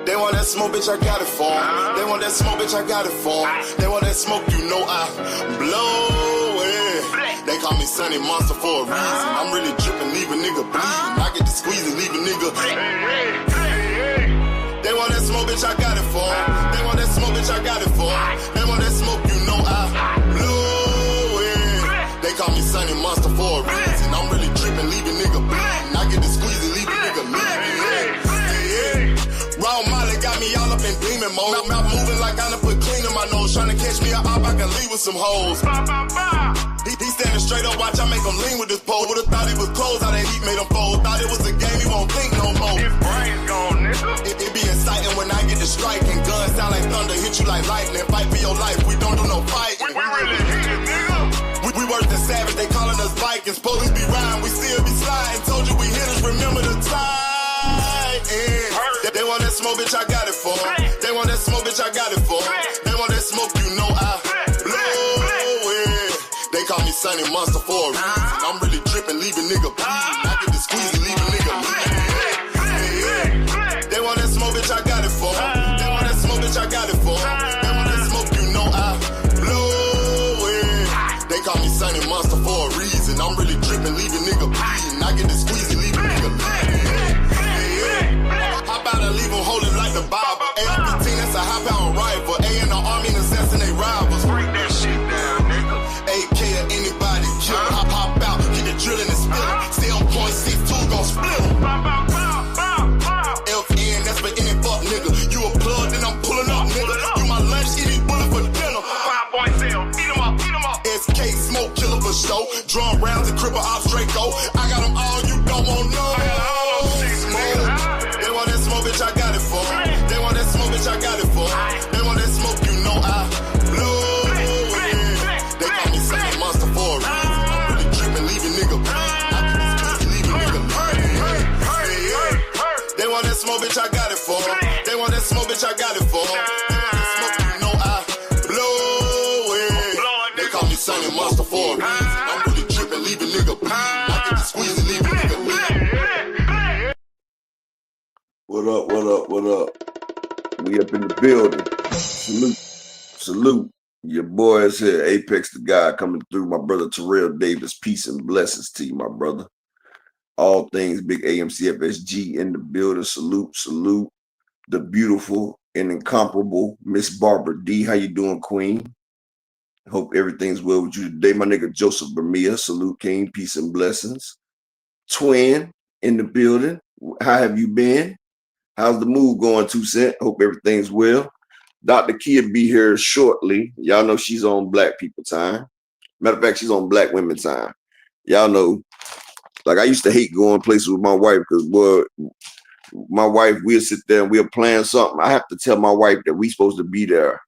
They want that smoke, bitch, I got it for 'em. They want that smoke, bitch, I got it for 'em. They want that smoke, you know I blow it. They call me Sunny Monster for a reason. I'm really dripping, leave a nigga bleeding. I get to squeeze and leave a nigga. They want that smoke, bitch, I got it for 'em. They want that smoke, bitch, I got it for 'em. They want that smoke, you know I blow it. They call me Sunny Monster for a reason. I'm really dripping, leave a nigga bleeding. I get to squeeze and leave a nigga bleeding. Raw Molly got me all up in demon mode. I'm moving like I done put clean in my nose. Trying to catch me up, I can leave with some hoes. He standing straight up, watch I make him lean with this pole. Would've thought he was closed, how that heat made him fold. Thought it was a game, he won't think no more. His brain's gone, nigga. It be exciting when I get to striking. Guns sound like thunder, hit you like lightning. Fight for your life, we don't do no fighting. We really heated, nigga. We worse than savage, they calling us Vikings. Police be riding, we still be sliding. Told you we hitters, remember the time. They want that smoke, bitch, I got it for 'em. They want that smoke, bitch, I got it for 'em. They want that smoke, you know I blow it. They call me Sunny Monster for a reason. I'm really dripping, leave a nigga bleeding. I get to squeeze and leave a nigga bleeding. They want that smoke, bitch, I got it for 'em. They want that smoke, bitch, I got it for 'em. They want that smoke, you know I blow it. They call me Sunny Monster for a reason. I'm really dripping, leave a nigga bleeding. I get to squeeze and leave a nigga bleeding. How about I leave them holding like the Bible? AR-15, that's a high-power rifle. A in the army and assassinate rivals. Break that shit down, nigga. AK or anybody kill. Hop out, get the drilling and spilling. Stay on point, 6-2, gon' split 'em. FN, that's for any fuck nigga. You a plug, then I'm pulling up, nigga. You my lunch, eat these bullets for dinner. 5.0, eat 'em up, eat 'em up. SK, smoke killer for show. Drum rounds and cripple ops, Draco. I got them all, you don't want no. They want that smoke, bitch, I got it for 'em. They want that smoke, bitch, I got it for 'em. They want that smoke, you know I blow it. They call me Sunny Monster for a reason. I'm really dripping, leave a nigga bleeding. I can squeeze, leave a nigga bleeding. They want that smoke, bitch, I got it for 'em. They want that smoke, bitch, I got it for 'em. They want that smoke, you know I blow it. They call me Sunny Monster for a reason. I'm really dripping, leave a nigga bleeding. I can squeeze and leave a nigga bleeding. What up, what up, what up? We up in the building. Salute, salute. Your boy is here, Apex the God, coming through. My brother Terrell Davis, peace and blessings to you, my brother. All things big AMCFSG in the building. Salute, salute. The beautiful and incomparable Miss Barbara D. How you doing, Queen? Hope everything's well with you today. My nigga Joseph Bermia, salute, King, peace and blessings. Twin in the building. How have you been? How's the move going, 2 Cent? Hope everything's well. Dr. Kia be here shortly. Y'all know she's on Black people time. Matter of fact, she's on Black women time. Y'all know, like I used to hate going places with my wife because, boy, my wife, we'll sit there and we'll plan something. I have to tell my wife that we supposed to be there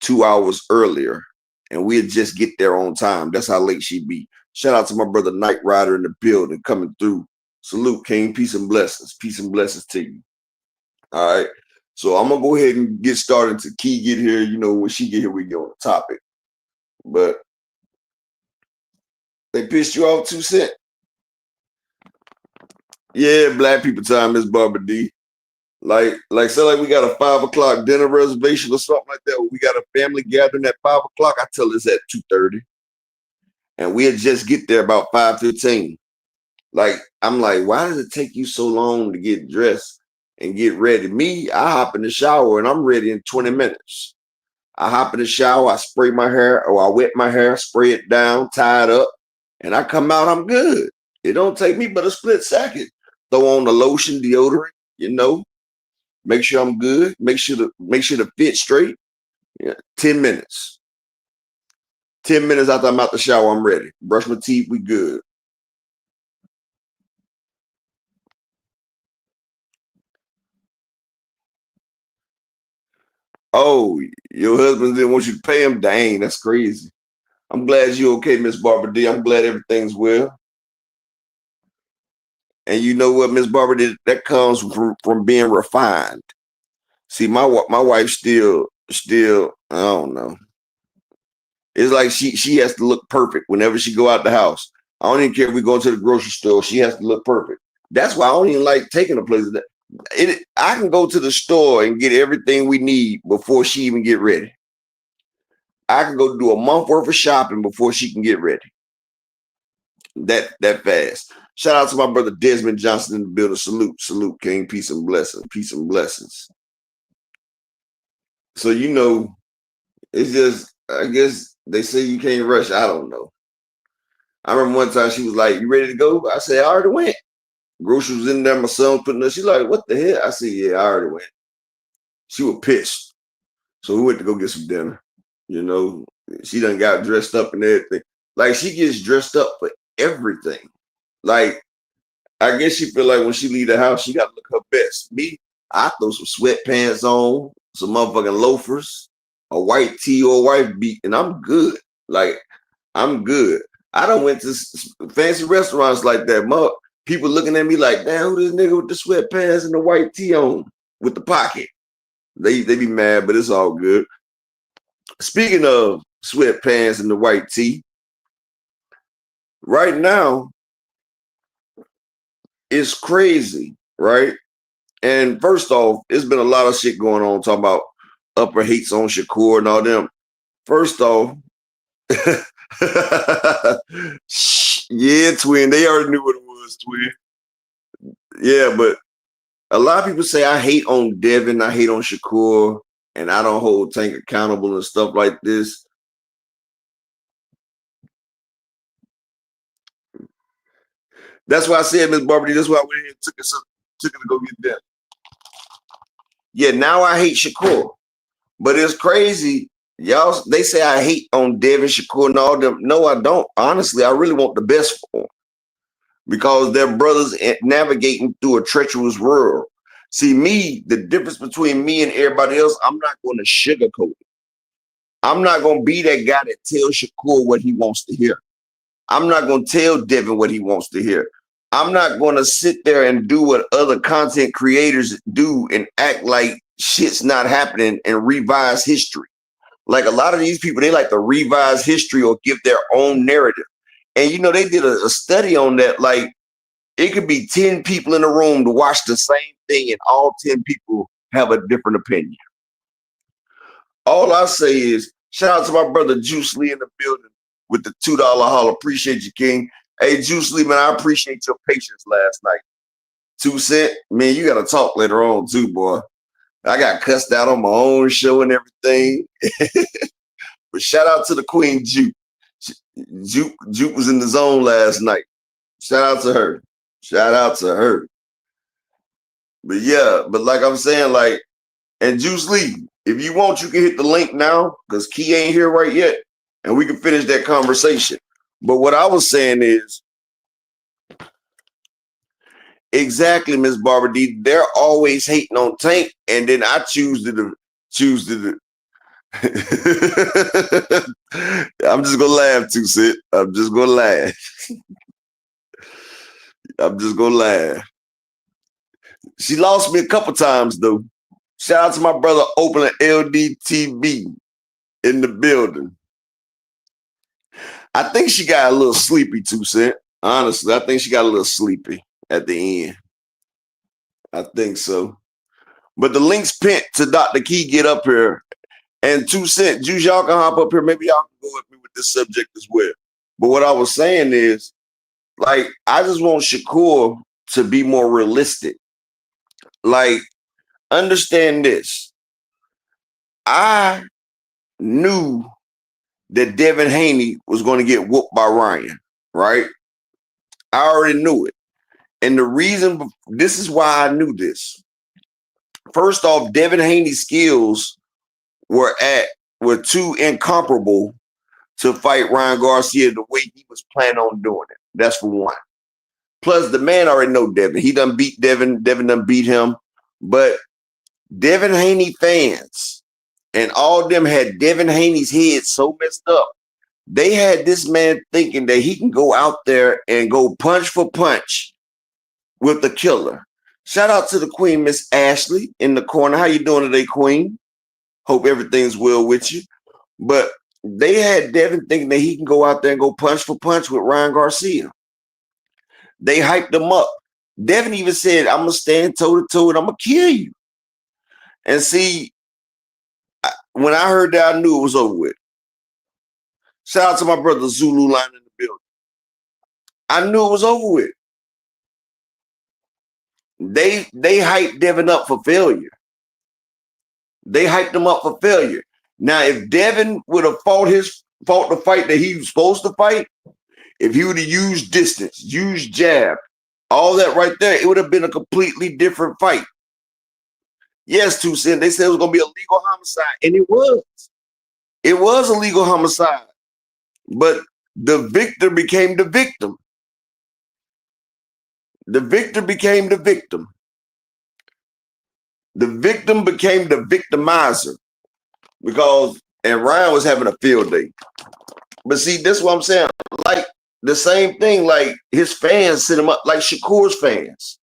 2 hours earlier and we'll just get there on time. That's how late she be. Shout out to my brother Knight Rider in the building coming through. Salute, King. Peace and blessings. Peace and blessings to you. All right. So I'm going to go ahead and get started to Key get here. You know, when she get here, we get on the topic. But they pissed you off, 2 Cent? Yeah, Black people time, Miss Barbara D. Like we got a 5 o'clock dinner reservation or something like that. We got a family gathering at 5 o'clock. I tell us at 2:30. And we'll just get there about 5:15. Like, I'm like, why does it take you so long to get dressed and get ready? Me, I hop in the shower and I'm ready in 20 minutes. I hop in the shower, I spray my hair, or I wet my hair, spray it down, tie it up, and I come out, I'm good. It don't take me but a split second. Throw on the lotion, deodorant, you know, make sure I'm good, make sure the fit straight. Yeah, 10 minutes. 10 minutes after I'm out the shower, I'm ready. Brush my teeth, we good. Oh, your husband didn't want you to pay him? Dang, that's crazy. I'm glad you're okay, Miss Barbara D. I'm glad everything's well. And you know what, Miss Barbara D, that comes from being refined. See, my wife still, I don't know. It's like she has to look perfect whenever she go out the house. I don't even care if we go to the grocery store. She has to look perfect. That's why I don't even like taking a place. I can go to the store and get everything we need before she even get ready. I can go do a month worth of shopping before she can get ready. That fast. Shout out to my brother Desmond Johnson in the building. Salute, King. Peace and blessings. So it's just, I guess they say you can't rush. I don't know. I remember one time she was like, "You ready to go?" I said, "I already went." Groceries was in there. My son was putting her. She's like, "What the hell?" I said, "Yeah, I already went." She was pissed. So we went to go get some dinner. She done got dressed up and everything. Like, she gets dressed up for everything. Like, I guess she feel like when she leave the house, she got to look her best. Me, I throw some sweatpants on, some motherfucking loafers, a white tee or a white beat, and I'm good. Like, I'm good. I done went to fancy restaurants like that. People looking at me like, "Damn, who this nigga with the sweatpants and the white tee on with the pocket?" They be mad, but it's all good. Speaking of sweatpants and the white tee, right now it's crazy, right? And first off, it's been a lot of shit going on talking about upper hates on Shakur and all them. First off, yeah, twin, they already knew what it was, twin. Yeah, but a lot of people say I hate on Devin, I hate on Shakur, and I don't hold Tank accountable and stuff like this. That's why I said, Miss Barbara, that's why I went ahead and took it to go get them. Yeah, now I hate Shakur. But it's crazy. Y'all, they say I hate on Devin, Shakur, and all them. No, I don't. Honestly, I really want the best for them. Because they're brothers navigating through a treacherous world. See, the difference between me and everybody else, I'm not going to sugarcoat it. I'm not going to be that guy that tells Shakur what he wants to hear. I'm not going to tell Devin what he wants to hear. I'm not going to sit there and do what other content creators do and act like shit's not happening and revise history. Like, a lot of these people, they like to revise history or give their own narrative. And, they did a study on that. Like, it could be 10 people in a room to watch the same thing and all 10 people have a different opinion. All I say is, shout out to my brother Juice Lee in the building with the $2 haul. Appreciate you, King. Hey, Juice Lee, man, I appreciate your patience last night. 2 Cent, man, you got to talk later on too, boy. I got cussed out on my own show and everything. But shout out to the Queen Juke. Juke was in the zone last night. Shout out to her. But yeah, but like I'm saying, like, and Juice Lee, if you want, you can hit the link now because Key ain't here right yet, and we can finish that conversation. But what I was saying is, exactly, Miss Barbara D, they're always hating on Tank, and then I choose to I'm just gonna laugh, too, Sid. I'm just gonna laugh. She lost me a couple times though. Shout out to my brother opening LDTV in the building. I think she got a little sleepy, too, Sid. Honestly, I think she got a little sleepy at the end. I think so. But the link's pinned to Dr. Key get up here. And 2 Cent, Juice, y'all can hop up here. Maybe y'all can go with me with this subject as well. But what I was saying is, like, I just want Shakur to be more realistic. Like, understand this. I knew that Devin Haney was going to get whooped by Ryan, right? I already knew it. And the reason, this is why I knew this. First off, Devin Haney's skills were too incomparable to fight Ryan Garcia the way he was planning on doing it. That's for one. Plus, the man already know Devin. He done beat Devin. Devin done beat him. But Devin Haney fans and all them had Devin Haney's head so messed up. They had this man thinking that he can go out there and go punch for punch with the killer. Shout out to the Queen, Miss Ashley, in the corner. How you doing today, Queen? Hope everything's well with you. But they had Devin thinking that he can go out there and go punch for punch with Ryan Garcia. They hyped him up. Devin even said, I'm gonna stand toe to toe and I'm gonna kill you. And see, when I heard that, I knew it was over with. Shout out to my brother Zulu line in the building. I knew it was over with. They hyped Devin up for failure. They hyped him up for failure. Now, if Devin would have fought the fight that he was supposed to fight, if he would have used distance, used jab, all that right there, it would have been a completely different fight. Yes, 2 Cent, they said it was going to be a legal homicide, and it was. It was a legal homicide, but the victor became the victim. The victor became the victim. The victim became the victimizer and Ryan was having a field day. But see, this is what I'm saying. Like the same thing, like his fans set him up, like Shakur's fans.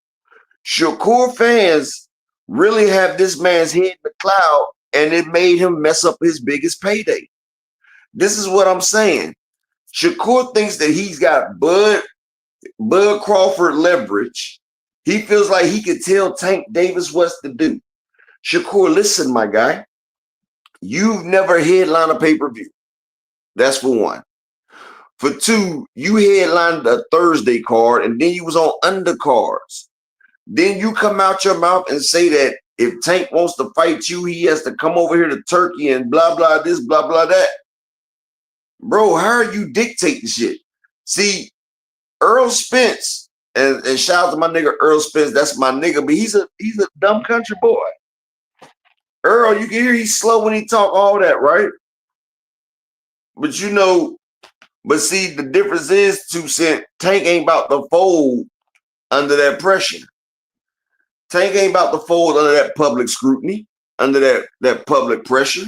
Shakur fans really have this man's head in the cloud, and it made him mess up his biggest payday. This is what I'm saying. Shakur thinks that he's got Bud Crawford leverage. He feels like he could tell Tank Davis what to do. Shakur, listen, my guy. You've never headlined a pay-per-view. That's for one. For two, you headlined a Thursday card, and then you was on undercards. Then you come out your mouth and say that if Tank wants to fight you, he has to come over here to Turkey and blah, blah, this, blah, blah, that. Bro, how are you dictating shit? See, Earl Spence, and shout out to my nigga Earl Spence, that's my nigga, but he's a dumb country boy. Earl, you can hear he's slow when he talk all that, right? But see, the difference is 2 Cent, Tank ain't about to fold under that pressure. Tank ain't about to fold under that public scrutiny, under that public pressure.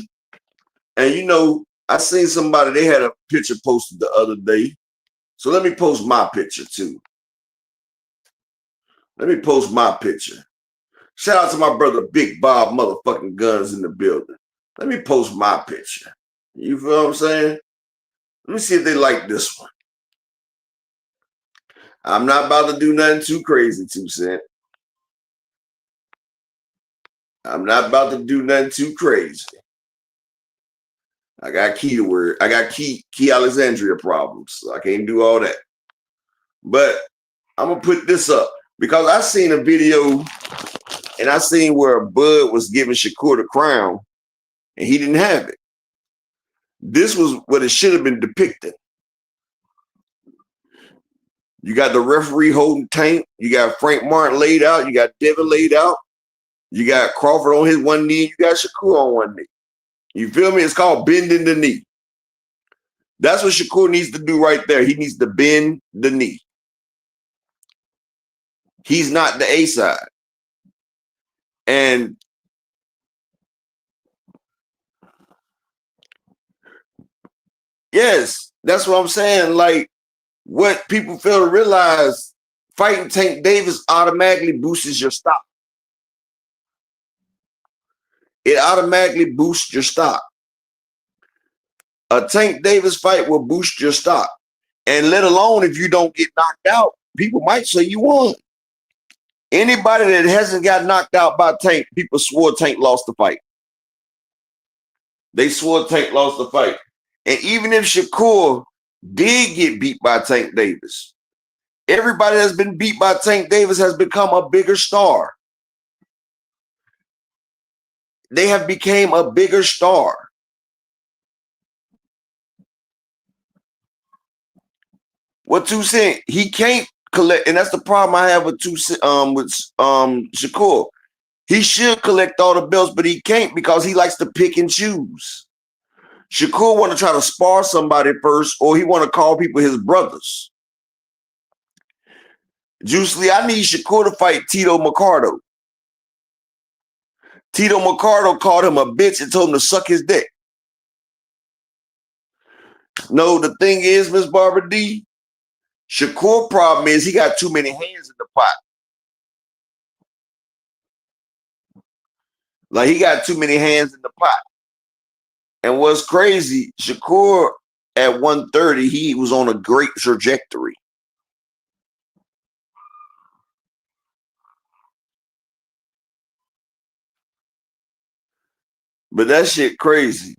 And I seen somebody, they had a picture posted the other day. So let me post my picture too. Let me post my picture. Shout out to my brother Big Bob motherfucking Guns in the building. Let me post my picture. You feel what I'm saying? Let me see if they like this one. I'm not about to do nothing too crazy, 2 Cent. I'm not about to do nothing too crazy. I got key Alexandria problems, so I can't do all that. But I'm gonna put this up because I seen a video and I seen where Bud was giving Shakur the crown and he didn't have it. This was what it should have been depicted. You got the referee holding Tank. You got Frank Martin laid out. You got Devin laid out. You got Crawford on his one knee. You got Shakur on one knee. You feel me? It's called bending the knee. That's what Shakur needs to do right there. He needs to bend the knee. He's not the A side. And yes, that's what I'm saying. Like, what people fail to realize, fighting Tank Davis automatically boosts your stock. It automatically boosts your stock. A Tank Davis fight will boost your stock. And let alone if you don't get knocked out, people might say you won. Anybody that hasn't got knocked out by Tank, people swore Tank lost the fight. They swore Tank lost the fight. And even if Shakur did get beat by Tank Davis, everybody that's been beat by Tank Davis has become a bigger star. They have become a bigger star. What 2 Cent, he can't collect, and that's the problem I have with Shakur. He should collect all the belts, but he can't because he likes to pick and choose. Shakur want to try to spar somebody first, or he want to call people his brothers. Juice Lee, I need Shakur to fight Tito Mercado. Tito Mercado called him a bitch and told him to suck his dick. No, the thing is, Miss Barbara D, Shakur problem is he got too many hands in the pot. Like, he got too many hands in the pot. And what's crazy, Shakur at 130, he was on a great trajectory. But that shit crazy.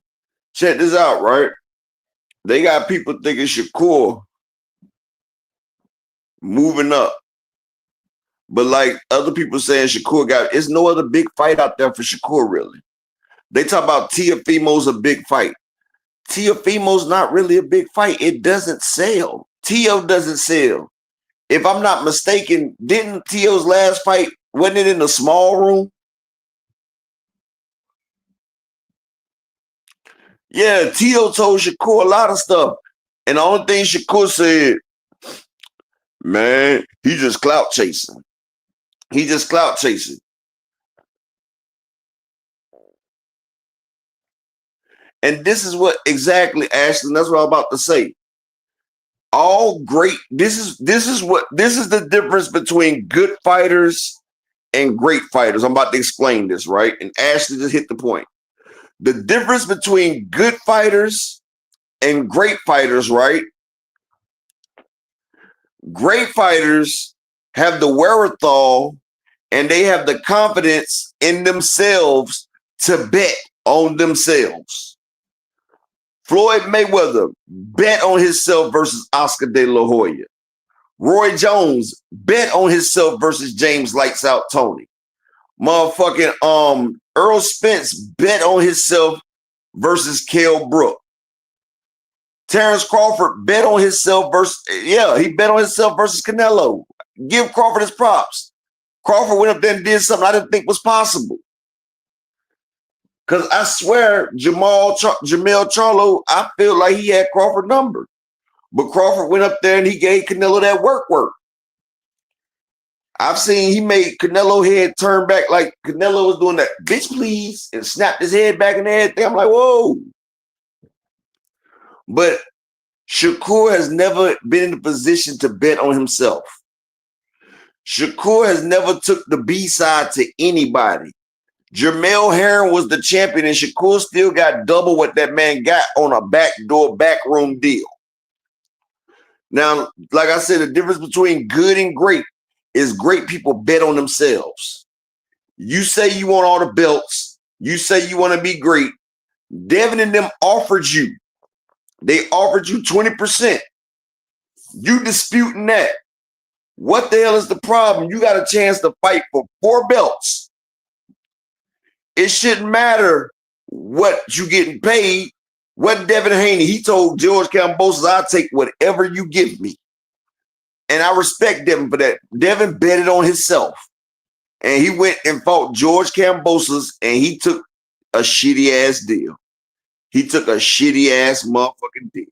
Check this out, right? They got people thinking Shakur moving up. But like other people saying Shakur it's no other big fight out there for Shakur, really. They talk about Teofimo's a big fight. Teofimo's not really a big fight. It doesn't sell. Teo doesn't sell. If I'm not mistaken, didn't Teo's last fight, wasn't it in a small room? Yeah, Teo told Shakur a lot of stuff. And the only thing Shakur said, man, he just clout chasing. He just clout chasing. And this is what exactly, Ashley, that's what I'm about to say. All great, this is the difference between good fighters and great fighters. I'm about to explain this, right? And Ashley just hit the point. The difference between good fighters and great fighters, right? Great fighters have the wherewithal and they have the confidence in themselves to bet on themselves. Floyd Mayweather bet on himself versus Oscar De La Hoya. Roy Jones bet on himself versus James Lights Out Tony. Motherfucking Earl Spence bet on himself versus Kell Brook. Terrence Crawford bet on himself he bet on himself versus Canelo. Give Crawford his props. Crawford went up there and did something I didn't think was possible. Because I swear, Jamel Charlo, I feel like he had Crawford number. But Crawford went up there and he gave Canelo that work. I've seen he made Canelo head turn back like Canelo was doing that, bitch, please, and snapped his head back and everything. I'm like, whoa. But Shakur has never been in a position to bet on himself. Shakur has never took the B side to anybody. Jermell Herring was the champion, and Shakur still got double what that man got on a backroom deal. Now, like I said, the difference between good and great is great people bet on themselves. You say you want all the belts. You say you want to be great. Devin and them offered you. They offered you 20%. You disputing that. What the hell is the problem? You got a chance to fight for 4 belts. It shouldn't matter what you getting paid. What Devin Haney, he told George Kambosos, I'll take whatever you give me. And I respect Devin for that. Devin betted on himself. And he went and fought George Kambosos, and he took a shitty ass deal. He took a shitty ass motherfucking deal.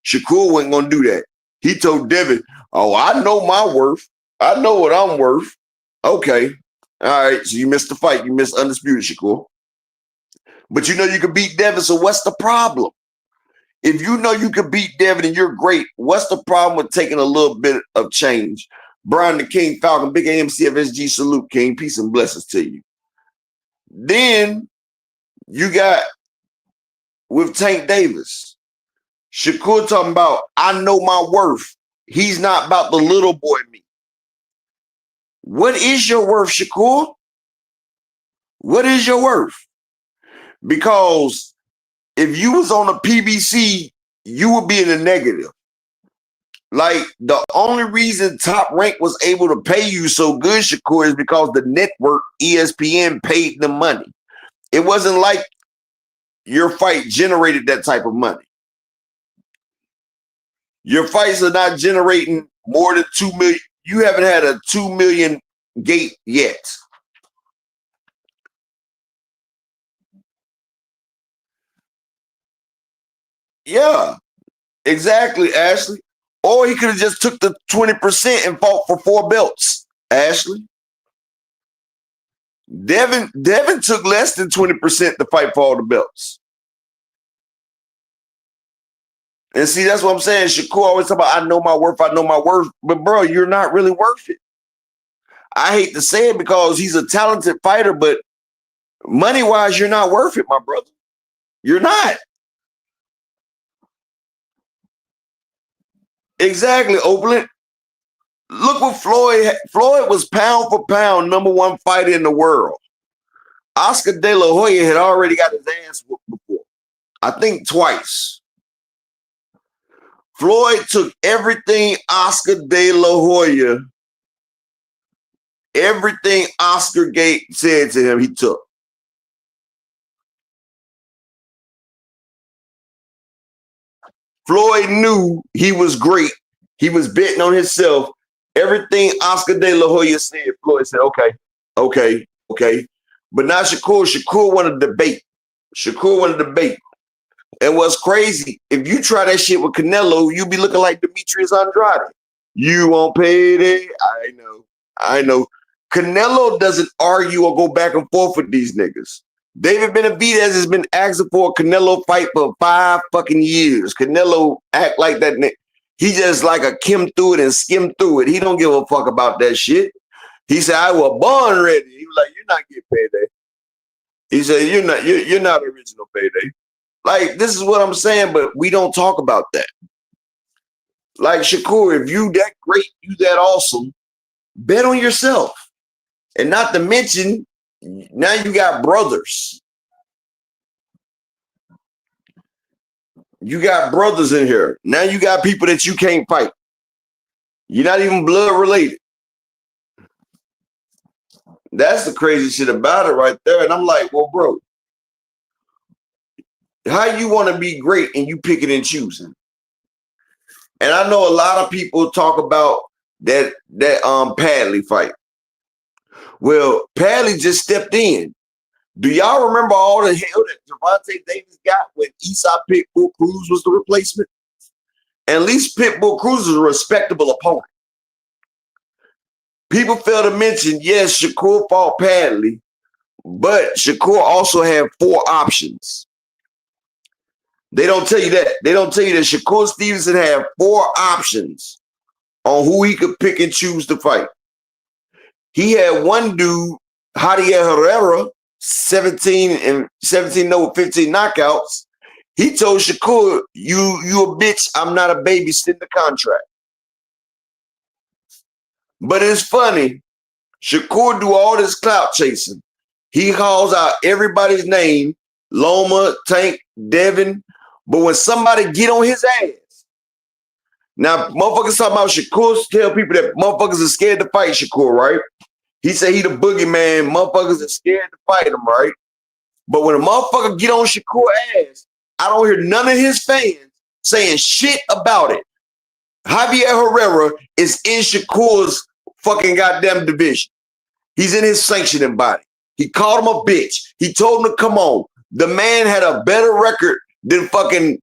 Shakur wasn't going to do that. He told Devin, oh, I know my worth. I know what I'm worth. Okay. All right. So you missed the fight. You missed Undisputed, Shakur. But you know you can beat Devin, so what's the problem? If you know you can beat Devin and you're great, what's the problem with taking a little bit of change? Brian the King Falcon, big AMCFSG salute, King. Peace and blessings to you. Then you got with Tank Davis. Shakur talking about, I know my worth. He's not about the little boy me. What is your worth, Shakur? What is your worth? Because if you was on a PBC, you would be in the negative. Like, the only reason Top Rank was able to pay you so good, Shakur, is because the network, ESPN, paid them money. It wasn't like your fight generated that type of money. Your fights are not generating more than 2 million. You haven't had a 2 million gate yet. Yeah, exactly, Ashley. Or he could have just took the 20% and fought for 4 belts, Ashley. Devin took less than 20% to fight for all the belts. And see, that's what I'm saying. Shakur always talk about, I know my worth, But, bro, you're not really worth it. I hate to say it because he's a talented fighter, but money-wise, you're not worth it, my brother. You're not. Exactly, Oakland. Look what Floyd was pound for pound #1 fighter in the world. Oscar De La Hoya had already got his ass whooped before. I think twice. Floyd took everything Oscar De La Hoya, everything Oscar said to him, he took. Floyd knew he was great. He was betting on himself. Everything Oscar De La Hoya said, Floyd said, okay. But now Shakur wanted to debate. And what's crazy, if you try that shit with Canelo, you be looking like Demetrius Andrade. You won't pay it. I know. Canelo doesn't argue or go back and forth with these niggas. David Benavidez has been asking for a Canelo fight for 5 fucking years. Canelo act like that nigga. He just like a Kim through it and skim through it. He don't give a fuck about that shit. He said, I was born ready. He was like, you're not getting payday. He said, you're not original payday. Like, this is what I'm saying, but we don't talk about that. Like, Shakur, if you that great, you that awesome, bet on yourself. And not to mention, now you got brothers. You got brothers in here. Now you got people that you can't fight. You're not even blood related. That's the crazy shit about it right there. And I'm like, well, bro, how you want to be great and you picking and choosing? And I know a lot of people talk about that Padley fight. Well, Padley just stepped in. Do y'all remember all the hell that Gervonta Davis got when Esau Pitbull Cruz was the replacement? At least Pitbull Cruz is a respectable opponent. People fail to mention, yes, Shakur fought Padley, but Shakur also had 4 options. They don't tell you that. They don't tell you that Shakur Stevenson had 4 options on who he could pick and choose to fight. He had one dude, Javier Herrera, 17 and 15 knockouts. He told Shakur, you a bitch, I'm not a baby, send the contract. But it's funny, Shakur do all this clout chasing. He calls out everybody's name, Loma, Tank, Devin, but when somebody get on his ass, now motherfuckers talking about Shakur, tell people that motherfuckers are scared to fight Shakur, right? He said he the boogeyman, motherfuckers are scared to fight him, right? But when a motherfucker get on Shakur ass, I don't hear none of his fans saying shit about it. Javier Herrera is in Shakur's fucking goddamn division. He's in his sanctioning body. He called him a bitch. He told him to come on. The man had a better record than fucking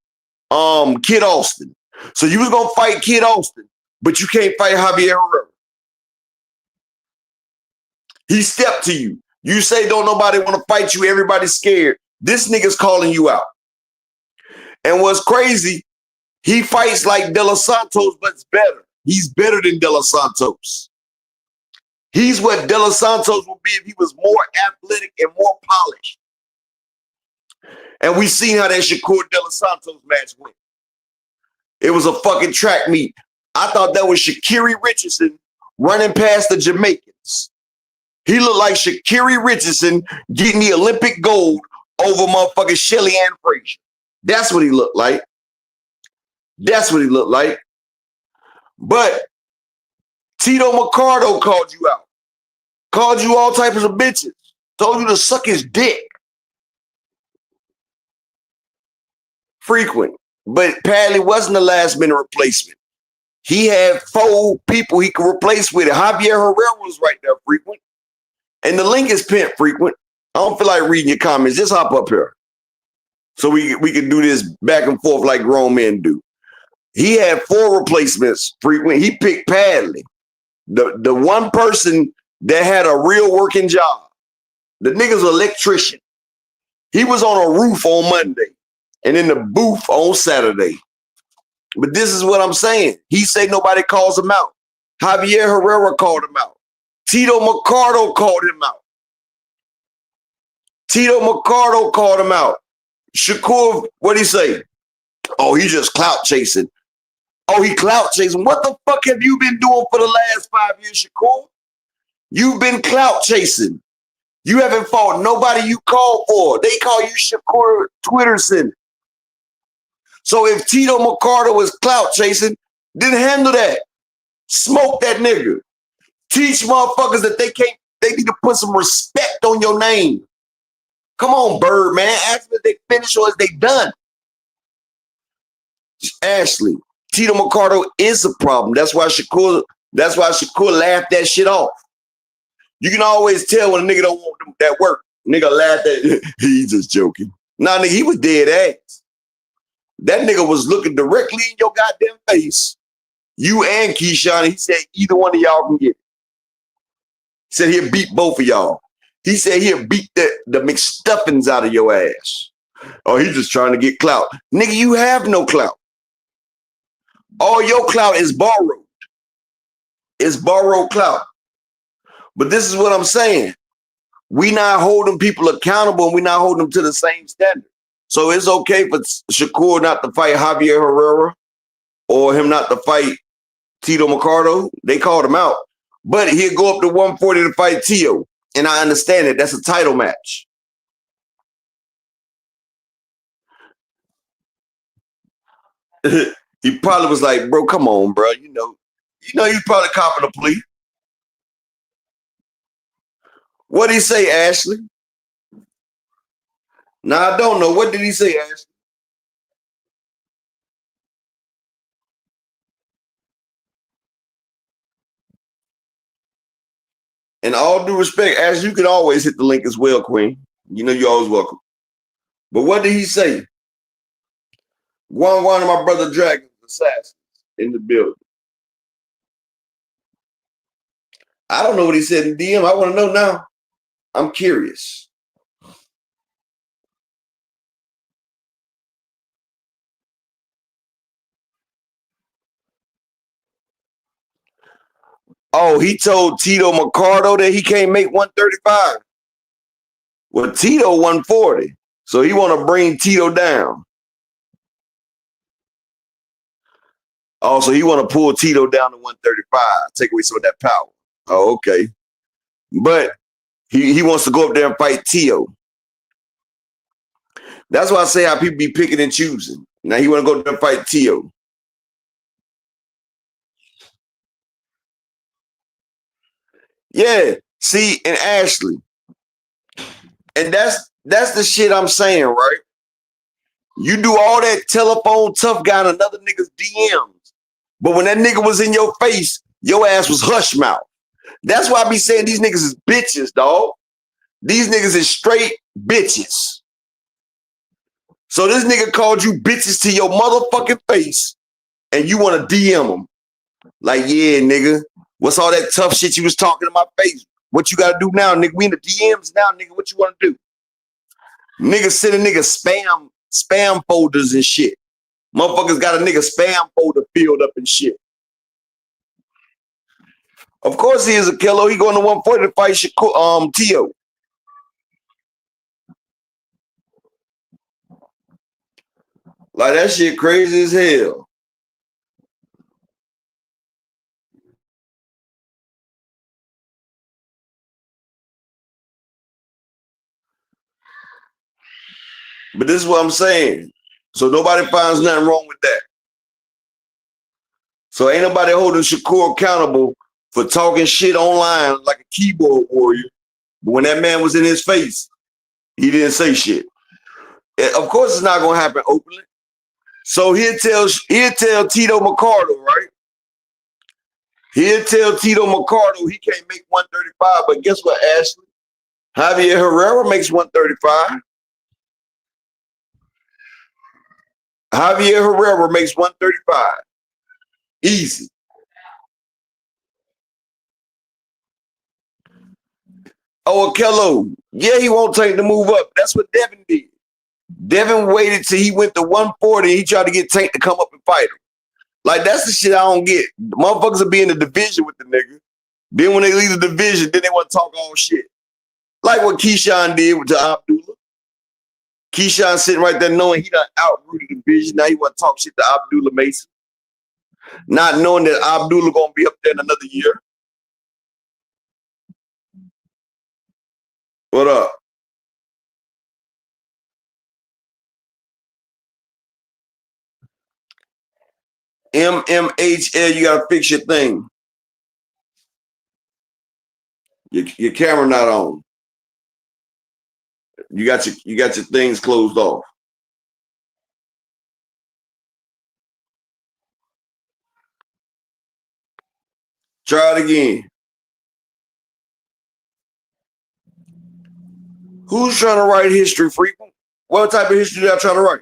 Kid Austin. So you was gonna fight Kid Austin, but you can't fight Javier Herrera. He stepped to you. You say don't nobody want to fight you, everybody's scared. This nigga's calling you out. And what's crazy, he fights like De Los Santos, but it's better. He's better than De Los Santos. He's what De Los Santos would be if he was more athletic and more polished. And we seen how that Shakur De Los Santos match went. It was a fucking track meet. I thought that was Sha'Carri Richardson running past the Jamaicans. He looked like Sha'Carri Richardson getting the Olympic gold over motherfucking Shelly Ann Frazier. That's what he looked like. That's what he looked like. But Tito Mercado called you out. Called you all types of bitches. Told you to suck his dick. Frequent. But Padley wasn't the last minute replacement. He had 4 people he could replace with it. Javier Herrera was right there, Frequent. And the link is pinned, Frequent. I don't feel like reading your comments. Just hop up here. So we can do this back and forth like grown men do. He had 4 replacements, Frequent. He picked Padley. The one person that had a real working job. The nigga's an electrician. He was on a roof on Monday and in the booth on Saturday. But this is what I'm saying. He said nobody calls him out. Javier Herrera called him out. Tito Mercado called him out. Shakur, what'd he say? Oh, he just clout chasing. Oh, he clout chasing. What the fuck have you been doing for the last 5 years, Shakur? You've been clout chasing. You haven't fought nobody you called for. They call you Shakur Twitterson. So if Tito McCarter was clout chasing, then handle that. Smoke that nigga. Teach motherfuckers that they need to put some respect on your name. Come on, Bird, man. Ask them if they finish or if they done. Ashley, Tito McCarter is a problem. That's why Shakur laughed that shit off. You can always tell when a nigga don't want that work. Nigga laughed at he's just joking. Nah, nigga, he was dead ass. That nigga was looking directly in your goddamn face. You and Keyshawn. He said either one of y'all can get it. He said he'll beat both of y'all. He said he'll beat the McStuffins out of your ass. Oh, he's just trying to get clout. Nigga, you have no clout. All your clout is borrowed. It's borrowed clout. But this is what I'm saying. We not holding people accountable and we not holding them to the same standard. So it's okay for Shakur not to fight Javier Herrera or him not to fight Tito McCarter. They called him out. But he'll go up to 140 to fight Tio. And I understand it. That's a title match. He probably was like, bro, come on, bro. You know, you probably copping a plea. What did he say, Ashley? Nah, I don't know. What did he say, Ashley? And all due respect, Ashley, you can always hit the link as well, Queen. You know you're always welcome. But what did he say? One of my brother Dragon's assassins in the building. I don't know what he said in DM. I want to know now. I'm curious. Oh, he told Tito McCarter that he can't make 135. Well, Tito 140. So he want to bring Tito down. Oh, so he want to pull Tito down to 135, take away some of that power. Oh, okay. But he wants to go up there and fight Tio. That's why I say how people be picking and choosing. Now he want to go up there and fight Tio. Yeah, see, and Ashley. And that's the shit I'm saying, right? You do all that telephone tough guy in another nigga's DMs. But when that nigga was in your face, your ass was hush mouth. That's why I be saying these niggas is bitches, dog. These niggas is straight bitches. So this nigga called you bitches to your motherfucking face, and you want to DM him. Like, yeah, nigga, what's all that tough shit you was talking in my face? What you got to do now, nigga? We in the DMs now, nigga. What you want to do? Niggas sending niggas spam folders and shit. Motherfuckers got a nigga spam folder filled up and shit. Of course he is a killer. He going to 140 to fight Tio. Like, that shit crazy as hell. But this is what I'm saying. So nobody finds nothing wrong with that. So ain't nobody holding Shakur accountable for talking shit online like a keyboard warrior. But when that man was in his face, he didn't say shit. Of course, it's not gonna happen openly. So he'll tell Tito McCarter, right? He'll tell Tito McCarter he can't make 135. But guess what, Ashley? Javier Herrera makes 135. Javier Herrera makes 135. Easy. Oh, Akello. Yeah, he won't take the move up. That's what Devin did. Devin waited till he went to 140. He tried to get Tank to come up and fight him. Like, that's the shit I don't get. The motherfuckers will be in the division with the nigga. Then when they leave the division, then they want to talk all shit. Like what Keyshawn did to Abdullah. Keyshawn sitting right there knowing he done outrooted the division. Now he want to talk shit to Abdullah Mason. Not knowing that Abdullah going to be up there in another year. What up? MMHL, you gotta fix your thing. Your camera not on. You got your things closed off. Try it again. Who's trying to write history, frequent? What type of history are you trying to write?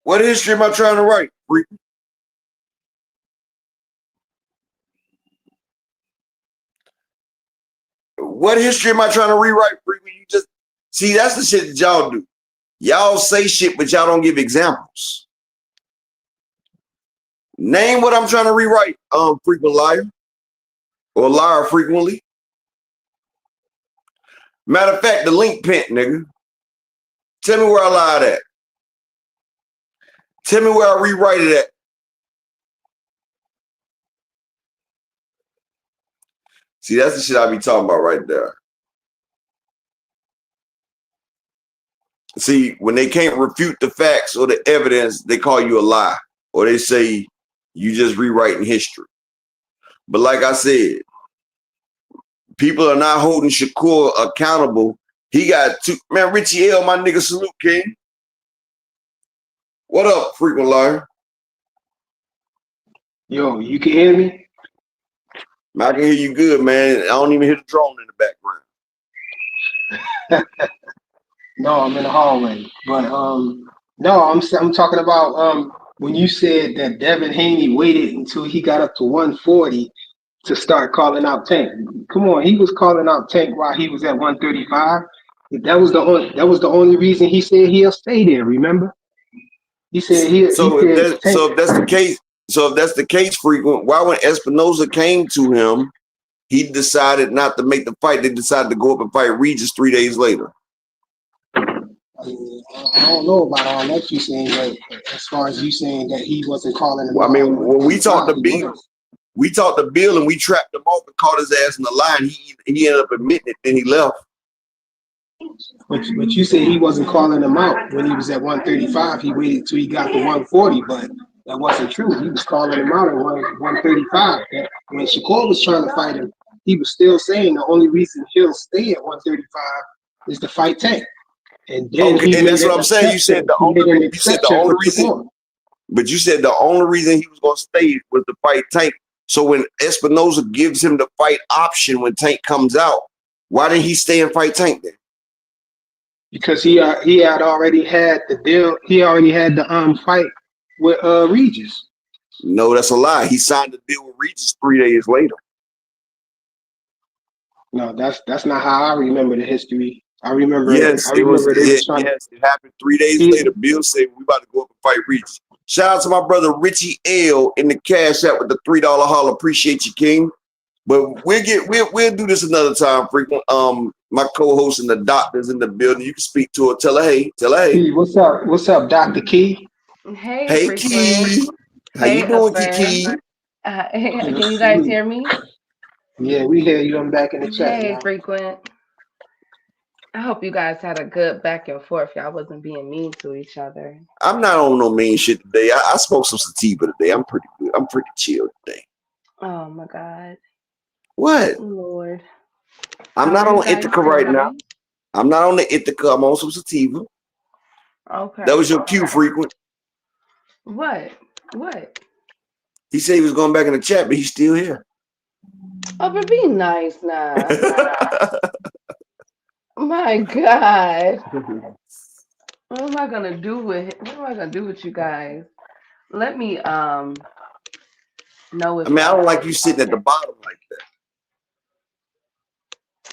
What history am I trying to write, frequent? What history am I trying to rewrite, frequent? You just see, that's the shit that y'all do. Y'all say shit, but y'all don't give examples. Name what I'm trying to rewrite, frequent liar. Or liar frequently. Matter of fact, the link pent, nigga. Tell me where I lied at. Tell me where I rewrite it at. See, that's the shit I be talking about right there. See, when they can't refute the facts or the evidence, they call you a lie. Or they say you just rewriting history. But like I said, people are not holding Shakur accountable. He got two. Man, Richie L, my nigga, salute, King. What up, frequent liar? Yo, you can hear me? I can hear you good, man. I don't even hear the drone in the background. No, I'm in the hallway. But no, I'm talking about when you said that Devin Haney waited until he got up to 140 to start calling out Tank. Come on, he was calling out Tank while he was at 135. That was the only reason he said he'll stay there. Remember? He said if that's the case, frequent, why when Espinosa came to him, he decided not to make the fight. They decided to go up and fight Regis 3 days later. I don't know about all that you saying, but as far as you saying that he wasn't calling him. Well, I mean, when we talked to Bill and we trapped him off and caught his ass in the line, he ended up admitting it, then he left. But you said he wasn't calling him out when he was at 135. He waited till he got to 140, but that wasn't true. He was calling him out at 135. When Shakur was trying to fight him, he was still saying the only reason he'll stay at 135 is to fight Tank. And then and that's what I'm saying. You said the only reason, but you said the only reason he was going to stay was to fight Tank. So when Espinosa gives him the fight option when Tank comes out, why didn't he stay and fight Tank then? Because he had already had the deal. He already had the fight with Regis. No, that's a lie. He signed the deal with Regis 3 days later. No, that's not how I remember the history. I remember. Yes, it happened 3 days later. Bill said we about to go up and fight Regis. Shout out to my brother Richie L in the cash app with the $3 haul. Appreciate you, King. But we'll do this another time, frequent. My co-host and the doctor's in the building. You can speak to her. Tell her hey. Hey, what's up, Dr. Key? Hey, Key. How you doing, Key? Can you guys hear me? Yeah, we hear you. I'm back in the chat. Hey, now. frequent. I hope you guys had a good back and forth. Y'all wasn't being mean to each other. I'm not on no mean shit today. I smoked some sativa today. I'm pretty good. I'm pretty chill today. Oh my God. What? Lord. I'm not on Ithaca right now. I'm not on the Ithaca. I'm on some sativa. Okay. That was your cue, frequent. What? He said he was going back in the chat, but he's still here. Oh, but be nice now. My God. What am I gonna do with you guys? Let me know if I don't like you sitting at the bottom like that.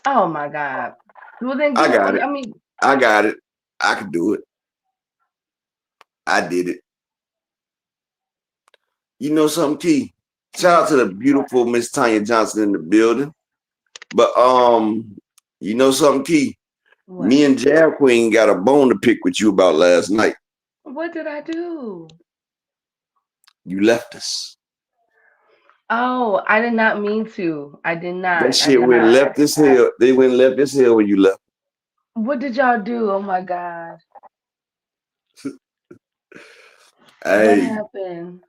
Oh my God. Well then I got it. I got it. I can do it. I did it. You know something, Key? Shout out to the beautiful Miss Tanya Johnson in the building. But you know something, Key? What? Me and Jab Queen got a bone to pick with you about last night. What did I do? You left us. Oh, I did not mean to. I did That not. I shit did went not. left this hill. They went left this hill when you left. What did y'all do? Oh my God. What Hey, happened?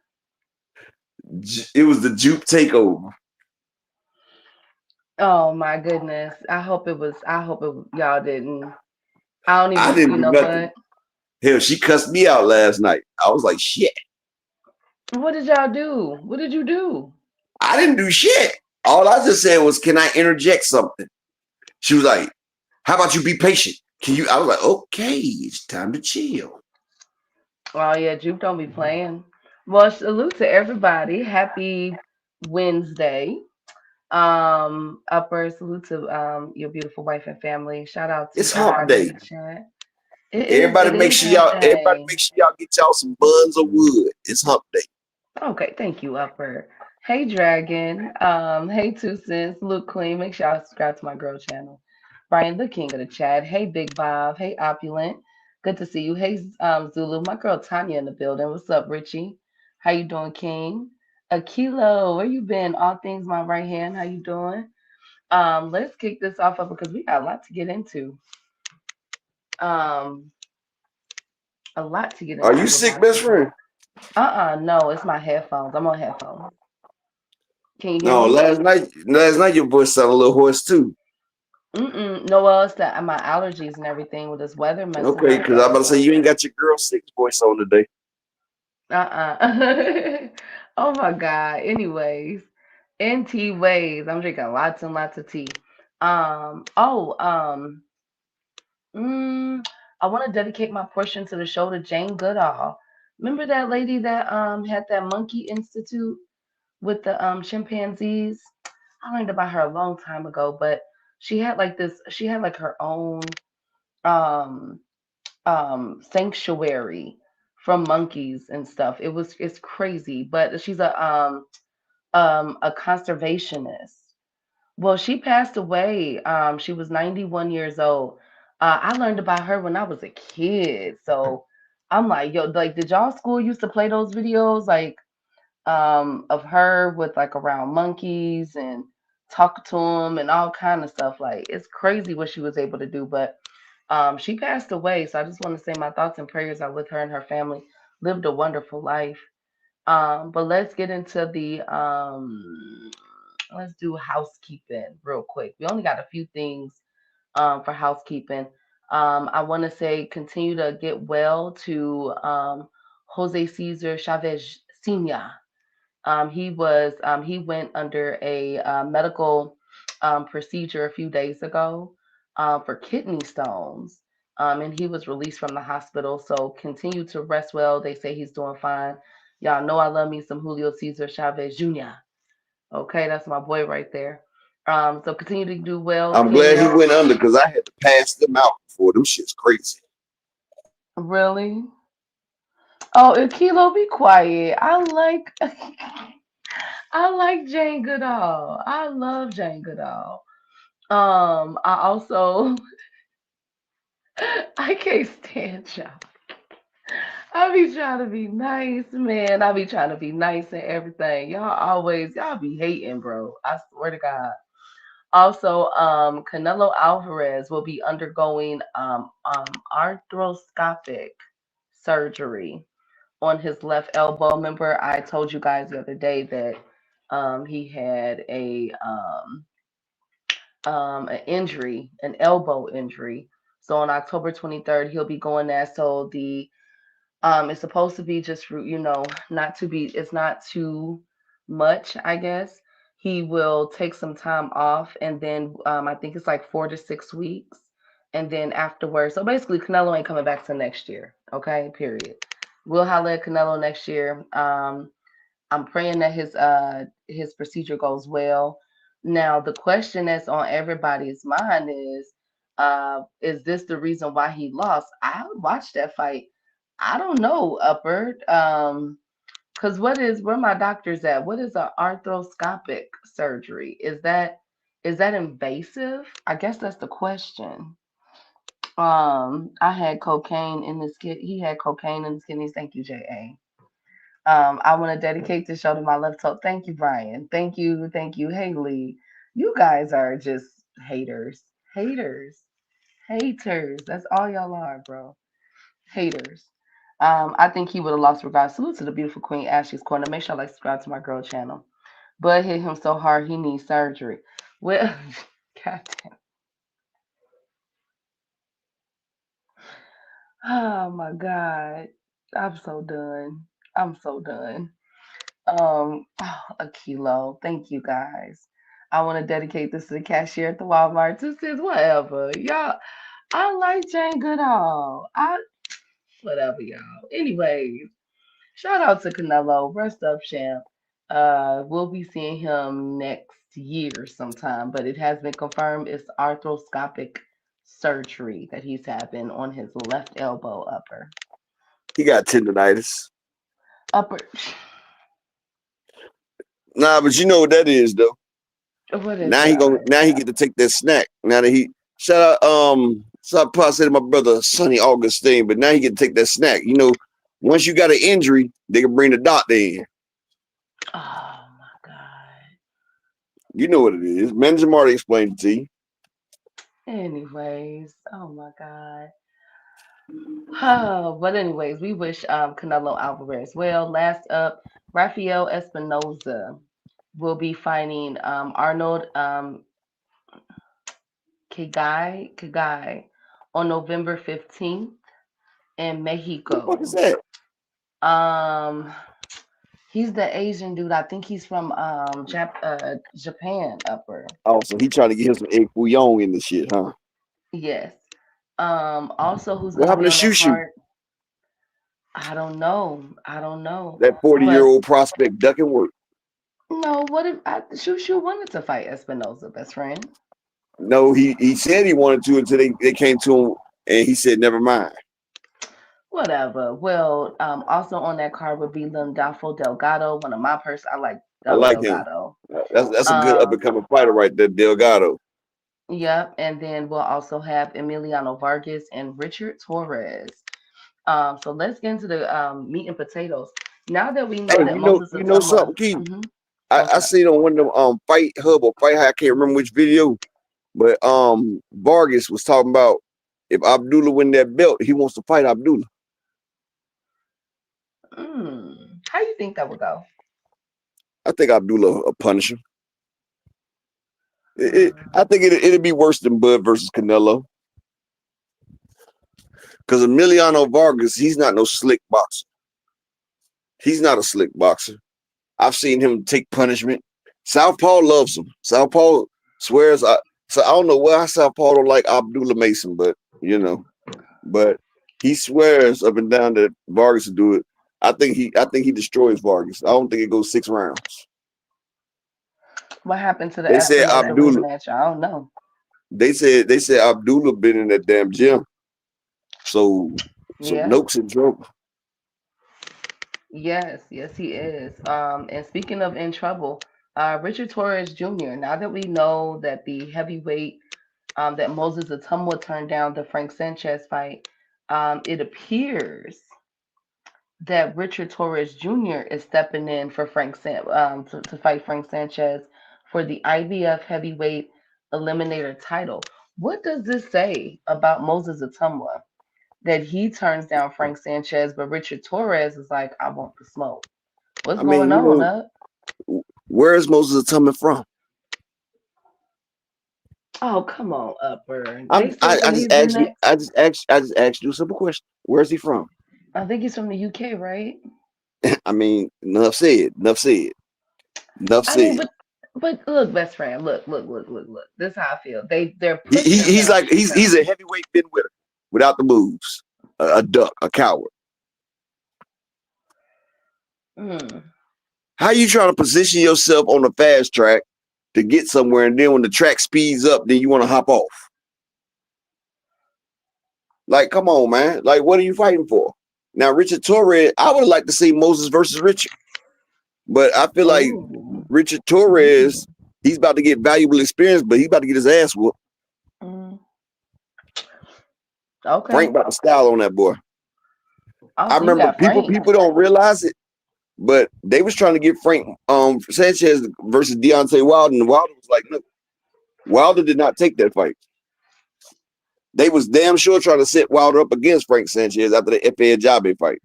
it was the juke takeover. Oh my goodness. I hope y'all didn't. I don't I even, didn't you do know nothing. what? Hell, she cussed me out last night. I was like, shit. What did y'all do? What did you do? I didn't do shit. All I just said was, can I interject something? She was like, how about you be patient? Can you? I was like, okay, it's time to chill. Oh yeah, Juke don't be playing. Well, salute to everybody. Happy Wednesday. Upper salute to your beautiful wife and family. Shout out to It's hump everybody in day. the chat. It is hump Everybody day. make sure y'all get y'all some buns of wood. It's hump day. Okay, thank you, Upper. Hey Dragon. Hey Two Cents, Luke Queen. Make sure y'all subscribe to my girl channel. Brian, the king of the chat. Hey Big Bob. Hey Opulent. Good to see you. Hey Zulu. My girl Tanya in the building. What's up, Richie? How you doing, King? Akilo, where you been? All things my right hand. How you doing? Let's kick this off up because we got a lot to get into. Um, a lot to get Are you into sick, about best today. friend? No, it's my headphones. I'm on headphones. Can you hear No, me? last night your voice sounded a little hoarse too. No, well, it's that my allergies and everything with this weather messing Okay, up. because I'm That's about to say why. you ain't got your girl six voice on today. Oh my God. Anyways, NT ways. I'm drinking lots and lots of tea. Um. Oh. Um. Mm, I want to dedicate my portion to the show to Jane Goodall. Remember that lady that had that monkey institute with the chimpanzees? I learned about her a long time ago, but she had like this. She had like her own um sanctuary from monkeys and stuff. It's crazy, but she's a conservationist. Well, she passed away. She was 91 years old. I learned about her when I was a kid. So I'm like, yo, like, did y'all school used to play those videos like of her with like around monkeys and talk to them and all kind of stuff? Like, it's crazy what she was able to do, but she passed away. So I just want to say my thoughts and prayers are with her and her family. Lived a wonderful life. But let's get into the let's do housekeeping real quick. We only got a few things for housekeeping. I want to say continue to get well to Jose Cesar Chavez Sr. He went under a medical procedure a few days ago for kidney stones, and he was released from the hospital. So continue to rest well. They say he's doing fine. Y'all know I love me some Julio Cesar Chavez Jr. Okay, that's my boy right there. So continue to do well, I'm glad he King. went under because I had to pass them out before. Them shit's crazy. Really? Oh, and Kilo, be quiet. I like Jane Goodall. I love Jane Goodall. I also I can't stand y'all. I be trying to be nice, man. I be trying to be nice and everything. Y'all be hating, bro. I swear to God. Also, Canelo Alvarez will be undergoing arthroscopic surgery on his left elbow. Remember, I told you guys the other day that he had an injury, an elbow injury. So on October 23rd, he'll be going there. So the it's supposed to be just not to be. It's not too much, I guess. He will take some time off, and then I think it's like 4 to 6 weeks, and then afterwards. So basically, Canelo ain't coming back till next year. Okay, period. We'll holler at Canelo next year. I'm praying that his procedure goes well. Now, the question that's on everybody's mind is this the reason why he lost? I watched that fight. I don't know, Upward. Because where my doctor's at? What is an arthroscopic surgery? Is that invasive? I guess that's the question. I had cocaine in his kid. He had cocaine in his kidneys. Thank you, JA. I want to dedicate this show to my left toe. Thank you, Brian. Thank you, Haley. You guys are just haters, haters, haters. That's all y'all are, bro. Haters. I think he would have lost regard. Salute to the beautiful Queen Ashley's Corner. Make sure I like subscribe to my girl channel. Bud hit him so hard he needs surgery. Well, God damn. Oh my God. I'm so done. I'm so done. A kilo. Thank you guys. I want to dedicate this to the cashier at the Walmart. This is whatever. Y'all, I like Jane Goodall. Whatever, y'all. Anyways, shout out to Canelo. Rest up, champ. We'll be seeing him next year sometime, but it has been confirmed it's arthroscopic surgery that he's having on his left elbow upper. He got tendonitis. Upper. Nah, but you know what that is though. What is Now that? he get to take that snack. Now that he shout out so I probably said to my brother Sonny Augustine, but now he get to take that snack. You know, once you got an injury, they can bring the doctor in. Oh my God. You know what it is. Manager Marty explained it to you. Anyways, oh my God. Oh, but anyways, we wish Canelo Alvarez well. Last up, Rafael Espinoza will be fighting Arnold Kigai on November 15th in Who the fuck is Mexico. that? He's the Asian dude. I think he's from Japan upper. Oh, so he trying to get him some egg foo young in this shit, huh? Yes. Also who's What gonna happened be to on that Shushu? card? I don't know. I don't know. That But 40-year-old prospect ducking work. no, what if Shushu wanted to fight Espinoza, best friend? No, he said he wanted to until they came to him and he said never mind. Whatever. Well, also on that card would be Landolfo Delgado, one of my I like I like him. Delgado. That's a good up and coming fighter right there, Delgado. Yep, and then we'll also have Emiliano Vargas and Richard Torres. So let's get into the meat and potatoes. Now that we know Hey, that Moses you know Atama, something, Keith? what's I up? seen on one of them Fight Hub or Fight High, I can't remember which video, but Vargas was talking about if Abdullah win that belt, he wants to fight Abdullah. How do you think that would go? I think Abdullah will punish him. Hmm. I think it'd be worse than Bud versus Canelo. Because Emiliano Vargas, he's not no slick boxer. He's not a slick boxer. I've seen him take punishment. Southpaw loves him. Southpaw swears. So I don't know why Southpaw don't like Abdullah Mason, but you know, but he swears up and down that Vargas will do it. I think he destroys Vargas. I don't think it goes 6 rounds. What happened to the They said Espinosa Abdullah. rematch? I don't know. They said Abdullah been in that damn gym. So Yeah. Noakes in trouble. Yes, he is. And speaking of in trouble, Richard Torres Jr. Now that we know that the heavyweight that Moses Atumwa turned down the Frank Sanchez fight, it appears that Richard Torres Jr. is stepping in for to fight Frank Sanchez for the IBF heavyweight eliminator title. What does this say about Moses Atumwa? That he turns down Frank Sanchez, but Richard Torres is like, I want the smoke. What's I mean, going on, up? Where is Moses coming from? Oh, come on, Upper. I just asked you a simple question. Where's he from? I think he's from the UK, right? I mean, enough said. I mean, but look, best friend, look. This is how I feel. They're pushing he's like he's a heavyweight Ben Witter without the moves. A duck, a coward. How you trying to position yourself on the fast track to get somewhere, and then when the track speeds up, then you want to hop off? Like, come on, man. Like, what are you fighting for? Now, Richard Torres, I would like to see Moses versus Richard. But I feel like Richard Torres, he's about to get valuable experience, but he's about to get his ass whooped. Okay. Frank about to style on that boy. I remember people don't realize it, But they was trying to get Frank Sanchez versus Deontay Wilder, and Wilder was like, look, Wilder did not take that fight. They was damn sure trying to set Wilder up against Frank Sanchez after the Efe Ajabe fight.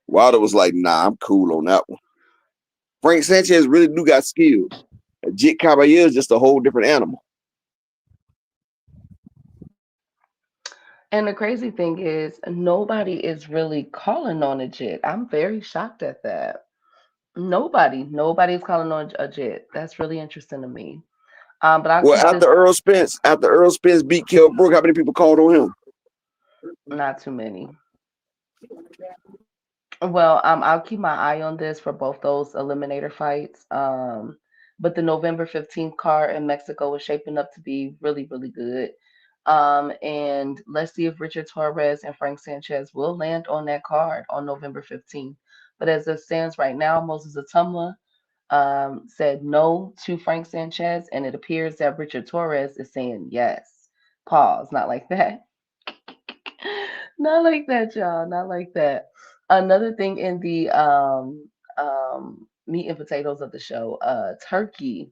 Wilder was like, nah, I'm cool on that one. Frank Sanchez really do got skills. Jit Caballero is just a whole different animal. And the crazy thing is, nobody is really calling on a Jit. I'm very shocked at that. Nobody's calling on a Jit. That's really interesting to me. But I'll Well, keep this after Earl Spence beat Kell Brook, how many people called on him? not too many. Well, I'll keep my eye on this for both those eliminator fights. But the November 15th card in Mexico is shaping up to be really, really good. And let's see if Richard Torres and Frank Sanchez will land on that card on November 15th. But as it stands right now, Moses Atumwa said no to Frank Sanchez, and it appears that Richard Torres is saying yes. Pause. Not like that. Not like that, y'all. Not like that. Another thing in the meat and potatoes of the show, Turkey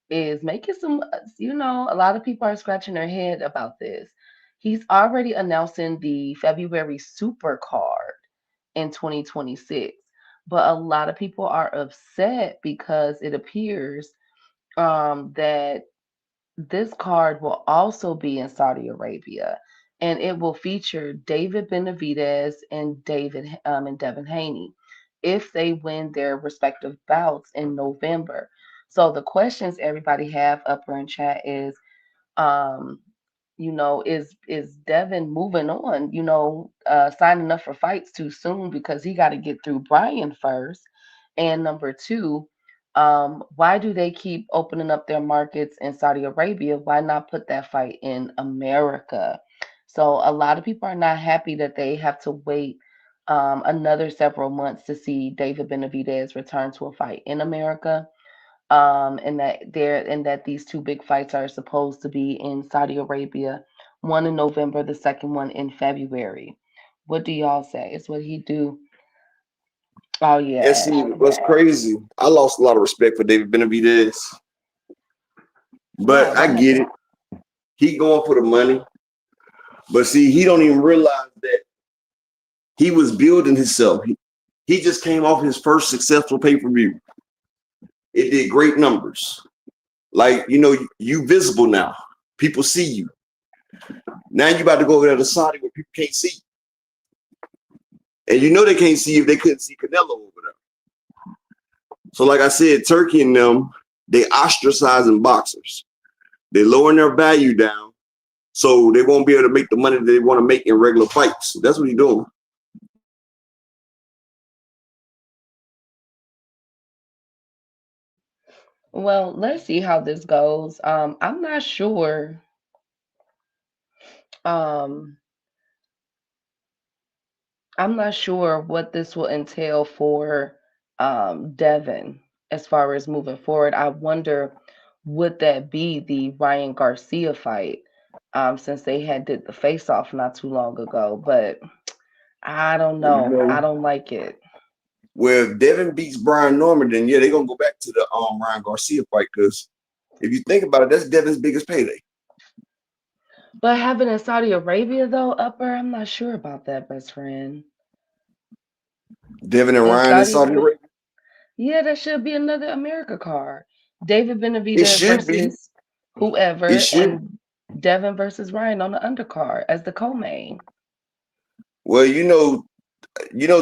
is making some, a lot of people are scratching their head about this. He's already announcing the February super card in 2026. But a lot of people are upset because it appears that this card will also be in Saudi Arabia, and it will feature David Benavidez and Devin Haney if they win their respective bouts in November. So the questions everybody have upper in chat is, um, is Devin moving on? Signing up for fights too soon because he got to get through Brian first. And number two, why do they keep opening up their markets in Saudi Arabia? Why not put that fight in America? So a lot of people are not happy that they have to wait another several months to see David Benavidez return to a fight in America. And that these two big fights are supposed to be in Saudi Arabia, one in November, the second one in February. What do y'all say? Is what he do? Oh And yeah. see, what's crazy, I lost a lot of respect for David Benavidez, Why? but What I get happened? it. He going for the money. But see, he don't even realize that he was building himself. He just came off his first successful pay-per-view. It did great numbers. Like, you visible now. People see you. Now you about to go over there to Saudi where people can't see you. And they can't see you if they couldn't see Canelo over there. So like I said, Turkey and them, they ostracizing boxers. They lowering their value down so they won't be able to make the money that they want to make in regular fights. That's what he's doing. Well, let's see how this goes. I'm not sure. Um, I'm not sure what this will entail for Devin as far as moving forward. I wonder, would that be the Ryan Garcia fight? Since they had did the face off not too long ago, but I don't Well, know. I don't like it. if Devin beats Brian Norman, then yeah, they're gonna go back to the Ryan Garcia fight because if you think about it, that's Devin's biggest payday. But having in Saudi Arabia though, upper, I'm not sure about that, best friend. Devin and In Ryan in Saudi Saudi Arabia, Arabia. yeah, that should be another America card. David It Benavidez should be. versus whoever, It should. and Devin versus Ryan on the undercard as the co-main. Well,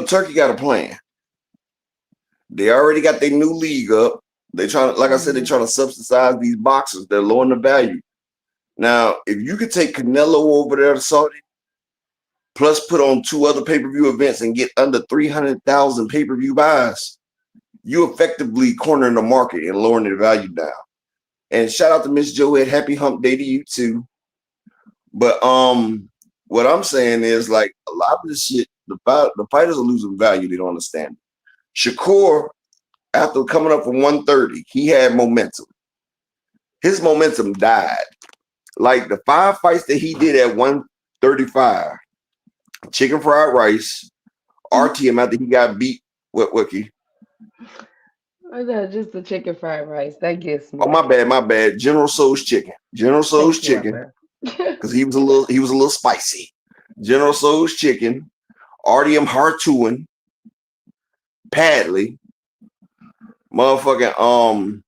Turkey got a plan. They already got their new league up. They trying to, like I said, they're trying to subsidize these boxers. They're lowering the value. Now, if you could take Canelo over there to Saudi, plus put on 2 other pay-per-view events and get under 300,000 pay-per-view buys, you effectively cornering the market and lowering the value down. And shout out to Miss Joette. Happy hump day to you too. But what I'm saying is, like, a lot of this shit, the fighters are losing value. They don't understand it. Shakur, after coming up from 130, he had momentum. His momentum died. Like the 5 fights that he did at 135, chicken fried rice, RTM after he got beat. What Wiki? I know, just the chicken fried rice. That gets Oh, me. my bad, my bad. General Soul's chicken. General Soul's Thank you, chicken, Upper. because he was a little spicy. General Soul's chicken, Artyom Hartuin, Padley, motherfucking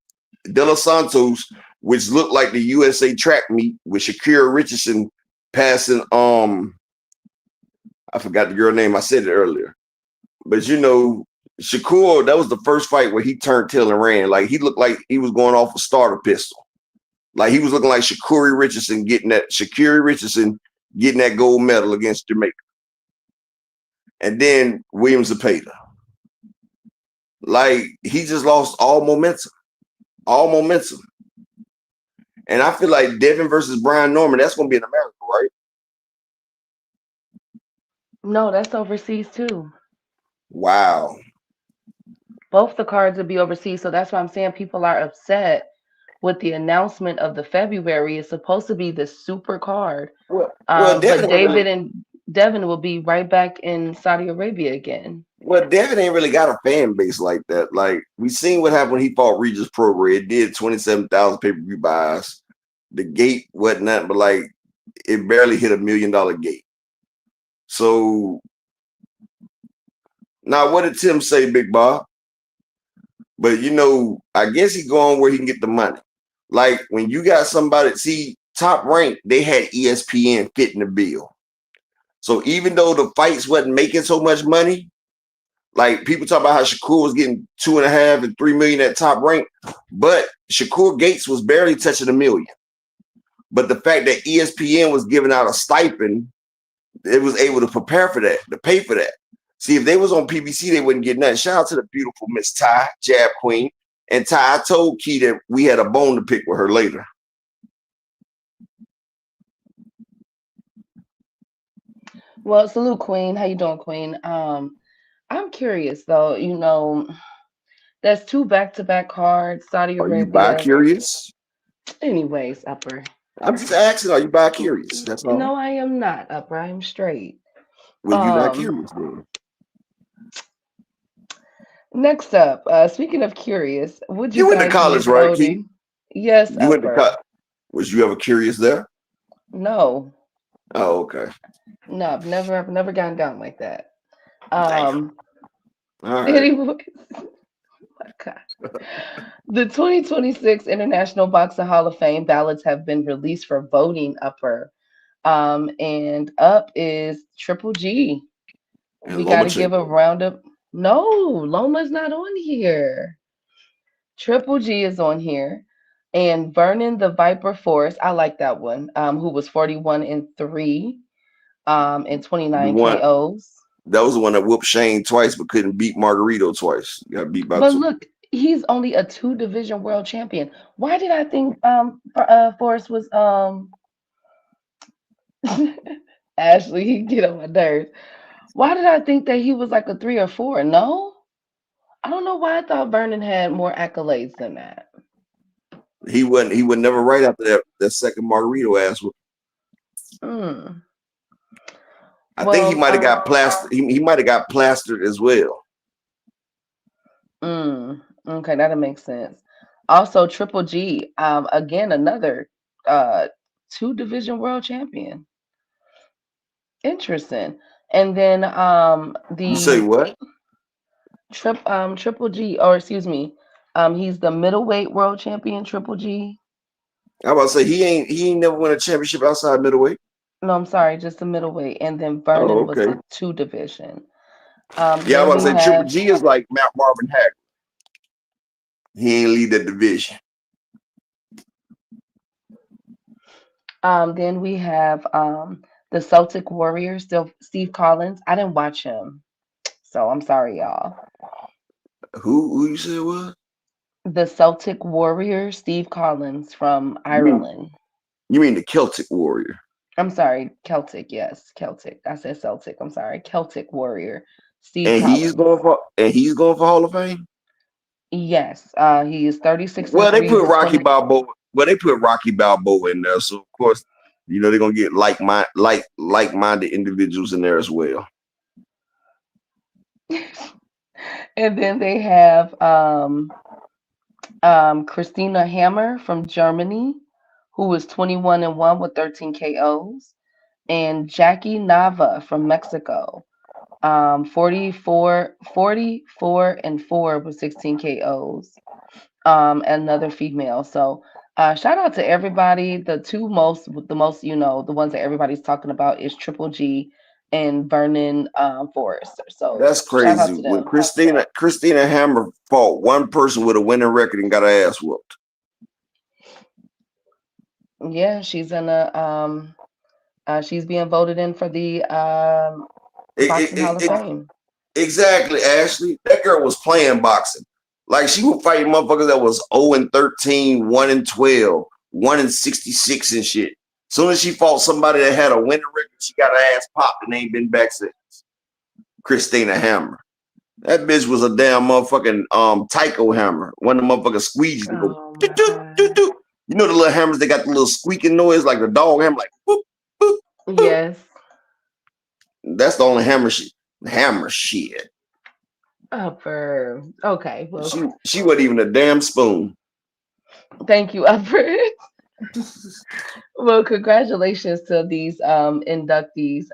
De Los Santos, which looked like the USA track meet with Shakira Richardson passing I forgot the girl name. I said it earlier. But you know, Shakur, that was the first fight where he turned tail and ran. Like he looked like he was going off a starter pistol. Like he was looking like Shakuri Richardson getting that gold medal against Jamaica. And then William Zepeda. Like he just lost all momentum. All momentum. And I feel like Devin versus Brian Norman, that's gonna be in America, right? No, that's overseas too. Wow. Both the cards will be overseas, so that's why I'm saying people are upset with the announcement of the February. It's supposed to be the super card. Well, But Devin ain't David really and Devin will be right back in Saudi Arabia again. well, Devin ain't really got a fan base like that. Like we seen what happened when he fought Regis Prograis. It did 27,000 pay-per-view buys. The gate wasn't nothing but like it barely hit $1 million gate. So now what did Tim say, Big Bob? But you know, I guess he going where he can get the money. Like when you got somebody, see, Top Rank, they had ESPN fitting the bill. So even though the fights wasn't making so much money, like people talk about how Shakur was getting 2.5 and 3 million at Top Rank, but Shakur Gates was barely touching $1 million. But the fact that ESPN was giving out a stipend, it was able to prepare for that, to pay for that. See, if they was on PBC, they wouldn't get nothing. Shout out to the beautiful Miss Ty, Jab Queen. And Ty, I told Key that we had a bone to pick with her later. Well, salute, Queen. How you doing, Queen? I'm curious though. That's two back-to-back cards, Saudi Are you bi Arabia. curious? Anyways, Upper. I'm just asking, are you bi curious? That's all. No, I am not, Upper. I am straight. Well, you're not Um, curious then. Next up, speaking of curious, would you You went to guys college, miss right, Key? voting? Yes, You went to Upper. college. Was you ever curious there? No, Oh, okay. no, I've never gotten down like that. Damn. Um, All right. anyways, my God. The 2026 International Boxing Hall of Fame ballots have been released for voting, Upper. And up is Triple G. And We got to give a Lomachenko. round of. No, Loma's not on here. Triple G is on here. And Vernon the Viper Force, I like that one, who was 41 and 3 and The 29 one KOs. that was the one that whooped Shane twice but couldn't beat Margarito twice. Got beat by But two. look, he's only a two division world champion. Why did I think Forrest was Ashley, he get on my nerves. Why did I think that he was like a 3 or 4? No? I don't know why I thought Vernon had more accolades than that. He was never right after that second Margarito ass whoop. Mm. I think he Well, might have got plastered. He might have got plastered as well. okay, that'll make sense. Also, Triple G, again, another uh two division world champion. Interesting. And then You say the what? Triple G, or excuse me, he's the middleweight world champion, Triple G. I about to say he ain't never won a championship outside middleweight. No, I'm sorry, just the middleweight. And then Oh, Vernon was okay. the two division. Yeah, I Then about to we say Triple have G is like Mount Marvin Hagler. He ain't lead that division. the Celtic Warrior, still Steve Collins. I didn't watch him, so I'm sorry, y'all. Who you said it was? The Celtic Warrior, Steve Collins from You mean Ireland. you mean the Celtic Warrior? I'm sorry, Celtic. Yes, Celtic. I said Celtic. I'm sorry, Celtic Warrior, Steve And Collins. he's going for Hall of Fame. Yes, he is 36 and Well, they 3 put with Rocky 20. Balboa. Well, they put Rocky Balboa in there, so of course, they're gonna get like-minded individuals in there as well. And then they have Christina Hammer from Germany, who was 21-1 with 13 KOs, and Jackie Nava from Mexico, 44 with 16 KOs. Another female. So shout out to everybody. The ones that everybody's talking about is Triple G and Vernon Forrester. So That's shout out crazy. to When them. Christina Hammer fought one person with a winning record and got her ass whooped. Yeah, she's being voted in for the It, Boxing it, Hall it, of it, Fame. exactly, Ashley. That girl was playing boxing. Like she was fighting motherfuckers that was 0-13, 1-12, 1-66 and shit. Soon as she fought somebody that had a winning record, she got her ass popped and ain't been back since. Christina Hammer. That bitch was a damn motherfucking Tycho hammer. One of the motherfucking squeegees that go Oh doo my doo doo God. doo. You know the little hammers, they got the little squeaking noise like the dog hammer, like boop, boop, boop. Yes. That's the only hammer shit. Upper. Okay. Well, She wasn't even a damn spoon. thank you, Upper. Well, congratulations to these inductees,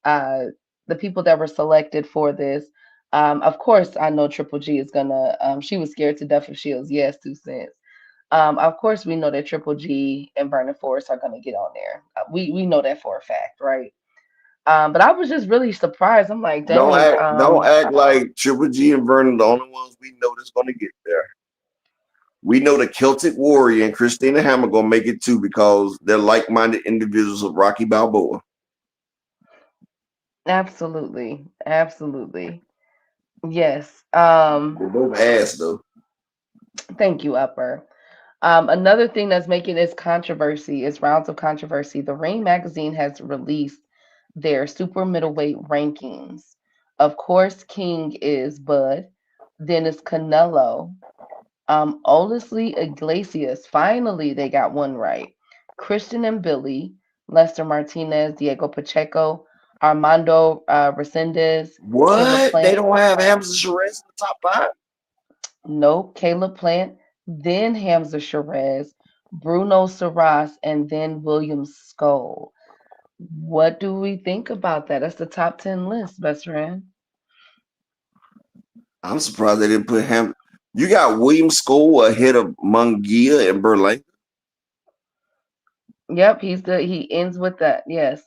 uh, the people that were selected for this. Of course, I know Triple G is gonna. She was scared to death of Shields. Yes, 2 cents. Of course, we know that Triple G and Vernon Forrest are gonna get on there. We know that for a fact, right? But I was just really surprised. I'm like, dang. Don't act like Triple G and Vernon the only ones we know that's gonna get there. We know the Celtic Warrior and Christina Hammer gonna make it too because they're like-minded individuals of Rocky Balboa. Absolutely, absolutely. Yes. They both ass though. Thank you, Upper. Another thing that's making this controversy is rounds of controversy. The Ring magazine has released their super middleweight rankings. Of course, King is Bud, then it's Canelo, Olesley Iglesias. Finally, they got one right. Christian and Billy, Lester Martinez, Diego Pacheco, Armando Resendez, Caleb What? They Plant. don't have Hamza Shiraz in the top five? Nope, Caleb Plant, then Hamza Sherez, Bruno Saras, and then William Skull. What do we think about that? That's the top 10 list, best friend. I'm surprised they didn't put him. You got William Scholl ahead of Mungia and Berlin. Yep, he ends with that. Yes.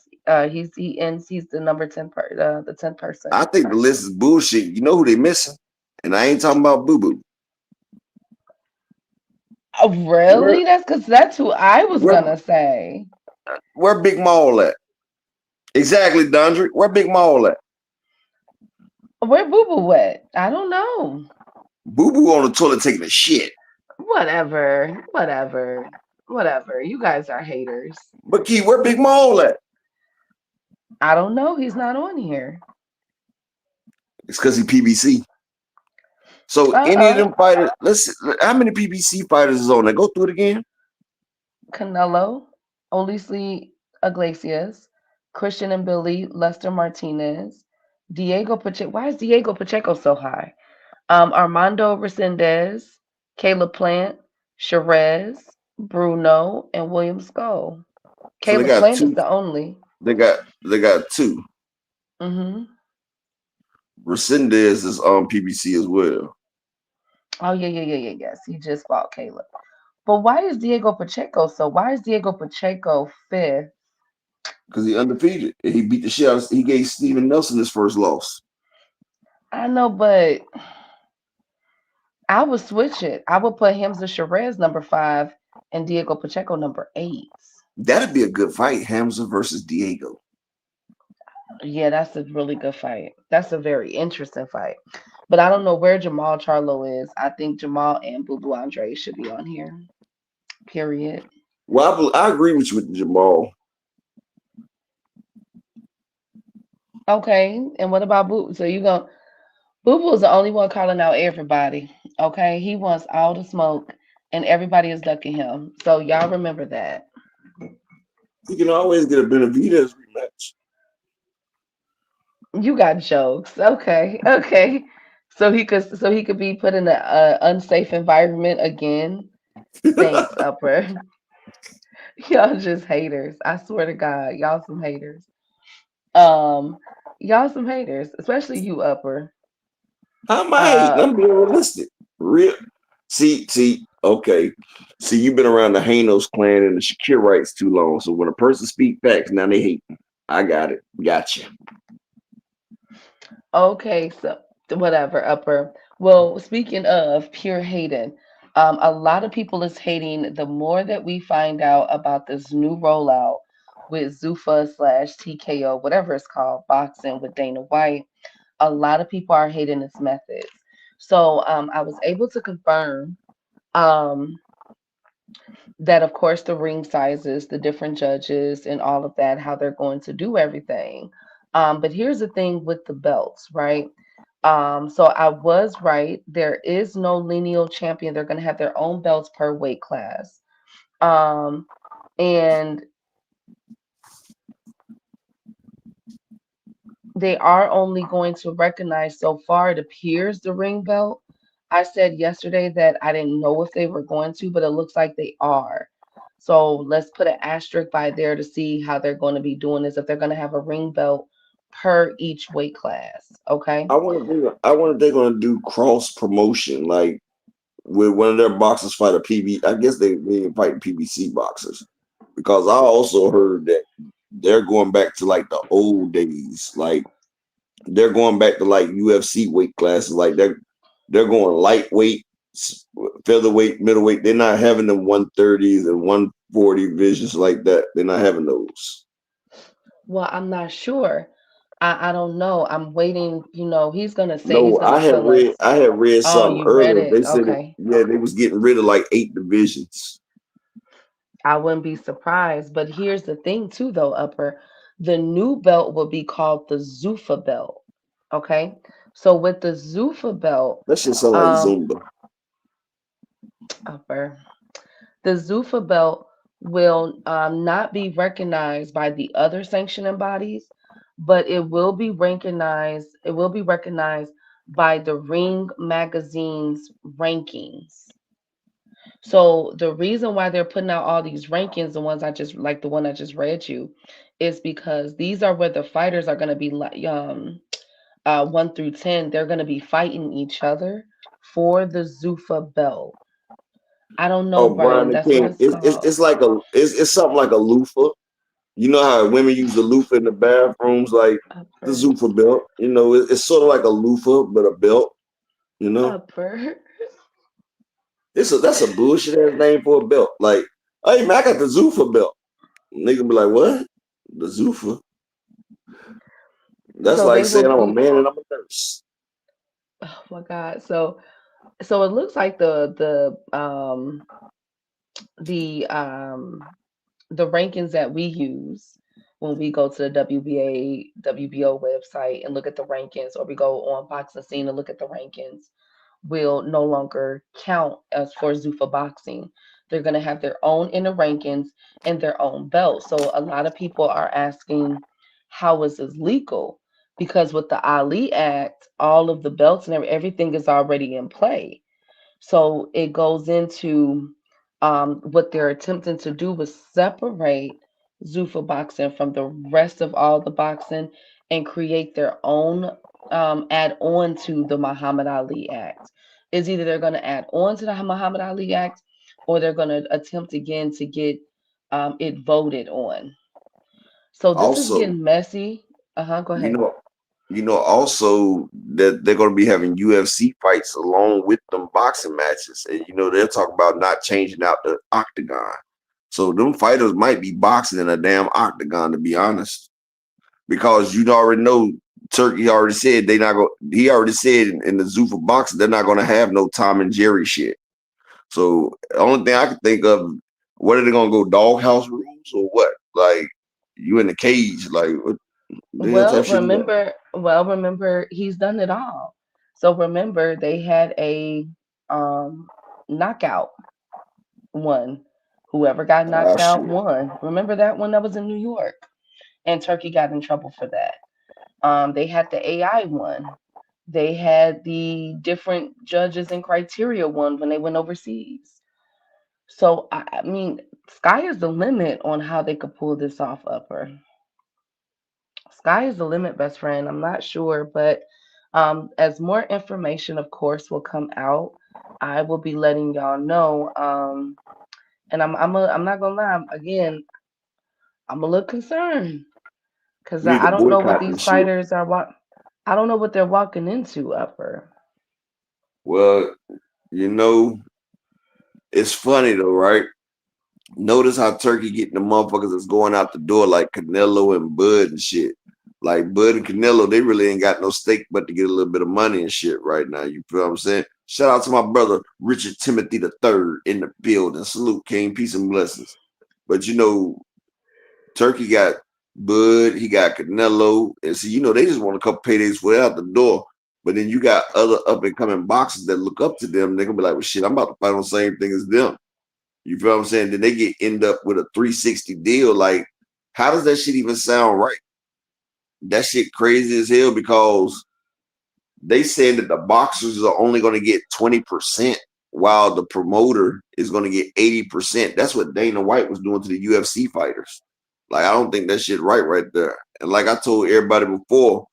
He's the number 10 the 10th person. I think the list is bullshit. You know who they missing? And I ain't talking about Boo Boo. Oh, Where really? That's who I was where gonna say. where Big Maul at? Exactly, Dondre. Where Big Maul at? Where Boo Boo at? I don't know. Boo Boo on the toilet taking a shit. Whatever. Whatever. Whatever. You guys are haters. But Key, where Big Maul at? I don't know. He's not on here. It's because he PBC. So any of Uh-oh. them fighters, let's see, how many PBC fighters is on there? Go through it again. Canelo, Olesley Iglesias, Christian and Billy, Lester Martinez, Diego Pacheco. Why is Diego Pacheco so high? Armando Resendez, Caleb Plant, Sherez, Bruno, and William Skull. So they Caleb got Plant is two. the only. They got two. Hmm. Resendez is on PBC as well. Oh yeah. Yes, he just fought Caleb. But why is Diego Pacheco so? Why is Diego Pacheco fifth? Because he undefeated. He beat the shit out of, he gave Steven Nelson his first loss. I know, but I would switch it. I would put Hamza Sherez number 5 and Diego Pacheco number 8. That'd be a good fight, Hamza versus Diego. Yeah, that's a really good fight. That's a very interesting fight. But I don't know where Jamal Charlo is. I think Jamal and Boo Boo Andre should be on here. Period. Well, I agree with you with Jamal. Okay. And what about Boo? So you go Boo Boo is the only one calling out everybody. Okay. He wants all the smoke and everybody is ducking him. So y'all remember that. He can always get a Benavidez rematch. You got jokes. Okay. Okay. so he could be put in an unsafe environment again. Thanks, Upper. Y'all just haters. I swear to God, y'all some haters. Um, y'all some haters, especially you, Upper. How am I hating? Uh, I'm being realistic. Real. Okay. See, you've been around the Hanos clan and the Shakirites too long. So when a person speak facts, now they hate. I got it. Gotcha. okay, so whatever, Upper. Well, speaking of pure hating, a lot of people is hating the more that we find out about this new rollout with Zufa slash TKO, whatever it's called, boxing with Dana White. A lot of people are hating its methods. So I was able to confirm um, that, of course, the ring sizes, the different judges, and all of that, how they're going to do everything. But here's the thing with the belts, right? So I was right. There is no lineal champion. They're going to have their own belts per weight class. Um, and they are only going to recognize so far, it appears, the ring belt. I said yesterday that I didn't know if they were going to, but it looks like they are. So let's put an asterisk by there to see how they're going to be doing this, if they're going to have a ring belt per each weight class. Okay. I wonder if they're gonna do cross promotion, like with one of their boxers fight a PB. I guess they fight PBC boxers because I also heard that they're going back to like the old days, like they're going back to like UFC weight classes, like they're going lightweight, featherweight, middleweight. They're not having them 130s and 140 divisions like that. They're not having those. Well, I'm not sure. I don't know. I'm waiting. He's going to say he's No, going to tell us. I had read Oh, something you read earlier. it. They said Okay. yeah, they was getting rid of like 8 divisions. I wouldn't be surprised. But here's the thing, too, though, Upper. The new belt will be called the Zufa belt. Okay. So with the Zufa belt, That shit sound like um, Zumba. Upper, the Zufa belt will not be recognized by the other sanctioning bodies, but it will be recognized. It will be recognized by the Ring magazine's rankings. So the reason why they're putting out all these rankings, the ones I just like, the one I just read you, is because these are where the fighters are going to be like 1 through 10. They're going to be fighting each other for the Zufa belt. I don't know, Oh, Brian, Brian. they That's what can't. it's called. It's like it's something like a loofah. You know how women use the loofah in the bathrooms, like the Upper, Zufa belt. It's sort of like a loofah, but a belt. You know, upper. that's a bullshit ass name for a belt. Like, hey man, I got the Zufa belt. Nigga be like, what? The Zufa? That's So like they will saying I'm a be. man and I'm a nurse. Oh my God. So it looks like the rankings that we use when we go to the WBA WBO website and look at the rankings, or we go on Boxing Scene and look at the rankings, will no longer count as for Zufa Boxing. They're going to have their own inner rankings and their own belt. So a lot of people are asking, how is this legal? Because with the Ali Act, all of the belts and everything is already in play. So it goes into what they're attempting to do was separate Zufa boxing from the rest of all the boxing and create their own add on to the Muhammad Ali Act. Is either they're going to add on to the Muhammad Ali Act, or they're going to attempt again to get it voted on. So this is Also, getting messy. Uh huh. Go you ahead. know, also that they're going to be having UFC fights along with them boxing matches, and they're talking about not changing out the octagon. So them fighters might be boxing in a damn octagon, to be honest, because you already know Turkey already said they not going. He already said in the Zufa boxing they're not going to have no Tom and Jerry shit. So the only thing I can think of, what are they going to go doghouse rules or what? Like you in the cage, like what the hell type shit is that? Remember, he's done it all. So remember, they had a um knockout one. Whoever got Ah knocked out shit. won. Remember that one that was in New York, and Turkey got in trouble for that. They had the AI one. They had the different judges and criteria one when they went overseas. So I mean, sky is the limit on how they could pull this off, Upper. Sky is the limit, best friend. I'm not sure, but as more information, of course, will come out, I will be letting y'all know. And I'm not gonna lie. Again, I'm a little concerned because We need to I don't know what boycott these this shit. fighters are. I don't know what they're walking into, Upper. Well, you know, it's funny though, right? Notice how Turkey getting the motherfuckers that's going out the door like Canelo and Bud and shit. Like Bud and Canelo, they really ain't got no stake but to get a little bit of money and shit right now. You feel what I'm saying? Shout out to my brother Richard Timothy III in the building. Salute, King. Peace and blessings. But you know, Turkey got Bud, he got Canelo, and see, they just want a couple paydays for out the door. But then you got other up and coming boxers that look up to them. They're gonna be like, well, shit, I'm about to fight on the same thing as them. You feel what I'm saying? Then they end up with a 360 deal. Like, how does that shit even sound right? That shit crazy as hell because they said that the boxers are only going to get 20% while the promoter is going to get 80%. That's what Dana White was doing to the UFC fighters. Like, I don't think that shit right there. And like I told everybody before,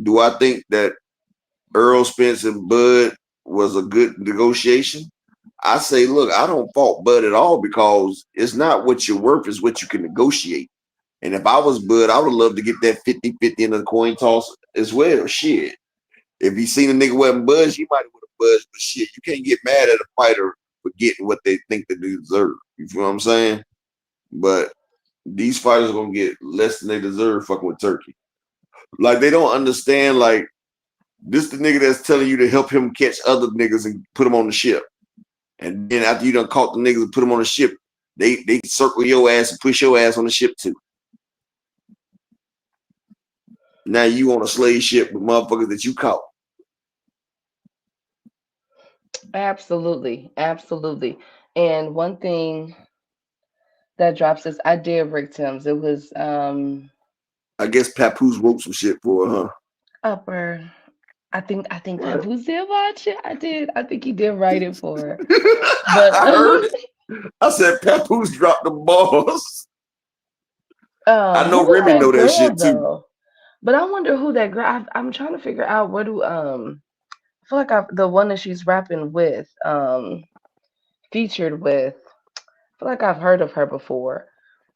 do I think that Earl Spence and Bud was a good negotiation? I say, look, I don't fault Bud at all because it's not what you're worth, it's what you can negotiate. And if I was Bud, I would love to get that 50-50 in the coin toss as well. Shit. If he seen a nigga wasn't budge, he might have would have budged. But shit, you can't get mad at a fighter for getting what they think they deserve. You feel what I'm saying? But these fighters are gonna get less than they deserve fucking with Turkey. Like they don't understand, like, this the nigga that's telling you to help him catch other niggas and put them on the ship. And then after you done caught the niggas and put them on the ship, they circle your ass and push your ass on the ship too. Now you on a slave ship with motherfuckers that you caught. Absolutely, absolutely. And one thing that drops is I did Rick Tim's. It was I guess Papoose wrote some shit for her, huh? Upper. I think Papoose did watch it. I did. I think he did write it for her. But I heard it. I said Papoose dropped the balls. I who know was Remy that know that girl shit too. though? But I wonder who that girl. I'm trying to figure out where do I feel like the one that she's rapping with featured with. I feel like I've heard of her before.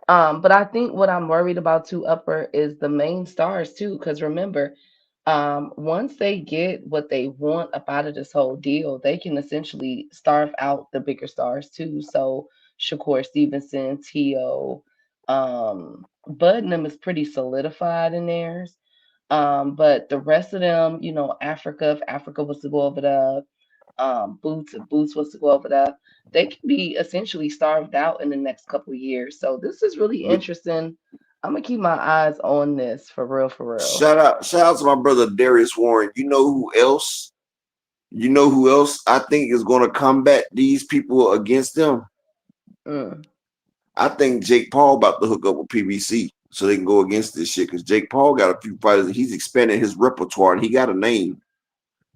But I think what I'm worried about too, Upper, is the main stars too. Because remember, once they get what they want up out of this whole deal, they can essentially starve out the bigger stars too. So Shakur Stevenson, Tio, Bud and them is pretty solidified in theirs. But the rest of them, Africa, if Africa was to go over there, Boots, if Boots was to go over there, they can be essentially starved out in the next couple of years. So this is really interesting. I'm gonna keep my eyes on this for real, for real. Shout out to my brother Darius Warren. You know who else? You know who else I think is gonna combat these people against them? Mm. I think Jake Paul about to hook up with PBC so they can go against this shit. Cause Jake Paul got a few fighters and he's expanding his repertoire and he got a name.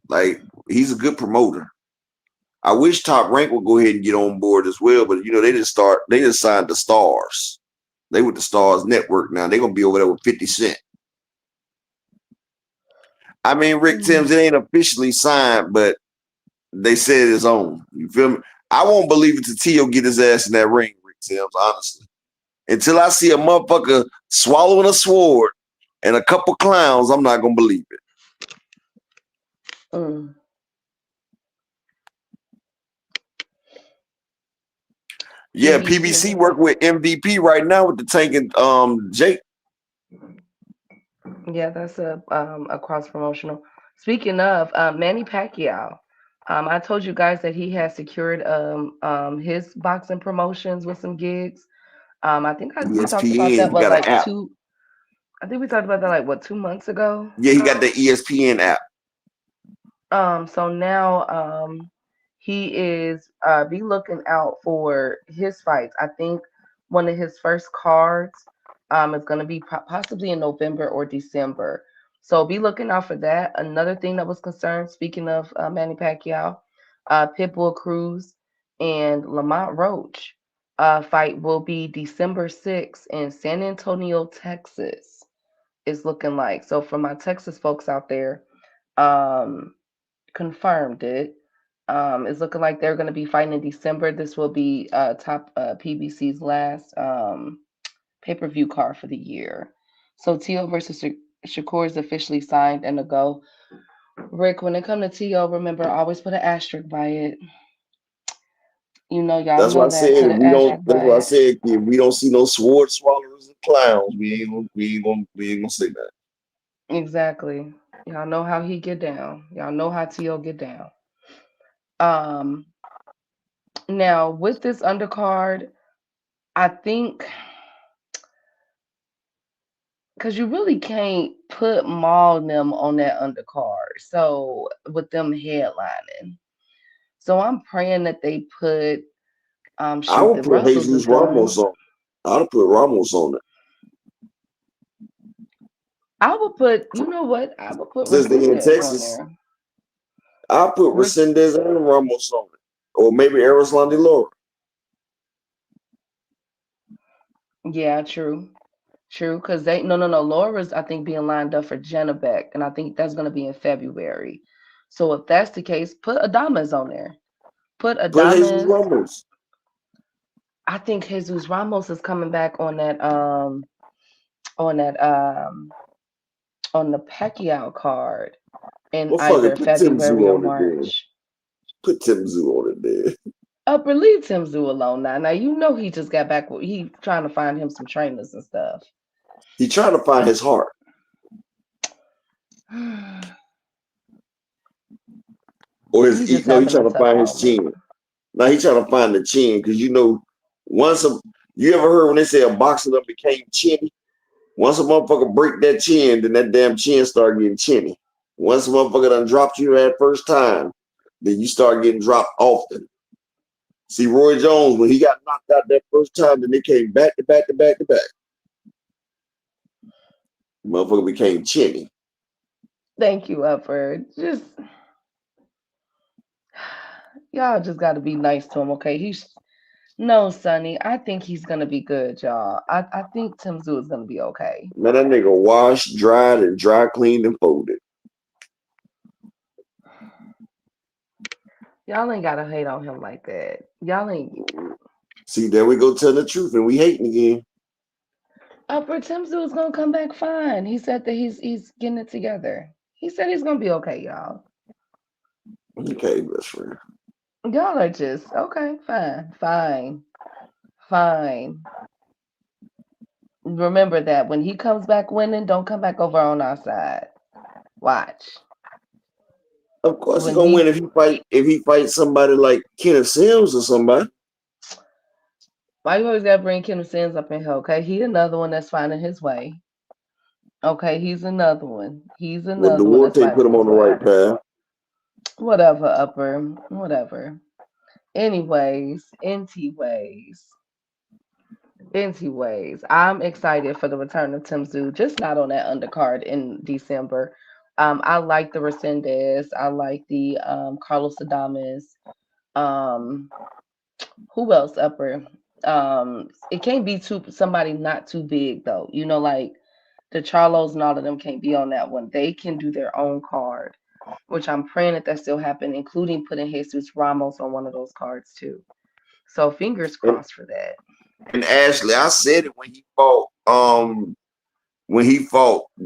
Like he's a good promoter. I wish Top Rank would go ahead and get on board as well, but they just signed the Stars. They with the Stars Network now. They're gonna be over there with 50 Cent. I mean, Rick Timms, it ain't officially signed, but they said it's on. You feel me? I won't believe it till Tio get his ass in that ring, Rick Timms, honestly. Until I see a motherfucker swallowing a sword and a couple clowns, I'm not gonna believe it. Mm. Yeah, PBC. PBC work with MVP right now with the Tank and Jake. Yeah, that's a cross promotional. Speaking of Manny Pacquiao, I told you guys that he has secured his boxing promotions with some gigs. We talked about ESPN, that he got an like app. two. I think we talked about that like 2 months ago. Yeah, he got the ESPN app. So now he is be looking out for his fights. I think one of his first cards is going to be possibly in November or December. So be looking out for that. Another thing that was concerned, speaking of Manny Pacquiao, Pitbull Cruz and Lamont Roach fight will be December 6th in San Antonio, Texas. Is looking like. So for my Texas folks out there, um, confirmed it. It's looking like they're going to be fighting in December. This will be top PBC's last pay-per-view card for the year. So Tio versus Shakur is officially signed and a go. Rick, when it comes to Tio, remember always put an asterisk by it. You know, y'all That's why know I that. said Put if an we don't. asterisk That's by why I it. said if we don't see no sword swallowers and clowns, we ain't gonna say that. Exactly. Y'all know how he get down. Y'all know how Tio get down. Um, Now with this undercard, I think because you really can't put Maul and them on that undercard. So with them headlining. So I'm praying that they put I shoot, would the put Russells is Jesus done. Ramos on. I would put Ramos on it I would put, you know what? I would put since they in Resendez on Texas. there. I put Res- Resendez and Ramos on it, or maybe Erislandy Laura. yeah, true. True, because they no. Laura's I think being lined up for Beck, and I think that's gonna be in February. So if that's the case, put Adamas on there. Put Put Jesus Adamas. Ramos. I think Jesus Ramos is coming back on that on the Pacquiao card in Well, fuck either it. Put Tim Zoo February or on it then. March. Put Tim Zoo on it then. Upper leave Tim Zoo alone now. Now you know he just got back. He trying to find him some trainers and stuff. He trying to find his heart, or He his. just No, he having a trying to tough find his moment. chin. Now he trying to find the chin because once a you ever heard when they say a boxer done became chinny? Once a motherfucker break that chin, then that damn chin start getting chinny. Once a motherfucker done dropped you that first time, then you start getting dropped often. See, Roy Jones, when he got knocked out that first time, then they came back to back to back to back. Motherfucker became chinny. Thank you, Upper. Just y'all just got to be nice to him, okay? He's no, Sonny. I think he's gonna be good, y'all. I think Tim Zoo is gonna be okay. Man, that nigga washed, dried, and dry cleaned and folded. Y'all ain't gotta hate on him like that. Y'all ain't. See, there we go telling the truth, and we hating again. Upper Tim Zoo is gonna come back fine. He said that he's getting it together. He said he's gonna be okay, y'all. Okay, best friend. Y'all are just okay, fine. Remember that when he comes back winning, don't come back over on our side. Watch. Of course he When gonna he win if he fights somebody like Kenneth Sims or somebody. why you always gotta bring Kim Sins up in here, okay? He another one that's finding his way. Okay, he's another one. He's Well, another one that's Duarte put finding him his on the way. right path. Whatever, upper. Whatever. Anyways, I'm excited for the return of Tim Zoo, just not on that undercard in December. I like the Resendez. I like the Carlos Adames. Um, who else upper? It can't be somebody not too big though. You know, like the Charlos and all of them can't be on that one. They can do their own card, which I'm praying that still happen, including putting Jesus Ramos on one of those cards too. So fingers And, crossed for that. and Ashley, I said it when he fought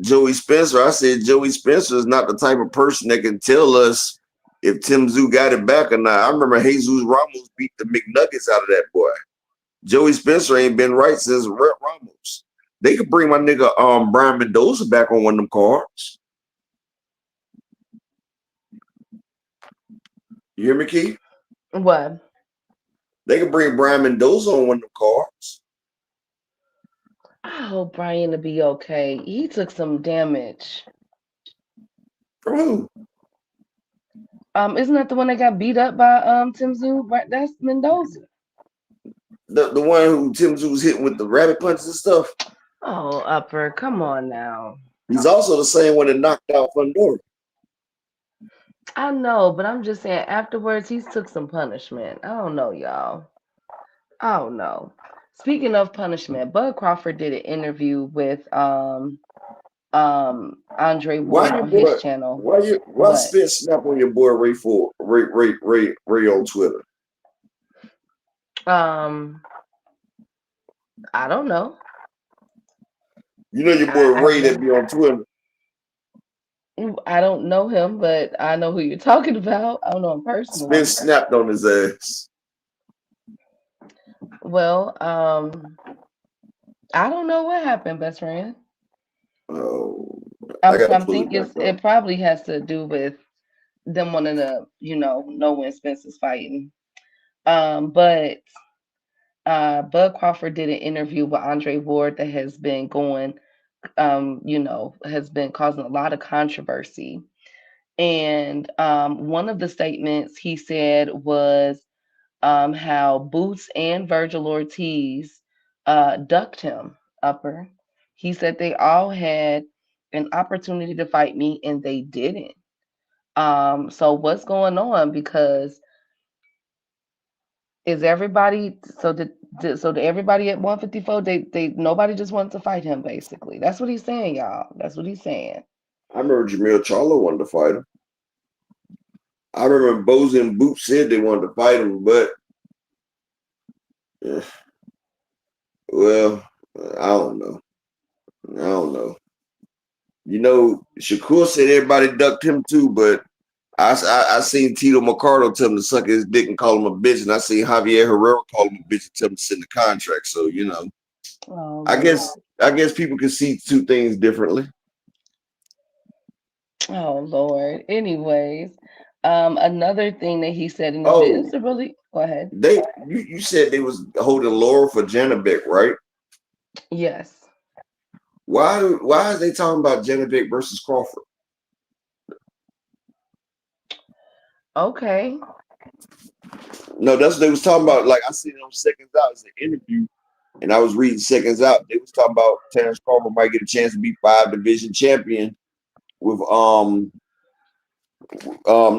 Joey Spencer. I said Joey Spencer is not the type of person that can tell us if Tim Zoo got it back or not. I remember Jesus Ramos beat the McNuggets out of that boy. Joey Spencer ain't been right since Rhett Ramos. They could bring my nigga Brian Mendoza back on one of them cards. You hear me, Keith? What? They could bring Brian Mendoza on one of them cards. I hope Brian to be okay. He took some damage. From who? Isn't that the one that got beat up by Tim Zoo? Right, that's Mendoza. The one who Tim Zoo was hitting with the rabbit punches and stuff. Oh, upper, come on now. He's also the same one that knocked out Fundora. I know, but I'm just saying afterwards he took some punishment. I don't know, y'all. I don't know. Speaking of punishment, Bud Crawford did an interview with Andre Why Ward your on his boy? channel. Why What? spit snap on your boy Ray on Twitter? Um, I don't know. You know your boy I've Ray that never be on Twitter. I don't know him, but I know who you're talking about. I don't know him Spit personally. snapped on his ass. Well, I don't know what happened, best friend. Oh, I gotta I'm pull it thinking back up. it probably has to do with them wanting to, know when Spencer's fighting. But Bud Crawford did an interview with Andre Ward that has been going, has been causing a lot of controversy. And one of the statements he said was how Boots and Virgil Ortiz ducked him upper. He said they all had an opportunity to fight me and they didn't. So what's going on? Because is everybody did everybody at 154 they nobody just wanted to fight him basically. That's what he's saying, y'all. That's what he's saying. I remember Jamil Charlo wanted to fight him. I remember Bozy and Boot said they wanted to fight him, but eh, well, I don't know. I don't know. Shakur said everybody ducked him too, but I seen Tito Mercado tell him to suck his dick and call him a bitch, and I seen Javier Herrera call him a bitch and tell him to send the contract. So Oh I Lord. guess people can see two things differently. Oh Lord. Anyways, another thing that he said in this video, Oh, it's a really go ahead. you said they was holding Laura for Janabek, right? Yes. Why is they talking about Janabek versus Crawford? Okay. No, that's what they was talking about. Like I seen it on Seconds Out as an interview, and I was reading Seconds Out. They was talking about Terrence Crawford might get a chance to be 5 division champion with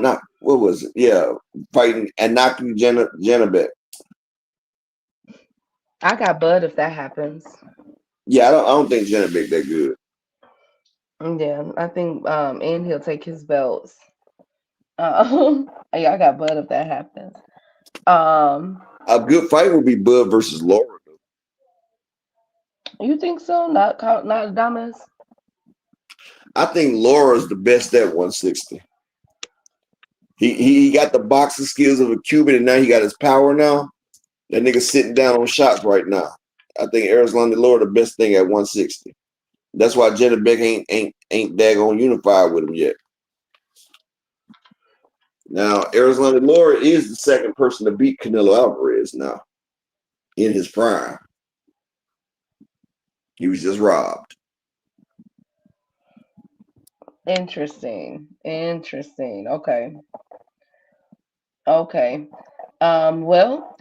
not what was it? Yeah, fighting Anaku Janabek. I got Bud if that happens. Yeah, I don't think Janabek that good. Yeah, I think and he'll take his belts. Yeah, I got Bud if that happens. Um, A good fight would be Bud versus Laura. you think so? Not Adamas? I think Laura's the best at 160. He got the boxing skills of a Cuban, and now he got his power now. That nigga sitting down on shots right now. I think Arizona Laura the best thing at 160. That's why Janabek ain't daggone unified with him yet. Now Arizona Laura is the second person to beat Canelo Alvarez now in his prime. He was just robbed. Interesting. Interesting. Okay. Okay. Well,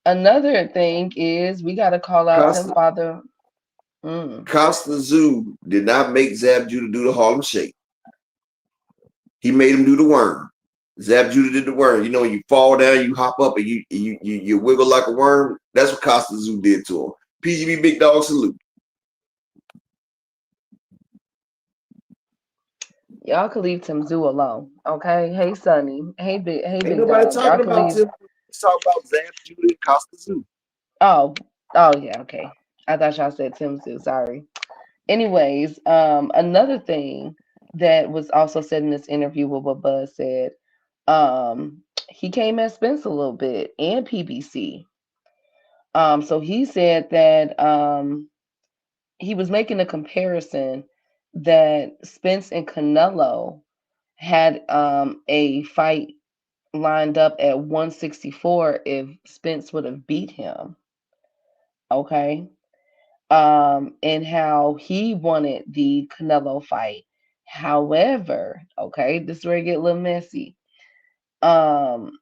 another thing is we gotta call out Tim Costa Father. Mm. Costa Zoo did not make Zab Judah do the Harlem Shake. He made him do the worm. Zab Judah did the worm. You fall down, you hop up, and you wiggle like a worm. That's what Costa Zoo did to him. PGB Big Dog salute. Y'all could leave Tim Zoo alone. Okay. Hey Sonny. Hey Ain't big nobody dog. Y'all talking could about leave. Tim. Let's talk about Zab Judah and Costa Zoo. Oh, yeah, okay. I thought y'all said Tim Zoo, sorry. Anyways, another thing that was also said in this interview with what Buzz said, he came at Spence a little bit and PBC. So he said that he was making a comparison that Spence and Canelo had a fight lined up at 164 if Spence would have beat him. Okay. And how he wanted the Canelo fight. However, okay, this is where it get a little messy. Um,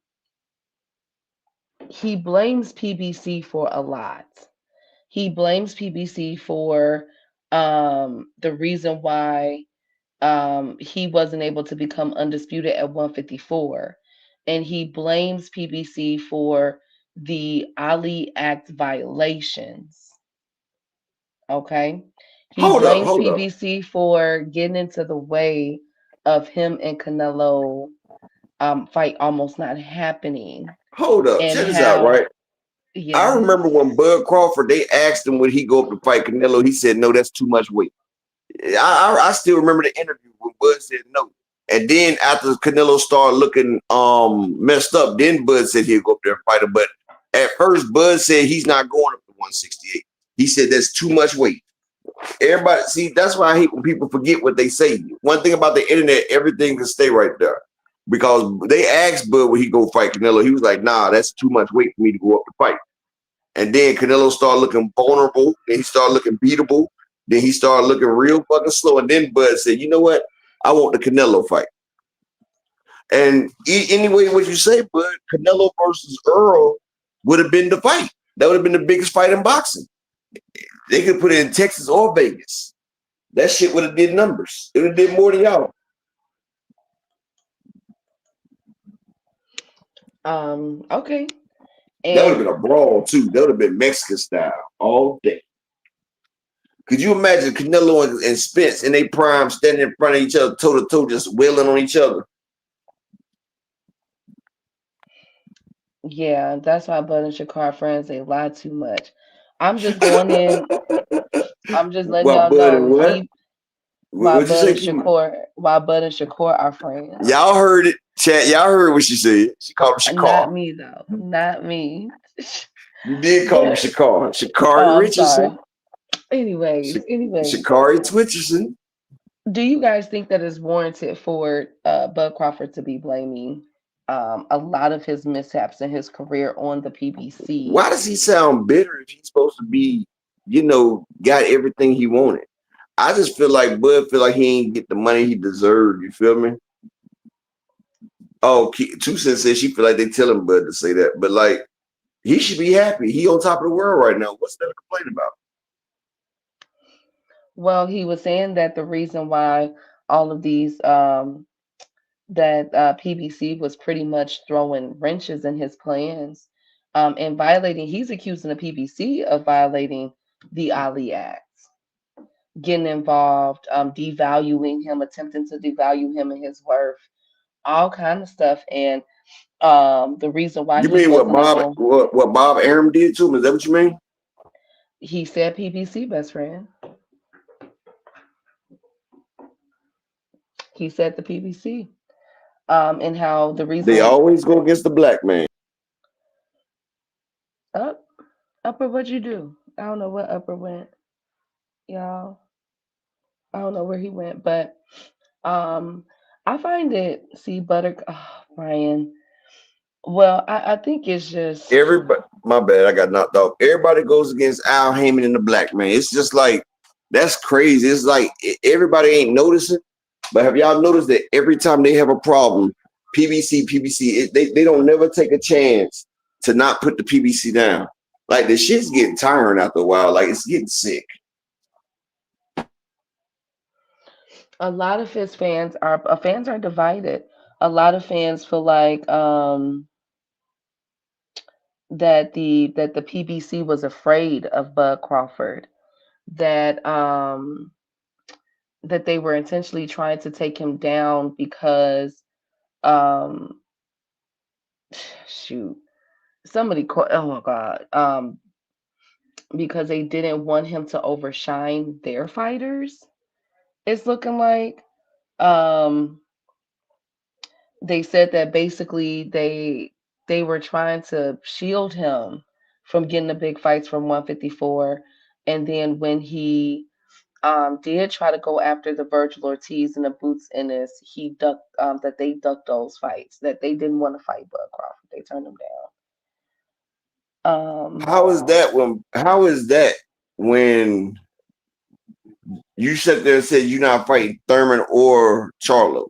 he blames PBC for a lot. He blames PBC for the reason why he wasn't able to become undisputed at 154. And he blames PBC for the Ali Act violations. Okay. He Hold up, blames hold up, PBC for getting into the way of him and Canelo fight almost not happening. hold up. And Check this out, how, right? I yes. remember when Bud Crawford, they asked him would he go up to fight Canelo. He said, no, that's too much weight. I still remember the interview when Bud said no. And then after Canelo started looking messed up, then Bud said he'd go up there and fight him. But at first, Bud said he's not going up to 168. He said that's too much weight. Everybody, see, that's why I hate when people forget what they say. One thing about the internet, everything can stay right there. Because they asked Bud would he go fight Canelo. He was like, nah, that's too much weight for me to go up to fight. And then Canelo started looking vulnerable. Then he started looking beatable. Then he started looking real fucking slow. And then Bud said, you know what? I want the Canelo fight. And anyway, what you say, Bud, Canelo versus Earl would have been the fight. That would have been the biggest fight in boxing. They could put it in Texas or Vegas. That shit would have did numbers. It would have did more than y'all. Okay. That would have And been a brawl too. That would have been Mexican style all day. Could you imagine Canelo and Spence in their prime standing in front of each other, toe to toe, just wailing on each other? yeah, that's why Bud and Shakur are friends. They lie too much. I'm just going in. I'm just letting What y'all Bud and know what? What'd you say, Kima? Why Bud and Shakur are friends. Y'all heard it, chat. Y'all heard what she said. She called him Shakar. Not me though. Not me. You did call him But Shakar. Shakari oh, I'm Richardson. sorry. Anyways, Shakari Twitcherson. do you guys think that it's warranted for Bud Crawford to be blaming a lot of his mishaps in his career on the PBC? Why does he sound bitter if he's supposed to be, got everything he wanted? I just feel like Bud feel like he ain't get the money he deserved. You feel me? Oh, Two Cents said she feel like they telling Bud to say that, but like he should be happy. He on top of the world right now. What's there to complain about? Well, he was saying that the reason why all of these that PBC was pretty much throwing wrenches in his plans and violating. He's accusing the PBC of violating the Ali Act, getting involved, devaluing him, attempting to devalue him and his worth, all kind of stuff. And the reason why You he mean wasn't able, what Bob Arum did to him? Is that what you mean? he said PBC best friend. He said the PBC. And how the They reason always go against the black man. up upper, what'd you do? I don't know what upper went, y'all. I don't know where he went, but um, I find it. See, Brian. Well, I think it's just Everybody, my bad, I got knocked off. Everybody goes against Al Heyman and the black man. It's just like that's crazy. It's like everybody ain't noticing. But have y'all noticed that every time they have a problem, PBC, they don't never take a chance to not put the PBC down. Like the shit's getting tiring after a while. Like it's getting sick. a lot of his fans are divided. A lot of fans feel like that the PBC was afraid of Bud Crawford, that that they were intentionally trying to take him down because um shoot oh my god, because they didn't want him to overshine their fighters. It's looking like um they said that basically they were trying to shield him from getting the big fights from 154. And then when he did try to go after the Virgil Ortiz and the Boots Ennis, he ducked that they ducked those fights, that they didn't want to fight Bud Crawford. They turned him down. How is that when you sat there and said you're not fighting Thurman or Charlo?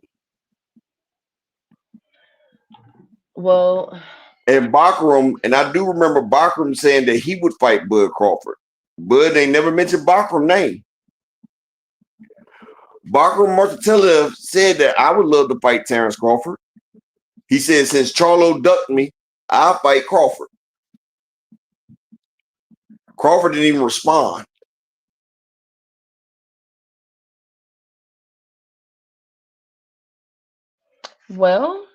Well, And Bachram, and I do remember Bachram saying that he would fight Bud Crawford. Bud ain't never mentioned Bachram's name. Barker Martellella said that I would love to fight Terrence Crawford. He said, since Charlo ducked me, I'll fight Crawford. Crawford didn't even respond. Well,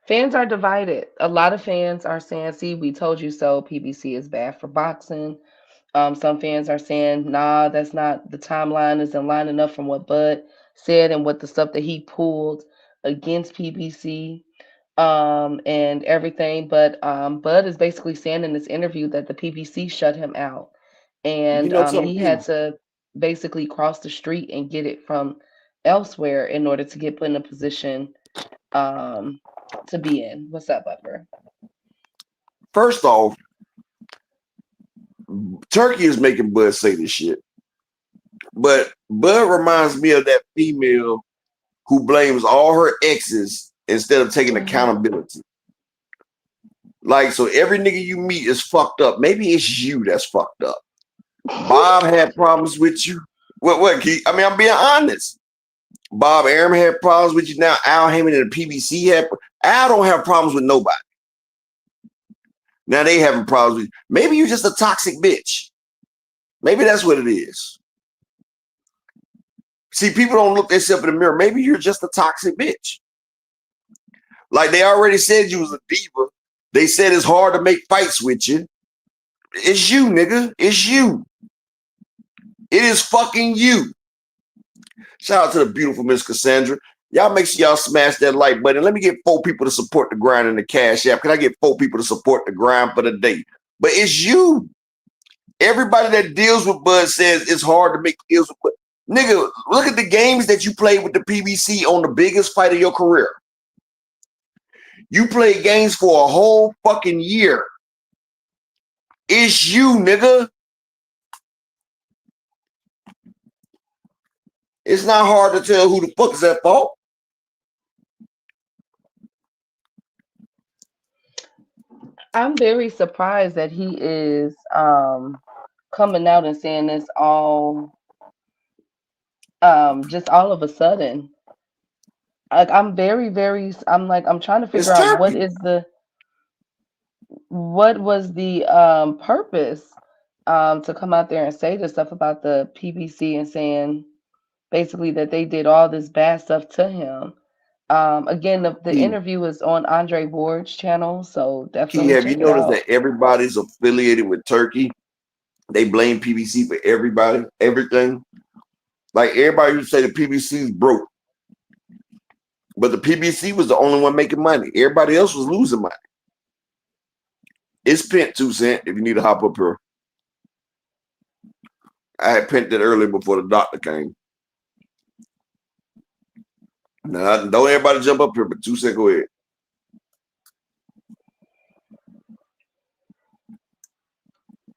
fans are divided. A lot of fans are saying, see, we told you so. PBC is bad for boxing. Some fans are saying, nah, that's not, the timeline isn't lining up from what Bud said and what the stuff that he pulled against PBC and everything. But Bud is basically saying in this interview that the PBC shut him out. You And know something? he had to basically cross the street and get it from elsewhere in order to get put in a position to be in. What's up, Buffer? First off, Turkey is making Bud say this shit. But Bud reminds me of that female who blames all her exes instead of taking accountability. Like, so every nigga you meet is fucked up. Maybe it's you that's fucked up. Bob had problems with you. What, Keith? I mean, I'm being honest. Bob Arum had problems with you. Now Al Heyman and the PBC had. Al don't have problems with nobody. Now they having problems with you. Maybe you're just a toxic bitch. Maybe that's what it is. See, people don't look themselves in the mirror. Maybe you're just a toxic bitch. Like they already said you was a diva. They said it's hard to make fights with you. It's you, nigga. It's you. It is fucking you. Shout out to the beautiful Miss Cassandra. Y'all make sure y'all smash that like button. Let me get 4 people to support the grind in the Cash App. Can I get 4 people to support the grind for the day? But it's you. Everybody that deals with Bud says it's hard to make deals with Bud. Nigga, look at the games that you played with the PBC on the biggest fight of your career. You played games for a whole fucking year. It's you, nigga. It's not hard to tell who the fuck is at fault. I'm very surprised that he is coming out and saying this all just all of a sudden. Like I'm I'm trying to figure out what was the purpose to come out there and say this stuff about the PBC and saying basically that they did all this bad stuff to him. Again, the interview is on Andre Ward's channel, so definitely Have check you it noticed out. that everybody's affiliated with Turkey? They blame PBC for everybody, everything. Like everybody used to say the PBC is broke. But the PBC was the only one making money. Everybody else was losing money. It's pent 2 cents if you need to hop up here. I had pent it earlier before the doctor came. Now, don't everybody jump up here, but 2 cents, go ahead.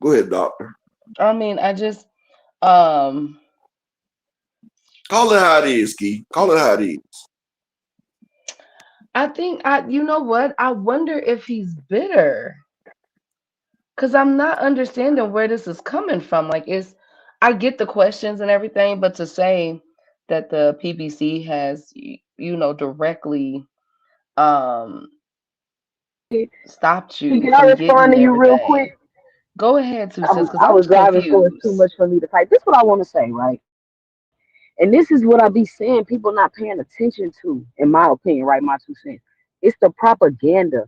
Go ahead, doctor. I mean, I just call it how it is, Key. Call it how it is. I think you know what? I wonder if he's bitter. Cause I'm not understanding where this is coming from. Like I get the questions and everything, but to say that the PBC has directly stopped you Can I from getting respond to you real quick? everything. Go ahead, Two Cents, because I I'm was driving, so it's too confused. much for me to type. This is what I want to say, right? And this is what I be saying people not paying attention to, in my opinion, right? My 2 cents. It's the propaganda.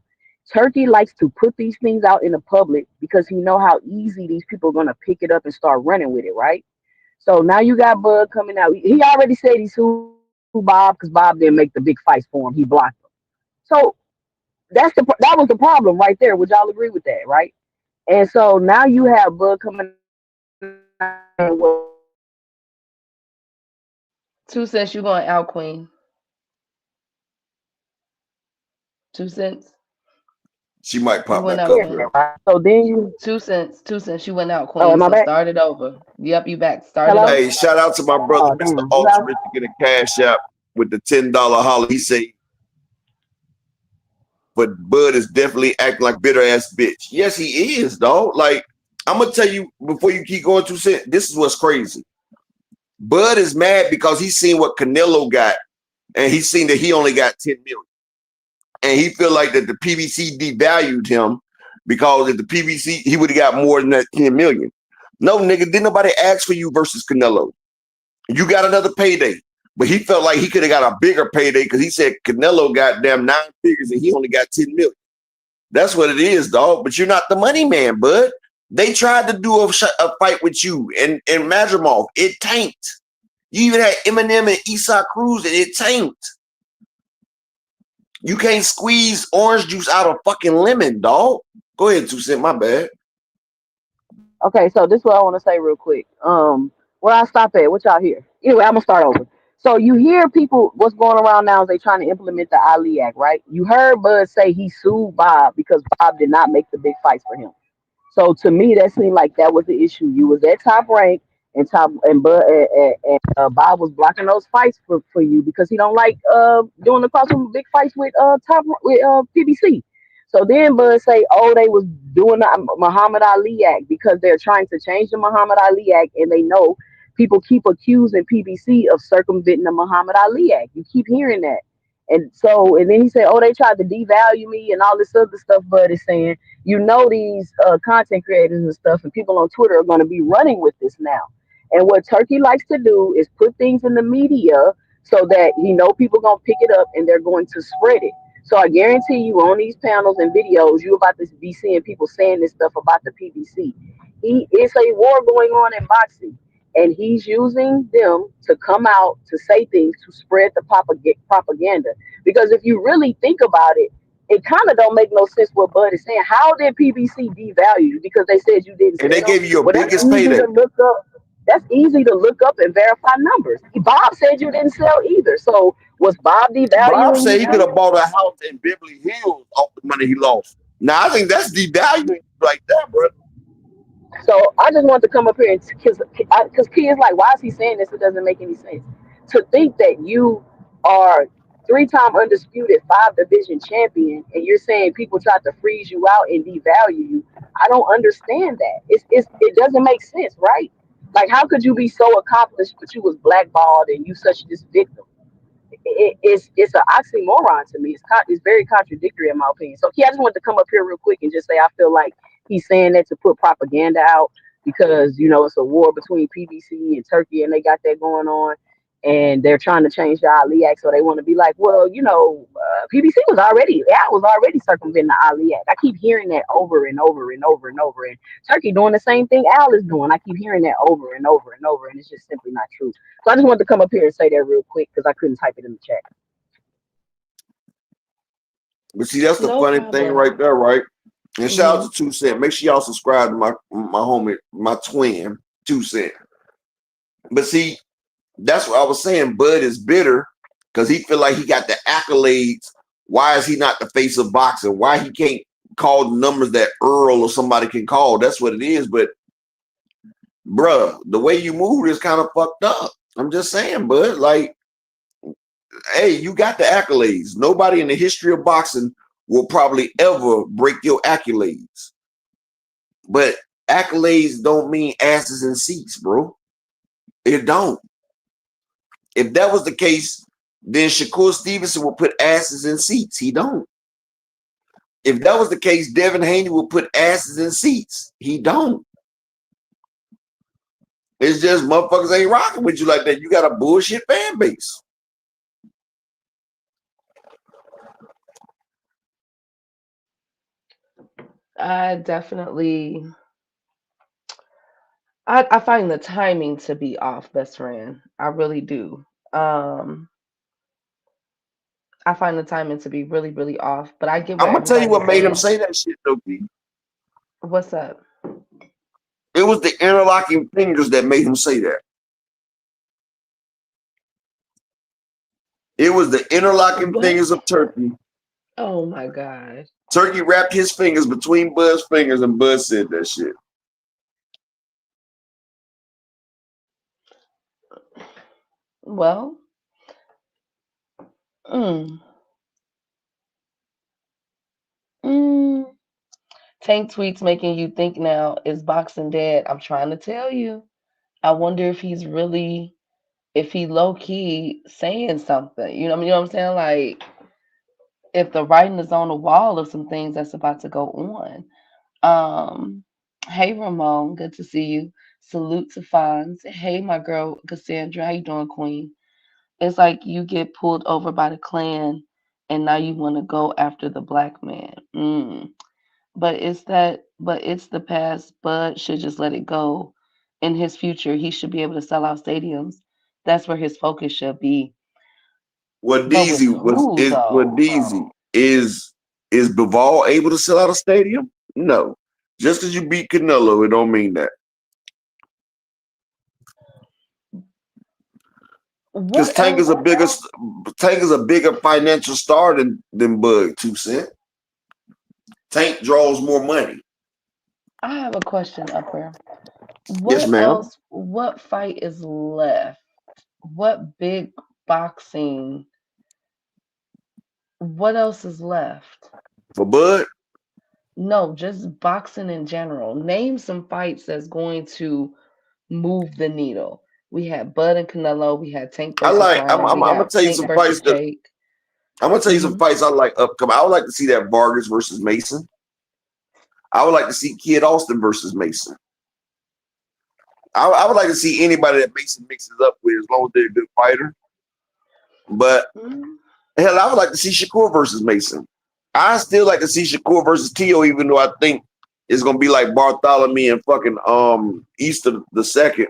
Turkey likes to put these things out in the public because he know how easy these people are gonna pick it up and start running with it, right? So now you got Bud coming out. He already said he sued Bob because Bob didn't make the big fights for him. He blocked him. So that was the problem right there. Would y'all agree with that, right? And so now you have Bud coming out and Two Cents, you going out, Queen. 2 Cents, She might you pop went back out, up Queen. here. so then you 2 Cents, 2 Cents, you went out, oh, Queen. am I So back? start it over. Yep, you back. Start it Hello? Hey, over. shout out to my brother, Oh Mr. damn. Ultimate, to get a Cash App with the $10 holler. He say, but Bud is definitely acting like bitter ass bitch. Yes, he is, dog. Like, I'm gonna tell you before you keep going to say this is what's crazy. Bud is mad because he's seen what Canelo got, and he's seen that he only got 10 million, and he feel like that the PBC devalued him because if the PBC he would have got more than that 10 million. No, nigga, didn't nobody ask for you versus Canelo. You got another payday, but he felt like he could have got a bigger payday because he said Canelo got damn 9 figures and he only got 10 million. That's what it is, dog. But you're not the money man, bud. They tried to do a fight with you and Madrimov. It tanked. You even had Eminem and Issa Cruz and it tanked. You can't squeeze orange juice out of fucking lemon, dog. Go ahead, 2 Cent. My bad. Okay, so this is what I want to say real quick. Where I stop at? What y'all hear? Anyway, I'm gonna start over. So you hear people what's going around now is they trying to implement the Ali Act, right? You heard Bud say he sued Bob because Bob did not make the big fights for him. So to me, that seemed like that was the issue. You was at top rank, and top and Bud and Bob was blocking those fights for you because he don't like doing the crossover big fights with PBC. So then Bud say, oh, they was doing the Muhammad Ali Act because they're trying to change the Muhammad Ali Act, and they know people keep accusing PBC of circumventing the Muhammad Ali Act. You keep hearing that. And then he said, oh, they tried to devalue me and all this other stuff Bud is saying. You know these content creators and stuff and people on Twitter are going to be running with this now. And what Turkey likes to do is put things in the media so that people going to pick it up and they're going to spread it. So I guarantee you on these panels and videos, you're about to be seeing people saying this stuff about the PBC. It's a war going on in boxing, and he's using them to come out to say things to spread the propaganda. Because if you really think about it, it kind of don't make no sense what Bud is saying. How did PBC devalue you? Because they said you didn't And they sell. gave you your Well, that's biggest easy payday. to look up. That's easy to look up and verify numbers. Bob said you didn't sell either. So was Bob Bob devaluing said you he could too? have bought a house in Beverly Hills off the money he lost. Now I think that's devaluing like that, bro. So I just wanted to come up here and because Key is like, why is he saying this? It doesn't make any sense. To think that you are 3-time undisputed 5 division champion and you're saying people tried to freeze you out and devalue you, I don't understand that. It doesn't make sense, right? Like, how could you be so accomplished but you was blackballed and you such this victim? It's an oxymoron to me. It's very contradictory in my opinion. So, yeah, I just wanted to come up here real quick and just say I feel like he's saying that to put propaganda out because it's a war between PBC and Turkey and they got that going on, and they're trying to change the Ali Act, so they want to be like, well, PBC was already circumventing the Ali Act. I keep hearing that over and over and over and over, and Turkey doing the same thing Al is doing. I keep hearing that over and over and over, and it's just simply not true. So I just wanted to come up here and say that real quick because I couldn't type it in the chat. But see, that's the No funny thing problem. right there, right? And shout Hmm. out to 2 Cent. Make sure y'all subscribe to my homie, my twin, 2 Cent. But see, that's what I was saying. Bud is bitter because he feel like he got the accolades. Why is he not the face of boxing? Why he can't call the numbers that Earl or somebody can call? That's what it is. But bruh, the way you move is kind of fucked up. I'm just saying, bud. Like, hey, you got the accolades. Nobody in the history of boxing will probably ever break your accolades. But accolades don't mean asses and seats, bro. It don't. If that was the case, then Shakur Stevenson would put asses in seats. He don't. If that was the case, Devin Haney would put asses in seats. He don't. It's just motherfuckers ain't rocking with you like that. You got a bullshit fan base. I definitely, I find the timing to be off, best friend. I really do. Um, I find the timing to be really, really off. But I get what I'm gonna tell you everybody's what made him saying. say that shit, though, P. What's up? It was the interlocking fingers that made him say that. It was the interlocking What? fingers of Turkey. Oh my God. Turkey wrapped his fingers between Bud's fingers, and Bud said that shit. Well, mm, mm, Tank tweets making you think now, is boxing dead? I'm trying to tell you. I wonder if he's really, if he low key saying something. You know what I'm saying? Like, if the writing is on the wall of some things that's about to go on. Um, hey Ramon, good to see you. Salute to Fonz. Hey my girl Cassandra, how you doing, Queen? It's like you get pulled over by the Klan, and now you want to go after the black man. But it's the past. Bud should just let it go. In his future, he should be able to sell out stadiums. That's where his focus should be. What But with Deezy was who is what though? Deezy is Bivol able to sell out a stadium? No. Just because you beat Canelo, it don't mean that. Because What else? Tank is a bigger financial star than Bud 2 Cent. Tank draws more money. I have a question, Upper. Yes, What ma'am. else? What fight is left? What big boxing? What else is left? For Bud, No, just boxing in general. Name some fights that's going to move the needle. We had Bud and Canelo. We had Tank versus I'm Ryan. We gonna got tell you Tank some versus fights that Jake. I'm gonna tell you some Hmm. fights I like upcoming. I would like to see that Vargas versus Mason. I would like to see Kid Austin versus Mason. I would like to see anybody that Mason mixes up with as long as they're a good fighter. But Hmm. hell, I would like to see Shakur versus Mason. I still like to see Shakur versus Tio, even though I think it's gonna be like Bartholomew and fucking Easter the second.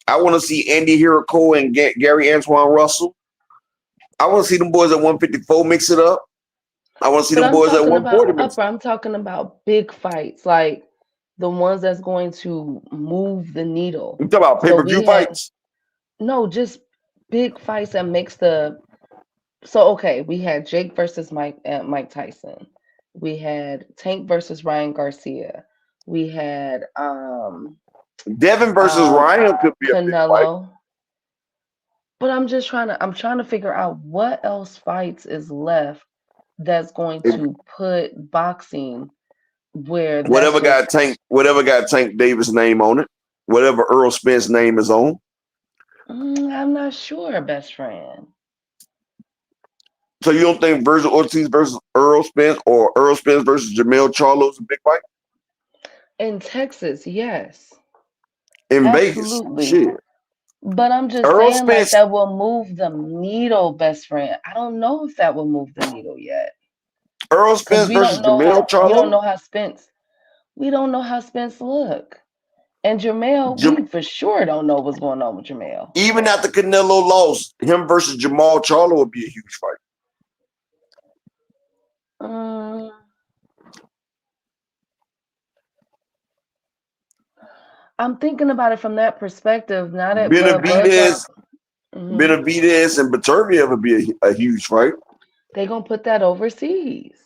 I want to see Andy Hiroko and Gary Antoine Russell. I want to see them boys at 154 mix it up. I want to see But them I'm boys at talking 140 about mix Upper. it up. I'm talking about big fights, like the ones that's going to move the needle. You talk about So pay-per-view we had fights? no, just big fights that makes the. So okay, we had Jake versus Mike Tyson. We had Tank versus Ryan Garcia. We had Devin versus um Ryan could be a big fight. Canelo. But I'm trying to figure out what else fights is left that's going If to put boxing where that's just whatever got Tank Davis name on it, whatever Earl Spence name is on. I'm not sure, best friend. So you don't think Virgil Ortiz versus Earl Spence or Earl Spence versus Jamel Charlo is a big fight? In Texas, yes. In Vegas, Absolutely. shit. But I'm just Earl saying, like, Spence, that will move the needle, best friend. I don't know if that will move the needle yet. Earl Because Spence versus Jamel we don't Charlo. know how Spence look. And Jamel, we for sure don't know what's going on with Jamel. Even after Canelo lost, him versus Jamal Charlo would be a huge fight. Um, I'm thinking about it from that perspective. Now that Bud got, Benavidez, Benavidez and Baturviev would be a huge fight. they gonna put that overseas.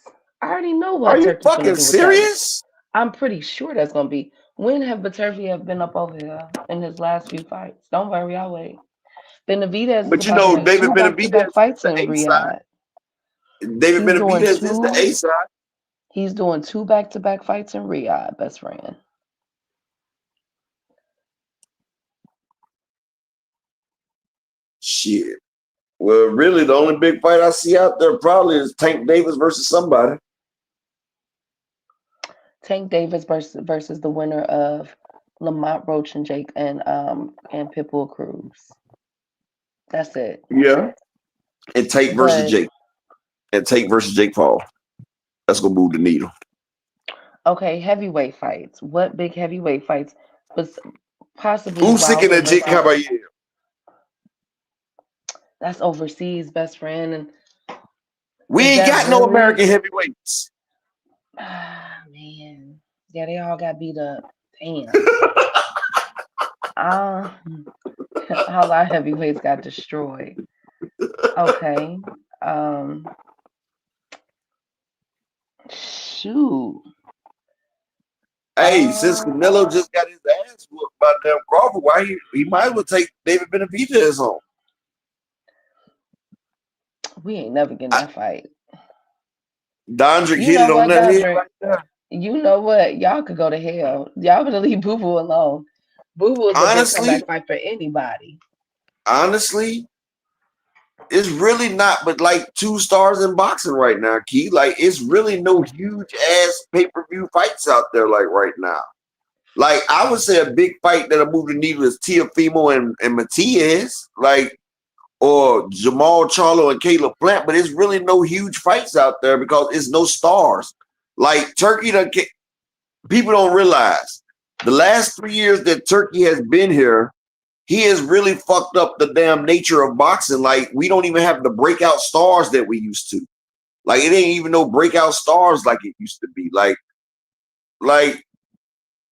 I already know Are what you Turkey's gonna fucking do with that. serious? I'm pretty sure that's gonna be. When have Baturviev been up over here in his last few fights? Don't worry, I'll wait. Benavidez is But you about to know, do David two back-to-back Benavidez is fights the in A side. Riyadh. David He's doing Benavidez is the A two. side. He's doing two back-to-back fights in Riyadh, best friend. Shit. Well, really, the only big fight I see out there probably is Tank Davis versus somebody. Tank Davis versus the winner of Lamont Roach and Jake and Pitbull Cruz. That's it. Yeah. And Tank versus But Jake. And Tank versus Jake Paul. That's gonna move the needle. okay, heavyweight fights. What big heavyweight fights? Was possibly Usyk Wilder and Jake versus. Caballero. That's overseas, best friend. And We is ain't that got no really? American heavyweights. Ah, man. Yeah, they all got beat up. Damn. Ah, all our heavyweights got destroyed. Okay. Um, shoot. Hey, since Canelo just got his ass whooped by damn Crawford, why he might as well take David Benavidez on. We ain't never getting that fight. Dondrick You hit it know on what, that head Dodrick? right there. You know what? Y'all could go to hell. Y'all better leave Boo Boo alone. Boo Boo is a big Honestly, comeback fight for anybody. honestly, it's really not but like 2 stars in boxing right now, Key. Like it's really no huge ass pay-per-view fights out there like right now. Like I would say a big fight that'll move the needle is Tiafimo and Matias, like or Jamal Charlo and Caleb Plant, but it's really no huge fights out there because it's no stars. Like Turkey, people don't realize the last 3 years that Turkey has been here, he has really fucked up the damn nature of boxing. Like we don't even have the breakout stars that we used to. Like it ain't even no breakout stars like it used to be. Like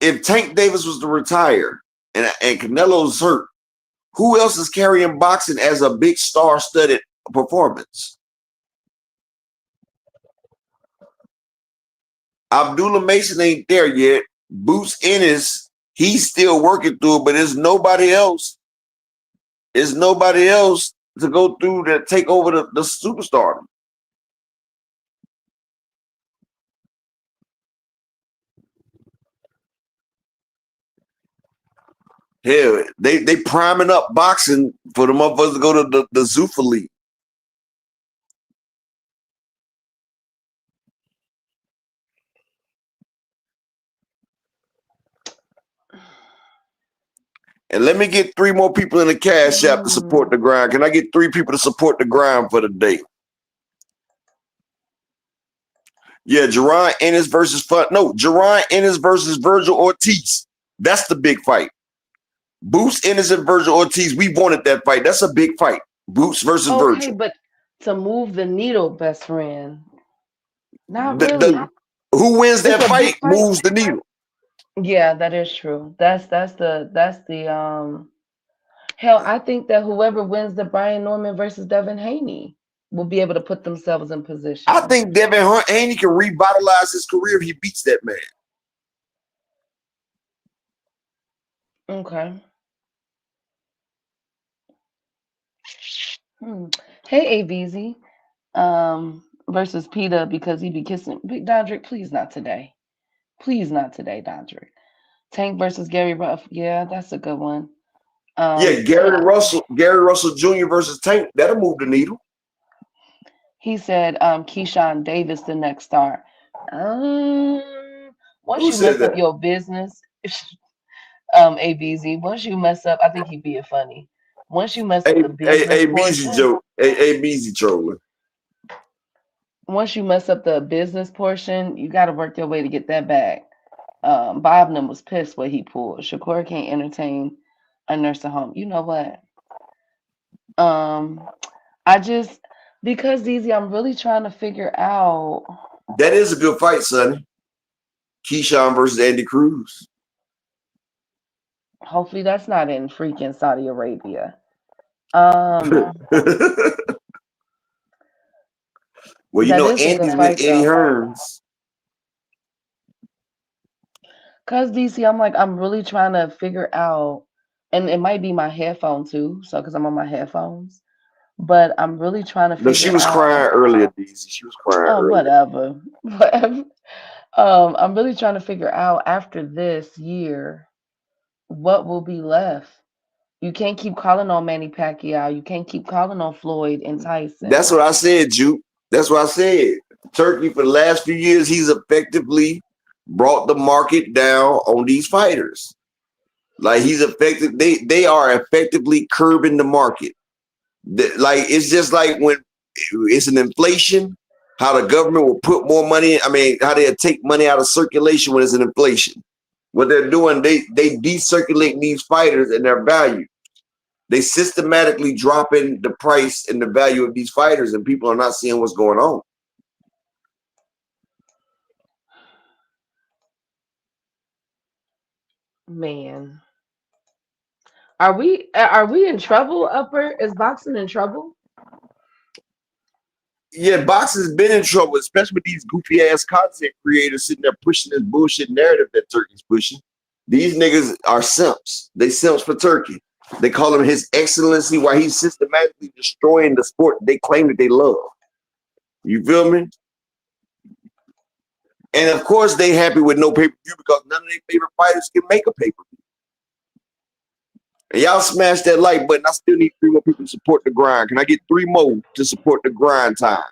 if Tank Davis was to retire and Canelo's hurt, who else is carrying boxing as a big star-studded performance? Abdullah Mason ain't there yet. Boots Ennis, he's still working through it, but there's nobody else. There's nobody else to go through to take over the superstar. Hell, they priming up boxing for the motherfuckers to go to the Zufa League. And let me get 3 more people in the cash app to support the grind. Can I get 3 people to support the grind for the day? Yeah, Jerron Ennis versus Jerron Ennis versus Virgil Ortiz. That's the big fight. Boots Ennis and Virgil Ortiz. We wanted that fight. That's a big fight. Boots versus Okay, Virgil. but to move the needle, best friend, not really. Who wins that It's a fight big fight. moves the needle. Yeah, that is true. That's the hell. I think that whoever wins the Brian Norman versus Devin Haney will be able to put themselves in position. I think Devin Haney can revitalize his career if he beats that man. Okay. Hey, ABZ. Versus Peter because he be kissing Big Dondrick. Please not today. Please not today, Dondrick. Tank versus Gary Ruff. Yeah, that's a good one. Yeah, Gary Russell Jr. versus Tank. That'll move the needle. He said Keyshawn Davis the next star. Once you mess up your business, ABZ, once you mess up, I think he'd be funny. Once you mess up the business portion, ABZ trolling. Once you mess up the business portion, you got to work your way to get that back. Bob was pissed what he pulled. Shakur can't entertain a nursing home. You know what? Because DZ, I'm really trying to figure out. That is a good fight, son. Keyshawn versus Andy Cruz. Hopefully that's not in freaking Saudi Arabia. Well, you know Andy's with Eddie Hearns. Cause DC, I'm really trying to figure out, and it might be my headphone too. So, cause I'm on my headphones, but I'm really trying to figure out. No, she was crying earlier, DC. She was crying earlier. Whatever. I'm really trying to figure out after this year, what will be left. You can't keep calling on Manny Pacquiao. You can't keep calling on Floyd and Tyson. That's what I said, Juke. That's what I said. Turkey, for the last few years, he's effectively brought the market down on these fighters. Like he's effective. They are effectively curbing the market. Like it's just like when it's an inflation, how the government will put more money. I mean, how they'll take money out of circulation when it's an inflation. What they're doing, they decirculate these fighters and their value. They systematically dropping the price and the value of these fighters, and people are not seeing what's going on. Man, are we in trouble? Upper, is boxing in trouble? Yeah, boxing's been in trouble, especially with these goofy ass content creators sitting there pushing this bullshit narrative that Turkey's pushing. These niggas are simps. They simps for Turkey. They call him His Excellency while he's systematically destroying the sport they claim that they love. You feel me? And of course, they happy with no pay-per-view because none of their favorite fighters can make a pay-per-view. And y'all smash that like button. I still need 3 more people to support the grind. Can I get 3 more to support the grind time?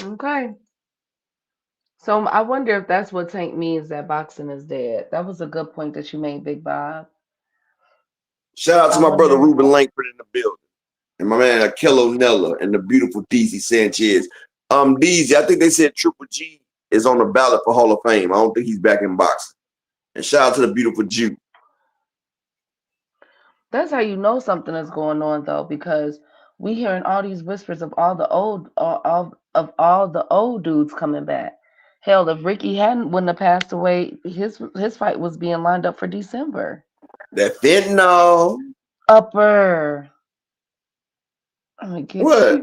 Okay. So I wonder if that's what Tank means that boxing is dead. That was a good point that you made, Big Bob. Shout out to I my brother wonder. Ruben Langford in the building. And my man Akello Nella and the beautiful DZ Sanchez. DZ, I think they said Triple G is on the ballot for Hall of Fame. I don't think he's back in boxing. And shout out to the beautiful Jew. That's how you know something is going on, though, because we hearing all these whispers of all the old, of all the old dudes coming back. Hell, if Ricky hadn't wouldn't have passed away, his fight was being lined up for December. That fentanyl. Upper, I'm gonna get What?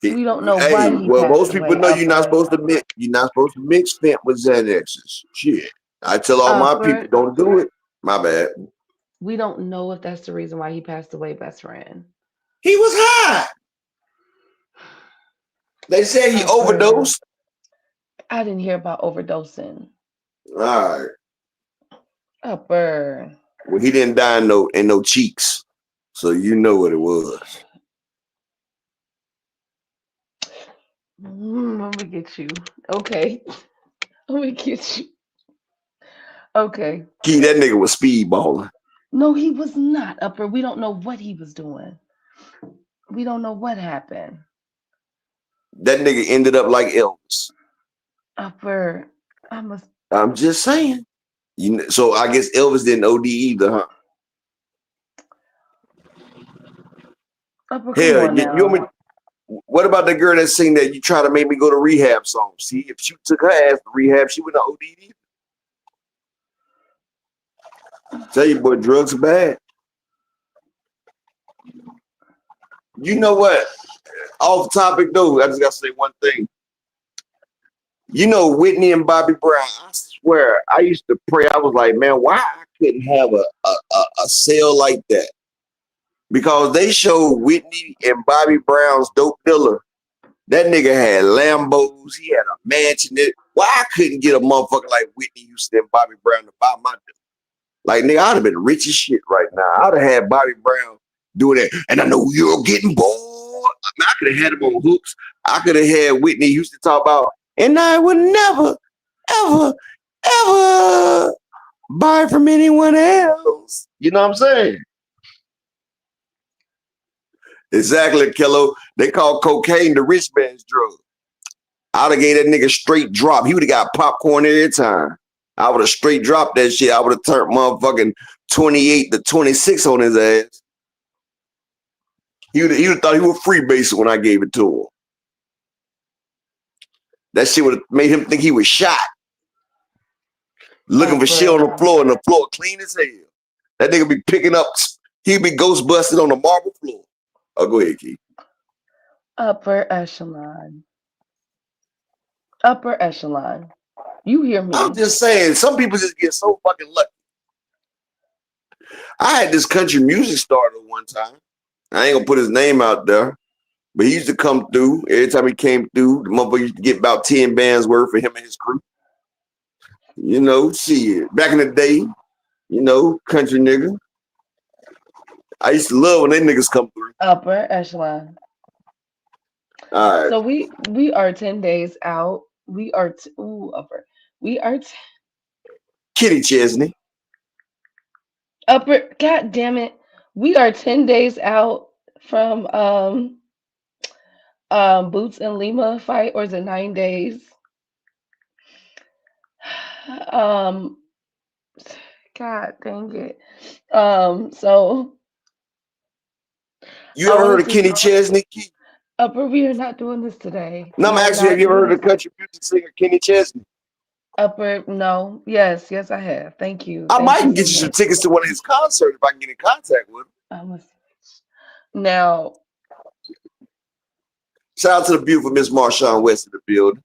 you. We don't know Hey, why he well, passed most people away. know you're not Upper, supposed to mix. You're not supposed to mix fent with Xanaxes. Shit. I tell all my people, upper. don't do it. My bad. We don't know if that's the reason why he passed away, best friend. He was high. They said he Upper. overdosed. I didn't hear about overdosing. All right. Upper. Well, he didn't die in no cheeks. So you know what it was. I'm gonna get you. Okay. I'm gonna get you. Okay. Key, that nigga was speedballing. No, he was not, Upper. We don't know what he was doing. We don't know what happened. That nigga ended up like Elvis. Upper. I must. I'm just saying. So I guess Elvis didn't OD either, huh? Upper, come Hell, on you want me? now. What about the girl that sing that you try to make me go to rehab song? See, if she took her ass to rehab, she wouldn't have OD'd either. Tell you, boy, drugs are bad. You know what? Off topic though, I just gotta say one thing. You know, Whitney and Bobby Brown, I swear, I used to pray. I was like, man, why I couldn't have a sale like that? Because they showed Whitney and Bobby Brown's dope dealer. That nigga had Lambos. He had a mansion. Why I couldn't get a motherfucker like Whitney Houston and Bobby Brown to buy my dope? Like, nigga, I'd have been rich as shit right now. I'd have had Bobby Brown doing that. And I know you're getting bored. I mean, I could have had him on hooks. I could have had Whitney Houston talk about, and I would never, ever, ever buy from anyone else. You know what I'm saying? Exactly, Kello. They call cocaine the rich man's drug. I'd have gave that nigga straight drop. He would have got popcorn every time. I would have straight dropped that shit. I would have turned motherfucking 28 to 26 on his ass. He would have thought he was freebasing when I gave it to him. That shit would have made him think he was shot. Looking for shit on the floor, and the floor clean as hell. That nigga be picking up, he'd be ghost busted on the marble floor. Oh, go ahead, Keith. Upper echelon. Upper echelon. You hear me? I'm just saying, some people just get so fucking lucky. I had this country music starter one time. I ain't gonna put his name out there, but he used to come through. Every time he came through, the motherfucker used to get about 10 bands worth for him and his crew. You know, shit. Back in the day, you know, country nigga. I used to love when they niggas come through. Upper echelon. All right. So we are 10 days out. We are upper. We are Kitty Chesney. upper. God damn it. We are 10 days out from Boots and Lima fight, or is it 9 days? Um God dang it. So You I ever heard wanted of to Kenny Chesney? upper, we are not doing this today. No, I'm We are actually, have not you ever doing heard of this. country music singer Kenny Chesney? Upper, no. Yes, I have. Thank you. I Thank might you get so you some much. tickets to one of his concerts if I can get in contact with him. Now, Shout out to the beautiful Miss Marshawn West in the building.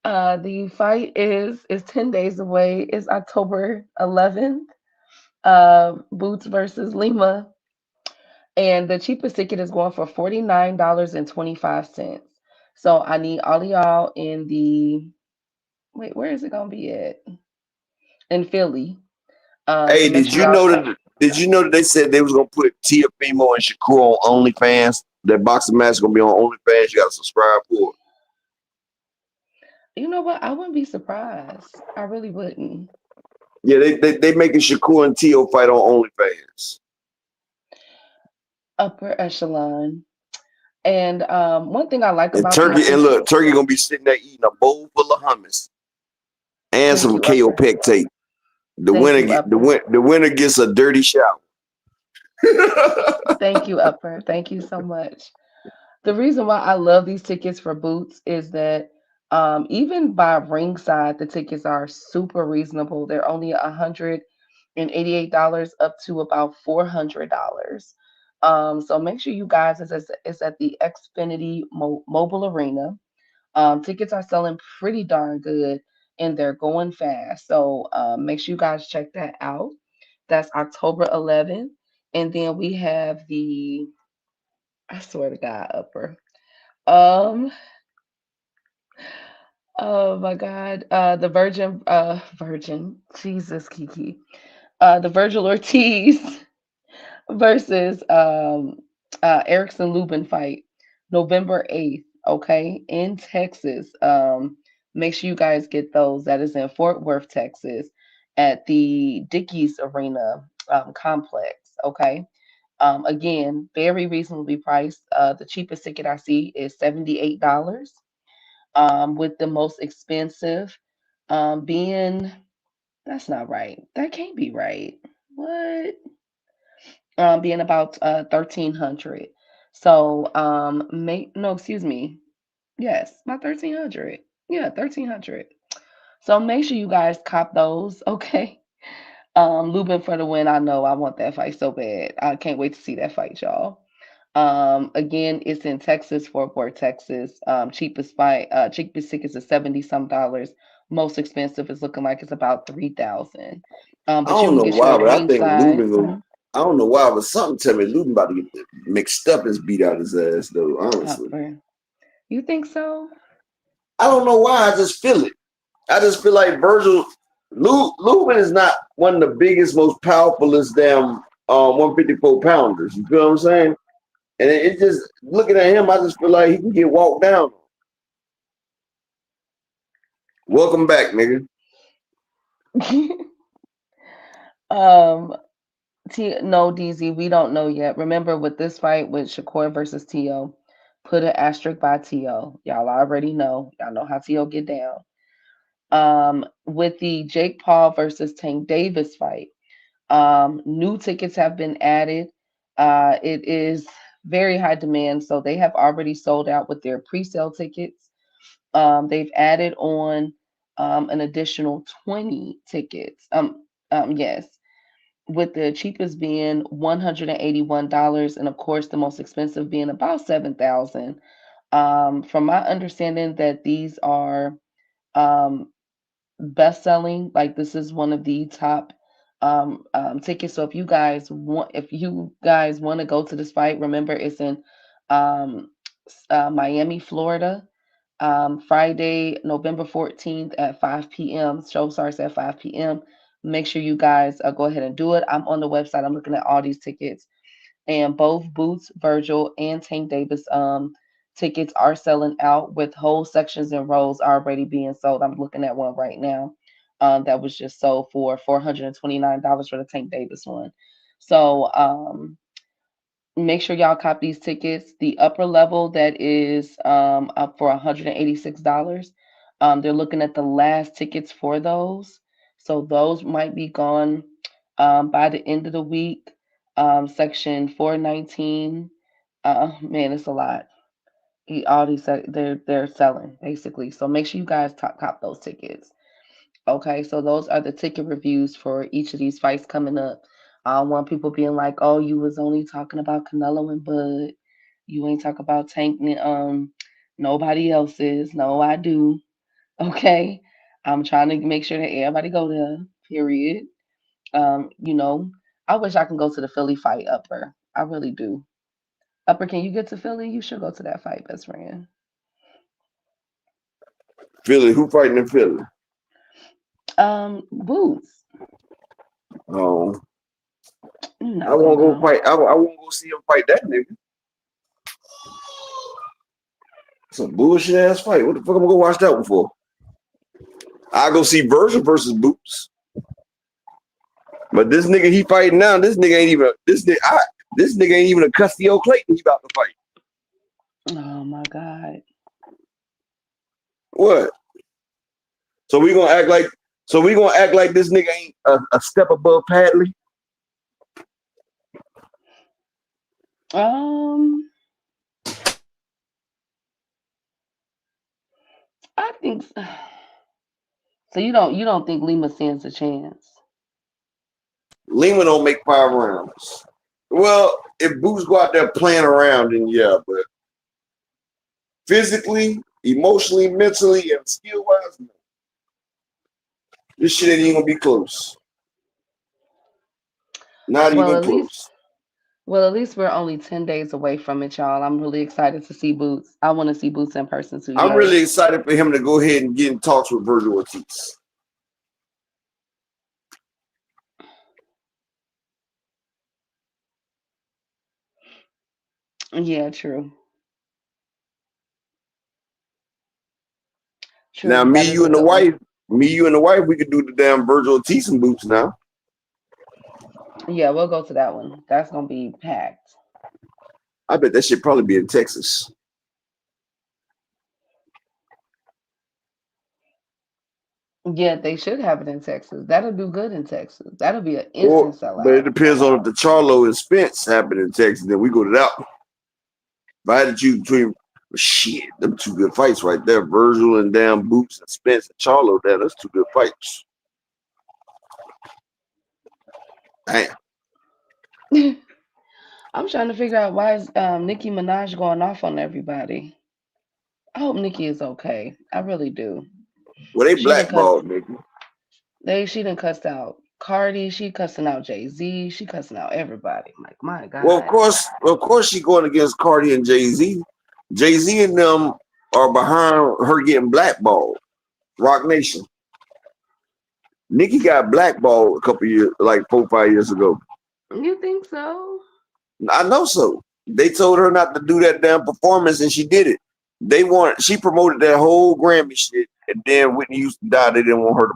the fight is 10 days away. It's October 11th. Boots versus Lima. And the cheapest ticket is going for $49.25. So I need all of y'all in the wait, where is it gonna be at? In Philly. To Hey, make sure y'all cut. did you know that they said they was gonna put Tia Fimo and Shakur on OnlyFans? That boxing match is gonna be on OnlyFans. You gotta subscribe for it. You know what? I wouldn't be surprised. I really wouldn't. Yeah, they making Shakur and Tio fight on OnlyFans. Upper echelon. And one thing I like And about these Turkey and tickets, look, Turkey gonna be sitting there eating a bowl full of hummus and thank some you, KO Upper. pectate. Thank you, Upper. The winner gets a dirty shower. Thank you, Upper. Thank you so much. The reason why I love these tickets for Boots is that even by ringside, the tickets are super reasonable. They're only $188 up to about $400. So make sure you guys is at the Xfinity Mobile Arena. Tickets are selling pretty darn good and they're going fast. So make sure you guys check that out. That's October 11th. And then we have I swear to God, Upper. Um, oh my God, Virgin, Jesus, Kiki, the Virgil Ortiz versus Erickson Lubin fight, November 8th. Okay, in Texas. Make sure you guys get those. That is in Fort Worth, Texas, at the Dickies Arena complex. Okay. Again, very reasonably priced. The cheapest ticket I see is $78. With the most expensive being that's not right. That can't be right. What? Being about 1300. So make no, excuse me. Yes, about 1300. Yeah, 1300. So make sure you guys cop those, okay? Lubin for the win. I know I want that fight so bad. I can't wait to see that fight, y'all. Again, it's in Texas, Fort Worth, Texas. Cheapest tickets is 70 some dollars. Most expensive is looking like it's about 3,000. I But you don't can know get why, your but I think ringside. Lubin gonna. I don't know why, but something tell me Lubin about to get mixed up and beat out his ass though. Honestly, Upper. You think so? I don't know why. I just feel it. I just feel like Lubin is not one of the biggest, most powerfulest damn 154 pounders. You feel what I'm saying? And it just looking at him, I just feel like he can get walked down. Welcome back, nigga. um, no, DZ, we don't know yet. Remember with this fight with Shakur versus Tio, put an asterisk by Tio. Y'all already know. Y'all know how Tio get down. With the Jake Paul versus Tank Davis fight, new tickets have been added. It is very high demand, so they have already sold out with their pre-sale tickets. They've added on an additional 20 tickets. Yes, with the cheapest being $181, and of course the most expensive being about 7,000. From my understanding, that these are um, best selling. Like this is one of the top tickets. So if you guys want to go to this fight, remember it's in um, Miami, Florida. Friday, November 14th at 5 p.m. Show starts at 5 p.m. Make sure you guys go ahead and do it. I'm on the website. I'm looking at all these tickets, and both Boots, Virgil, and Tank Davis tickets are selling out with whole sections and rows already being sold. I'm looking at one right now that was just sold for $429 for the Tank Davis one. So make sure y'all cop these tickets. The upper level that is up for $186. They're looking at the last tickets for those, so those might be gone by the end of the week. Section 419. Man, it's a lot. All these they're selling basically. So make sure you guys cop those tickets. Okay, so those are the ticket reviews for each of these fights coming up. I don't want people being like, "Oh, you was only talking about Canelo and Bud. You ain't talk about Tank and nobody else is." No, I do. Okay, I'm trying to make sure that everybody go there. Period. You know, I wish I can go to the Philly fight upper. I really do. Upper, can you get to Philly? You should go to that fight, best friend. Philly, who fighting in Philly? Boots. Oh, You're I not won't gonna go go. fight. I won't go see him fight that nigga. It's a bullshit ass fight. What the fuck am I gonna watch that one for? I go see Virgil versus Boots. But this nigga he fighting now, this nigga ain't even this nigga ain't even a Custio Clayton he about to fight. Oh my god. What? So we gonna act like this nigga ain't a step above Padley? Um, I think so. You don't think Lima stands a chance? Lima don't make 5 rounds. Well, if Boots go out there playing around, then yeah, but physically, emotionally, mentally, and skill wise, no. This shit ain't even gonna be close. Not Well, even at least close. well, at least we're only 10 days away from it, y'all. I'm really excited to see Boots. I want to see Boots in person too. I'm Yes. really excited for him to go ahead and get in talks with Virgil Ortiz. Yeah, true. Now, True. That is a good one. me, you, and the wife, we could do the damn Virgil Ortiz and Boots now. Yeah, we'll go to that one. That's gonna be packed. I bet that shit probably be in Texas. Yeah, they should have it in Texas. That'll do good in Texas. That'll be an Or, instant but it sellout. depends on if the Charlo and Spence happen in Texas, then we go to that one. If I had to choose between shit, them two good fights right there. Virgil and damn Boots and Spence and Charlo, that's two good fights. Damn. I'm trying to figure out why is Nicki Minaj going off on everybody. I hope Nicki is okay. I really do. Well, they She done cussed. blackballed, nigga. She done cussed out Cardi. She cussing out Jay-Z. She cussing out everybody. I'm like, my Well, God. of course, she going against Cardi and Jay Z. Jay Z and them are behind her getting blackballed. Rock Nation. Nicki got blackballed a couple years, like 4 or 5 years ago. You think so? I know so. They told her not to do that damn performance, and she did it. She promoted that whole Grammy shit, and then Whitney Houston died. They didn't want her to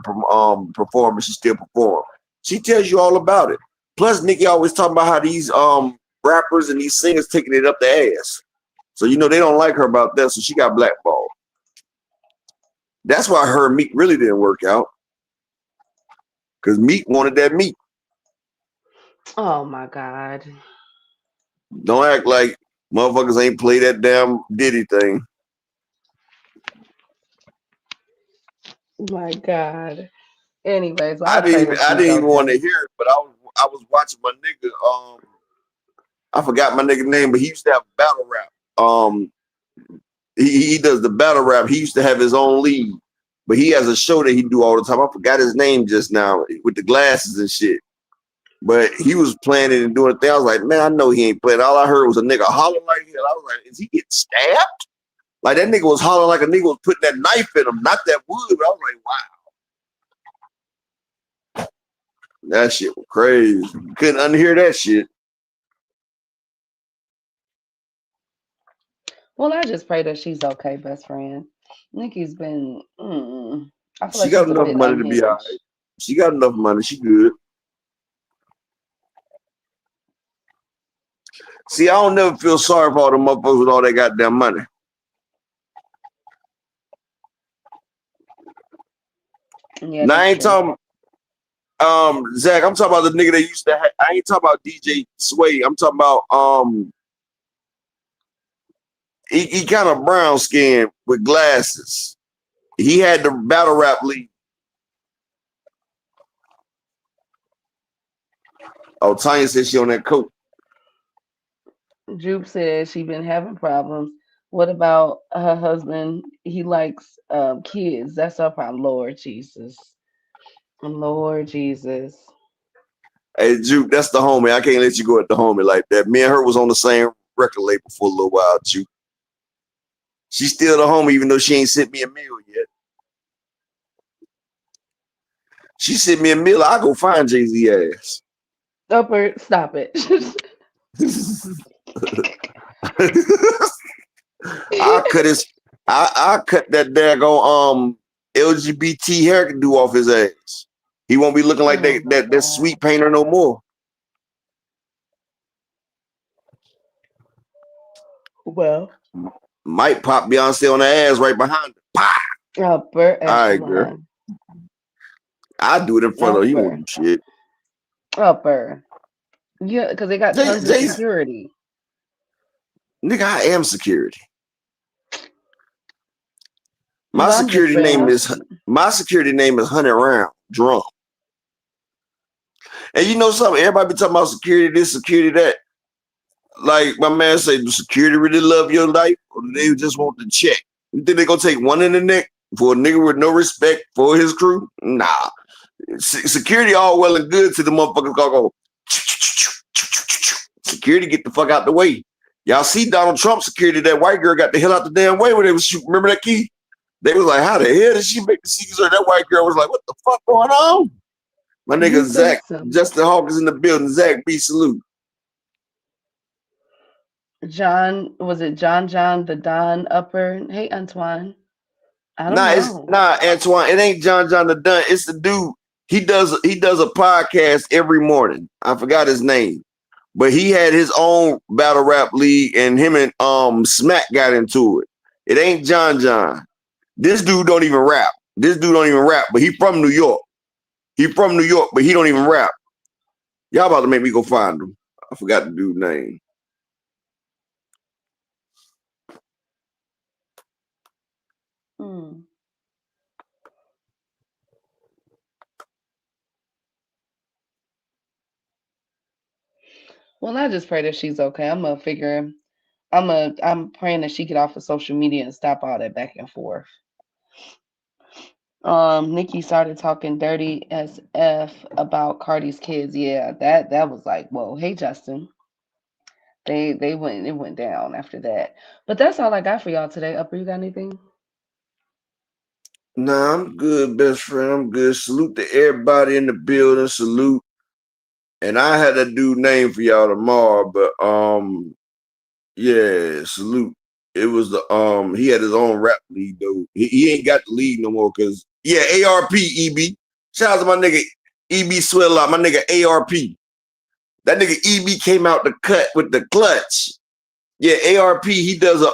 perform, and she still performed. She tells you all about it. Plus, Nicki always talking about how these rappers and these singers taking it up the ass. So they don't like her about that. So she got blackballed. That's why her and Meek really didn't work out, because Meek wanted that Meek. Oh my God. Don't act like motherfuckers ain't play that damn Diddy thing. My God. Anyways, well, I I pray didn't. that I she's didn't even want to okay. hear it, but I was watching my nigga. I forgot my nigga name, but he used to have battle rap. He does the battle rap. He used to have his own league, but he has a show that he do all the time. I forgot his name just now with the glasses and shit. But he was playing it and doing it. I was like, man, I know he ain't playing. All I heard was a nigga hollering like hell. I was like, is he getting stabbed? Like that nigga was hollering like a nigga was putting that knife in him, not that wood. But I was like, wow, that shit was crazy. Couldn't unhear that shit. Well, I just pray that she's okay, best friend. Nikki's been, I feel She like got she's a enough bit money to be all right. unhinged. She got enough money. She good. See, I don't never feel sorry for all the motherfuckers with all that goddamn money. Yeah, Now I that's ain't true. talking Zach, I'm talking about the nigga that used to I ain't talking about DJ Sway. I'm talking about he kind of brown skinned with glasses. He had the battle rap league. Oh, Tanya said she on that coat. Jupe says she been having problems. What about her husband? He likes kids. That's her problem. Lord Jesus. Lord Jesus. Hey, Juke, that's the homie. I can't let you go at the homie like that. Me and her was on the same record label for a little while, Juke. She's still the homie, even though she ain't sent me a meal yet. She sent me a meal. I go find Jay-Z ass. Upper, stop it. I cut his. I cut that daggone LGBT hairdo off his ass. He won't be looking like that sweet painter no more. Well, Might pop Beyonce on the ass right behind her. Pop. upper All right, girl. echelon. I do it in front of her. You won't do shit. Upper. Yeah, because they got tons of security. Nigga, I am security. My security name is 100 Round Drum. And you know something? Everybody be talking about security this, security that. Like my man say, do security really love your life, or do they just want the check? You think they gonna take one in the neck for a nigga with no respect for his crew? Nah. Security all well and good till the motherfuckers go. Security, get the fuck out the way. Y'all see Donald Trump security? That white girl got the hell out the damn way when they was shooting. Remember that key? They was like, how the hell did she make the secret? That white girl was like, what the fuck going on? My nigga Zach, Justin Hawkins in the building. Zach, B, salute. John, was it John the Don Upper? Hey, Antoine. I don't know. Antoine. It ain't John the Don. It's the dude. He does a podcast every morning. I forgot his name, but he had his own battle rap league, and him and Smack got into it. It ain't John. This dude don't even rap. But he from New York. But he don't even rap. Y'all about to make me go find him. I forgot the dude's name. Well, I just pray that she's okay. I'm praying that she get off of social media and stop all that back and forth. Nikki started talking dirty SF about Cardi's kids. Yeah, that was like, whoa. Hey, Justin. It went down after that. But that's all I got for y'all today. Upper, you got anything? Nah, I'm good, best friend. I'm good. Salute to everybody in the building. Salute. And I had a dude name for y'all tomorrow, but yeah, salute. It was the he had his own rap league though. He ain't got the league no more because ARP EB. Shout out to my nigga EB Swell out, my nigga ARP. That nigga EB came out the cut with the clutch. Yeah, ARP, he does a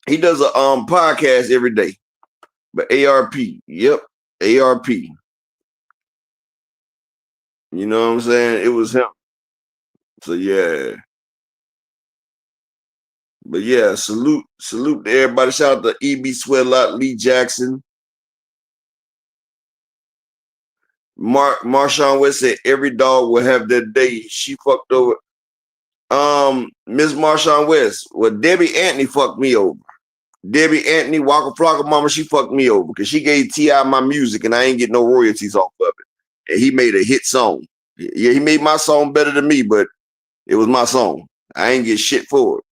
podcast every day. But ARP, yep, ARP. You know what I'm saying? It was him. So yeah. But yeah, salute to everybody. Shout out to EB Swell, Lee Jackson. Marshawn West said every dog will have their day. She fucked over. Miss Marshawn West. Well, Debbie Anthony fucked me over. Debbie Anthony, Waka Flocka Mama, she fucked me over because she gave T.I. my music and I ain't get no royalties off of it. And he made a hit song. Yeah, he made my song better than me, but it was my song. I ain't get shit for it.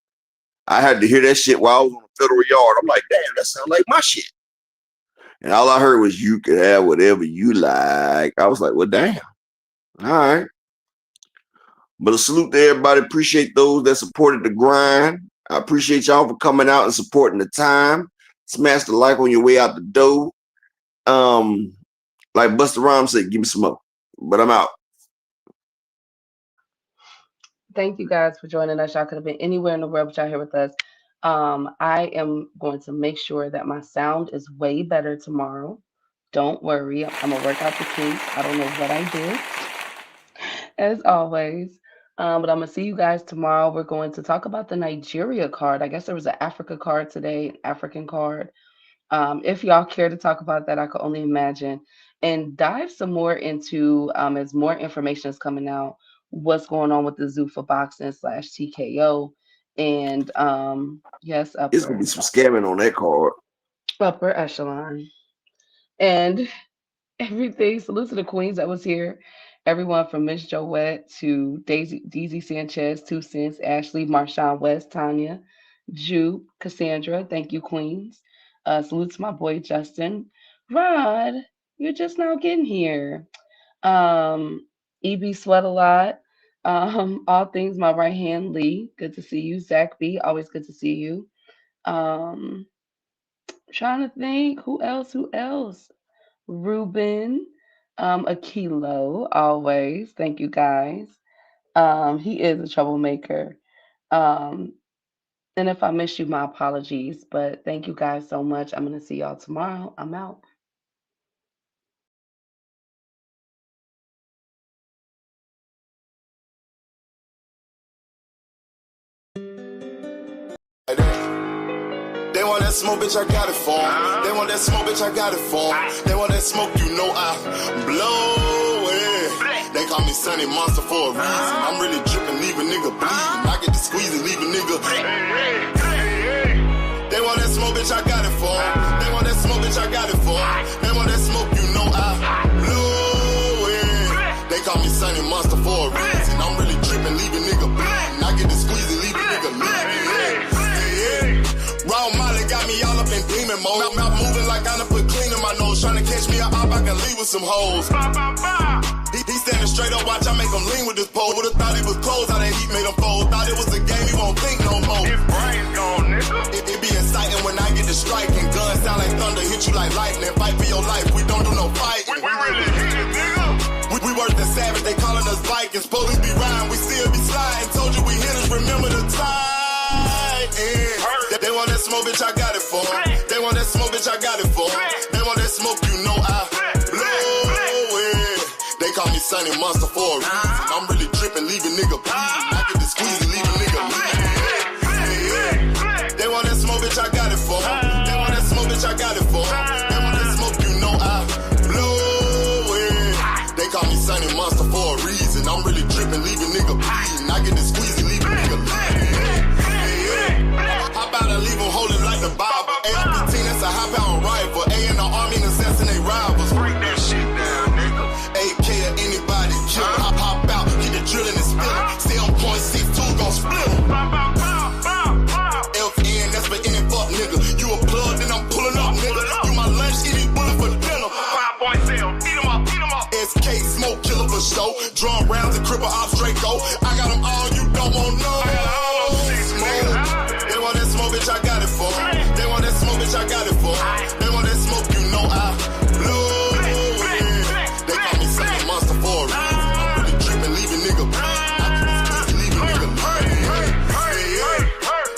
I had to hear that shit while I was on the federal yard. I'm like, damn, that sounds like my shit. And all I heard was, you can have whatever you like. I was like, well, damn. All right. But a salute to everybody. Appreciate those that supported the grind. I appreciate y'all for coming out and supporting the time. Smash the like on your way out the door. Like Busta Rhymes said, give me some more. But I'm out. Thank you guys for joining us. Y'all could have been anywhere in the world, but y'all here with us. I am going to make sure that my sound is way better tomorrow. Don't worry. I'm going to work out the kinks. I don't know what I did, as always. But I'm going to see you guys tomorrow. We're going to talk about the Nigeria card. I guess there was an Africa card today, an African card. If y'all care to talk about that, I could only imagine. And dive some more into, as more information is coming out, what's going on with the Zufa boxing / TKO. And yes, It's going to be some scamming on that card. Upper echelon. And everything. Salute to the queens that was here. everyone from Miss Joette to Daisy Sanchez, 2 Cents, Ashley, Marshawn West, Tanya, Jupe, Cassandra, thank you, Queens. Salute to my boy Justin. Rod, you're just now getting here. EB Sweat a lot. All things my right hand Lee. Good to see you. Zach B, always good to see you. Um, Trying to think who else? Who else? Ruben, Akilo, always. Thank you guys. He is a troublemaker. Um, and if I miss you, my apologies. But thank you guys so much. I'm gonna see y'all tomorrow. I'm out. They want that smoke, bitch, I got it for 'em. They want that smoke, bitch, I got it for 'em. They want that smoke, you know I blow it. They call me Sunny Monster for a reason. I'm really dripping, leave a nigga bleeding. I get to squeeze and leave a nigga. They want that smoke, bitch, I got it for 'em. They want that smoke, bitch, I got it for 'em. They want that smoke, you know I blow it. They call me Sunny Monster for a reason. I'm really dripping, leave a nigga bleeding. I get to squeeze and leave a nigga bleeding. Raw Molly got me all up in demon mode. Mouth moving like I done put clean in my nose. Trying to catch me up, I can leave with some hoes. He standing straight up, watch I make him lean with this pole. Would've thought he was closed, how that heat made him fold. Thought it was a game, he won't think no more. His brain's gone, nigga. It be exciting when I get to striking. Guns sound like thunder, hit you like lightning. Fight for your life, we don't do no fighting. We really hit it, nigga. We worse than savage, they calling us Vikings. Police be riding, we still be sliding. Told you we hitters, remember the time. They want that smoke, bitch, I got it for 'em. They want that smoke, bitch, I got it for 'em. They want that smoke, you know I blow it. They call me Sunny Monster for a reason. I'm really dripping, leave a nigga bleeding. I get to squeeze and leave a nigga bleeding. They want that smoke, bitch, I got it for 'em. They want that smoke, bitch, I got it for 'em. They want that smoke, you know I blow it. They call me Sunny Monster for a reason. I'm really dripping, leave a nigga bleeding. I get to squeeze and leave a nigga bleeding. How about I leave them holding like the Bible? AR-15, that's a high-power rifle. A in the army and assassinate rivals. Break that shit down, nigga. AK or anybody kill. Hop out, get the drilling and spilling. Stay on point, 6-2 gon' split 'em. FN, that's for any fuck nigga. You a plug, then I'm pulling up, nigga. You my lunch, eat these bullets for dinner. 5 boy sale, eat 'em up, eat 'em up. SK, smoke killer for show. Drum rounds and cripple ops Draco. I got them all, you don't want no. They want that smoke, bitch, I got it for 'em. They want that smoke, bitch, I got it for 'em. They want that smoke, you know I blow it. They call me Sunny Monster for a reason. I'm really dripping, leave a nigga bleeding. I can squeeze and leave a nigga bleeding.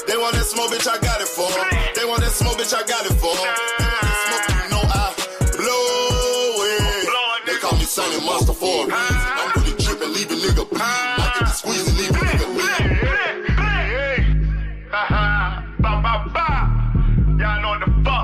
They want that smoke, bitch, I got it for 'em. They want that smoke, bitch, I got it for 'em. They want that smoke, you know I blow it. They call me Sunny Monster for a reason. I'm really dripping, leave a nigga bleeding. I can squeeze and leave a nigga bleeding. Ba ba ba. Y'all know what the fuck.